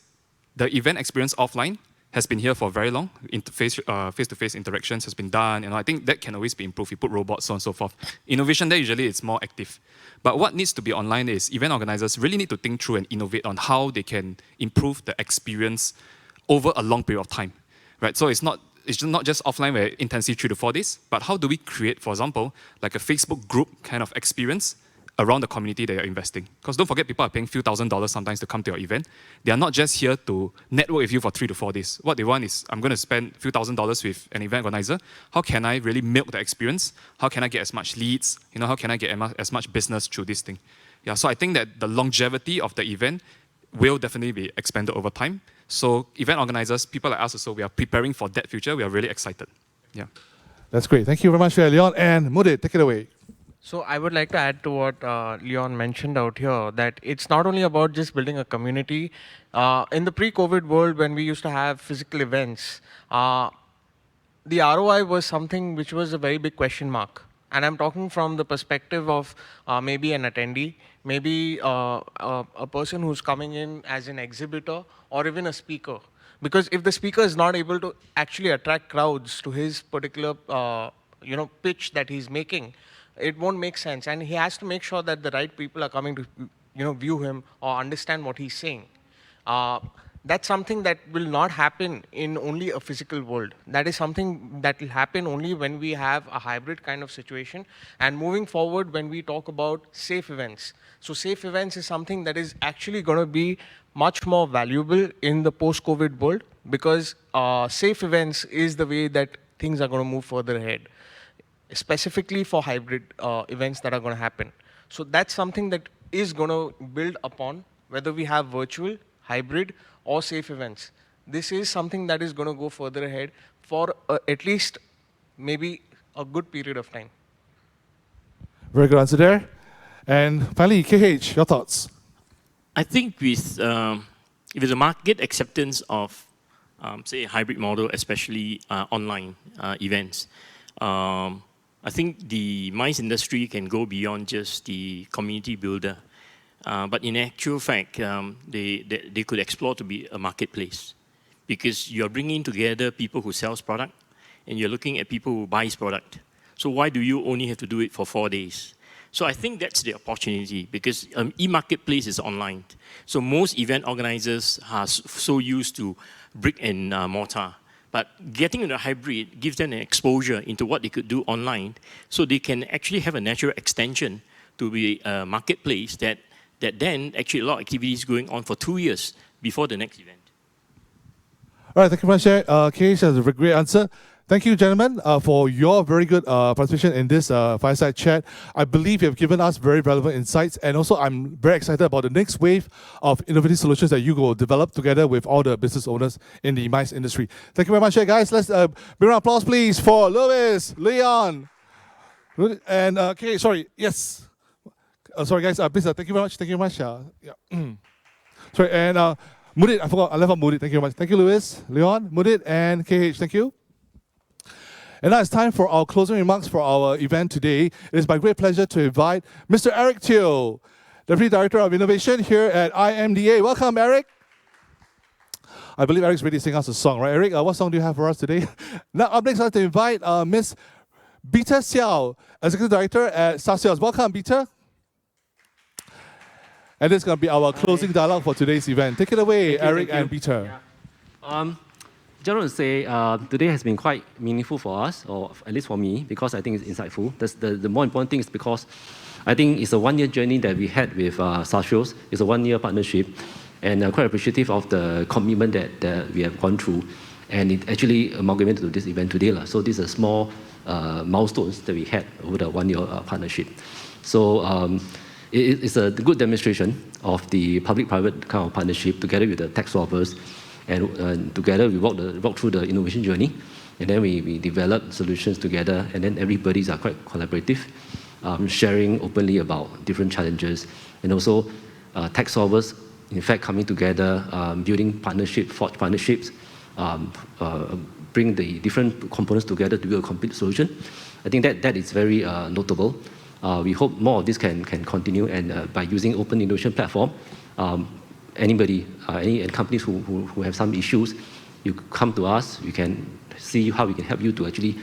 the event experience offline has been here for very long. Face-to-face interactions has been done. I think that can always be improved. You put robots, so on and so forth. Innovation there, usually it's more active. But what needs to be online is event organizers really need to think through and innovate on how they can improve the experience over a long period of time, right? So it's not just offline where intensity 3 to 4 days, but how do we create, for example, like a Facebook group kind of experience around the community that you're investing? Because don't forget, people are paying a few $1,000s sometimes to come to your event. They are not just here to network with you for 3 to 4 days. What they want is, I'm going to spend a few $1,000s with an event organizer. How can I really milk the experience? How can I get as much leads? How can I get as much business through this thing? Yeah, so I think that the longevity of the event will definitely be expanded over time. So event organizers, people like us also, we are preparing for that future. We are really excited. Yeah. That's great. Thank you very much, Leon. And Mudit, take it away. So I would like to add to what Leon mentioned out here, that it's not only about just building a community. In the pre-COVID world, when we used to have physical events, the ROI was something which was a very big question mark. And I'm talking from the perspective of maybe an attendee, maybe a person who's coming in as an exhibitor or even a speaker. Because if the speaker is not able to actually attract crowds to his particular pitch that he's making, it won't make sense. And he has to make sure that the right people are coming to view him or understand what he's saying. That's something that will not happen in only a physical world. That is something that will happen only when we have a hybrid kind of situation. And moving forward, when we talk about safe events. So safe events is something that is actually going to be much more valuable in the post-COVID world, because safe events is the way that things are going to move further ahead, specifically for hybrid events that are going to happen. So that's something that is going to build upon, whether we have virtual, hybrid, or safe events. This is something that is going to go further ahead for at least maybe a good period of time. Very good answer there. And finally, KH, your thoughts? I think with if there's a market acceptance of, say, a hybrid model, especially online events, I think the MICE industry can go beyond just the community builder. But in actual fact, they could explore to be a marketplace, because you're bringing together people who sells product and you're looking at people who buys product. So why do you only have to do it for 4 days? So I think that's the opportunity, because e-marketplace is online. So most event organizers are so used to brick and mortar. But getting into a hybrid gives them an exposure into what they could do online, so they can actually have a natural extension to be a marketplace that then actually a lot of activities going on for 2 years before the next event. All right, thank you very much. KH has a great answer. Thank you, gentlemen, for your very good participation in this fireside chat. I believe you have given us very relevant insights, and also I'm very excited about the next wave of innovative solutions that you will develop together with all the business owners in the MICE industry. Thank you very much, guys. Let's bring an applause, please, for Louis, Leon, and KH. Sorry, yes. Sorry, guys. Please, thank you very much. Thank you very much. Yeah. Sorry, and Mudit, I forgot. I left out Mudit. Thank you very much. Thank you, Louis, Leon, Mudit, and KH. Thank you. And now it's time for our closing remarks for our event today. It is my great pleasure to invite Mr. Eric Teo, Deputy Director of Innovation here at IMDA. Welcome, Eric. I believe Eric's ready to sing us a song, right, Eric? What song do you have for us today? Now, up next, I'd like to invite Ms. 𝗏𝗏 𝗟𝗃, Executive Director at SACEOS. Welcome, 𝗏𝗏. And this is going to be our closing dialogue for today's event. Take it away, Eric and 𝗏𝗏. Just want to say today has been quite meaningful for us, or at least for me, because I think it's insightful. The more important thing is because I think it's a one-year journey that we had with SACEOS. It's a one-year partnership, and I'm quite appreciative of the commitment that we have gone through. And it actually amalgamated to this event today. So these are small milestones that we had over the one-year partnership. So it's a good demonstration of the public-private kind of partnership together with the tech solvers. And together we walk through the innovation journey, and then we develop solutions together, and then everybody's are quite collaborative, sharing openly about different challenges, and also tech solvers, in fact, coming together, building partnerships, forge partnerships, bring the different components together to build a complete solution. I think that is very notable. We hope more of this can continue, and by using open innovation platform, anybody, any companies who have some issues, you come to us, we can see how we can help you to actually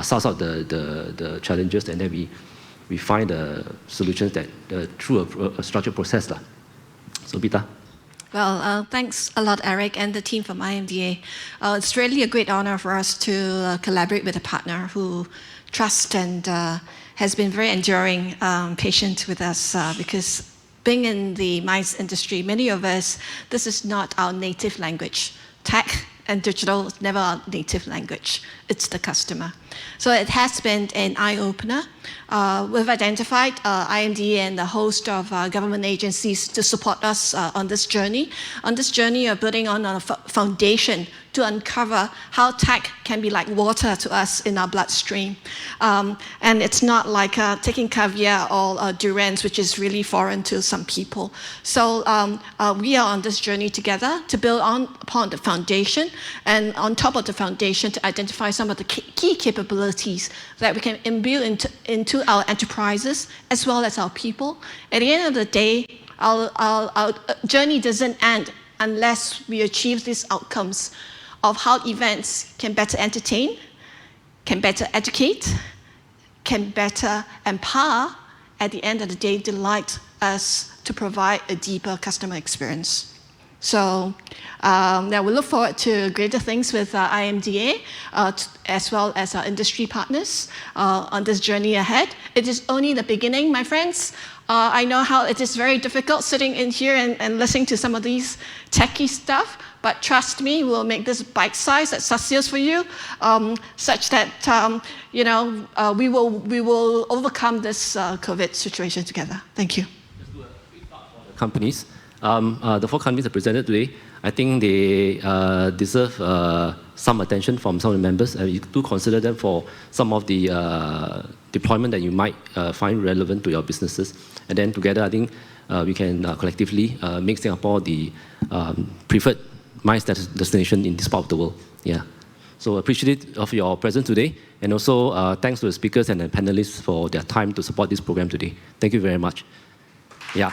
suss out the challenges, and then we find the solutions that through a structured process. So, 𝗏𝗏. Well, thanks a lot, Eric, and the team from IMDA. It's really a great honor for us to collaborate with a partner who trusts and has been very enduring, patient with us, because being in the MICE industry, many of us, this is not our native language. Tech and digital is never our native language. It's the customer. So it has been an eye-opener. We've identified IMDA and a host of government agencies to support us on this journey. On this journey of building on a foundation to uncover how tech can be like water to us in our bloodstream. And it's not like taking caviar or durians, which is really foreign to some people. So we are on this journey together to build upon the foundation, and on top of the foundation to identify some of the key capabilities that we can imbue into our enterprises as well as our people. At the end of the day, our journey doesn't end unless we achieve these outcomes of how events can better entertain, can better educate, can better empower, at the end of the day, delight us to provide a deeper customer experience. So now we look forward to greater things with IMDA, as well as our industry partners on this journey ahead. It is only the beginning, my friends. I know how it is very difficult sitting in here and listening to some of these techie stuff, but trust me, we'll make this bite-sized at SACEOS for you, such that we will overcome this COVID situation together. Thank you. Companies. The 4 companies that presented today, I think they deserve some attention from some of the members. You do consider them for some of the deployment that you might find relevant to your businesses. And then together, I think we can collectively make Singapore the preferred MICE destination in this part of the world. Yeah. So appreciative of your presence today, and also thanks to the speakers and the panelists for their time to support this program today. Thank you very much. Yeah.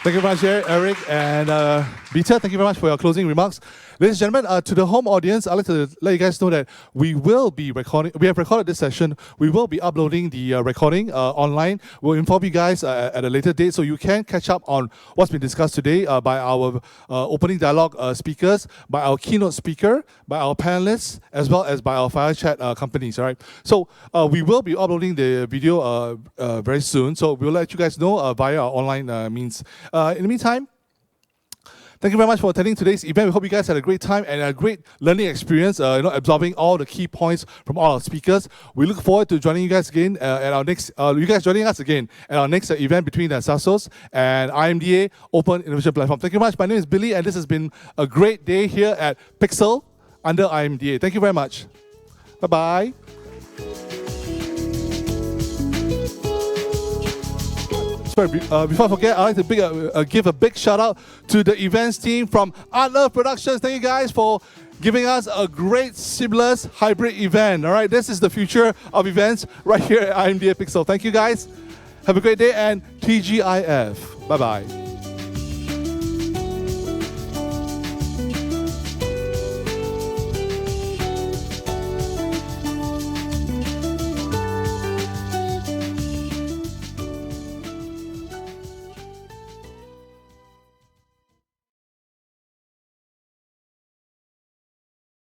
Thank you very much, Eric and 𝗏𝗏. Thank you very much for your closing remarks. Ladies and gentlemen, to the home audience, I'd like to let you guys know that we will be recording. We have recorded this session. We will be uploading the recording online. We'll inform you guys at a later date, so you can catch up on what's been discussed today by our opening dialogue speakers, by our keynote speaker, by our panelists, as well as by our fire chat companies. All right. So we will be uploading the video very soon. So we'll let you guys know via our online means. In the meantime, thank you very much for attending today's event. We hope you guys had a great time and a great learning experience, absorbing all the key points from all our speakers. We look forward to joining you guys again at our next, joining us again at our next event between SACEOS and IMDA Open Innovation Platform. Thank you very much. My name is Billy, and this has been a great day here at Pixel under IMDA. Thank you very much. Bye-bye. Sorry, before I forget, I'd like to give a big shout out to the events team from Unearthed Productions. Thank you guys for giving us a great seamless hybrid event. All right, this is the future of events right here at IMDA Pixel. Thank you guys. Have a great day and TGIF. Bye-bye.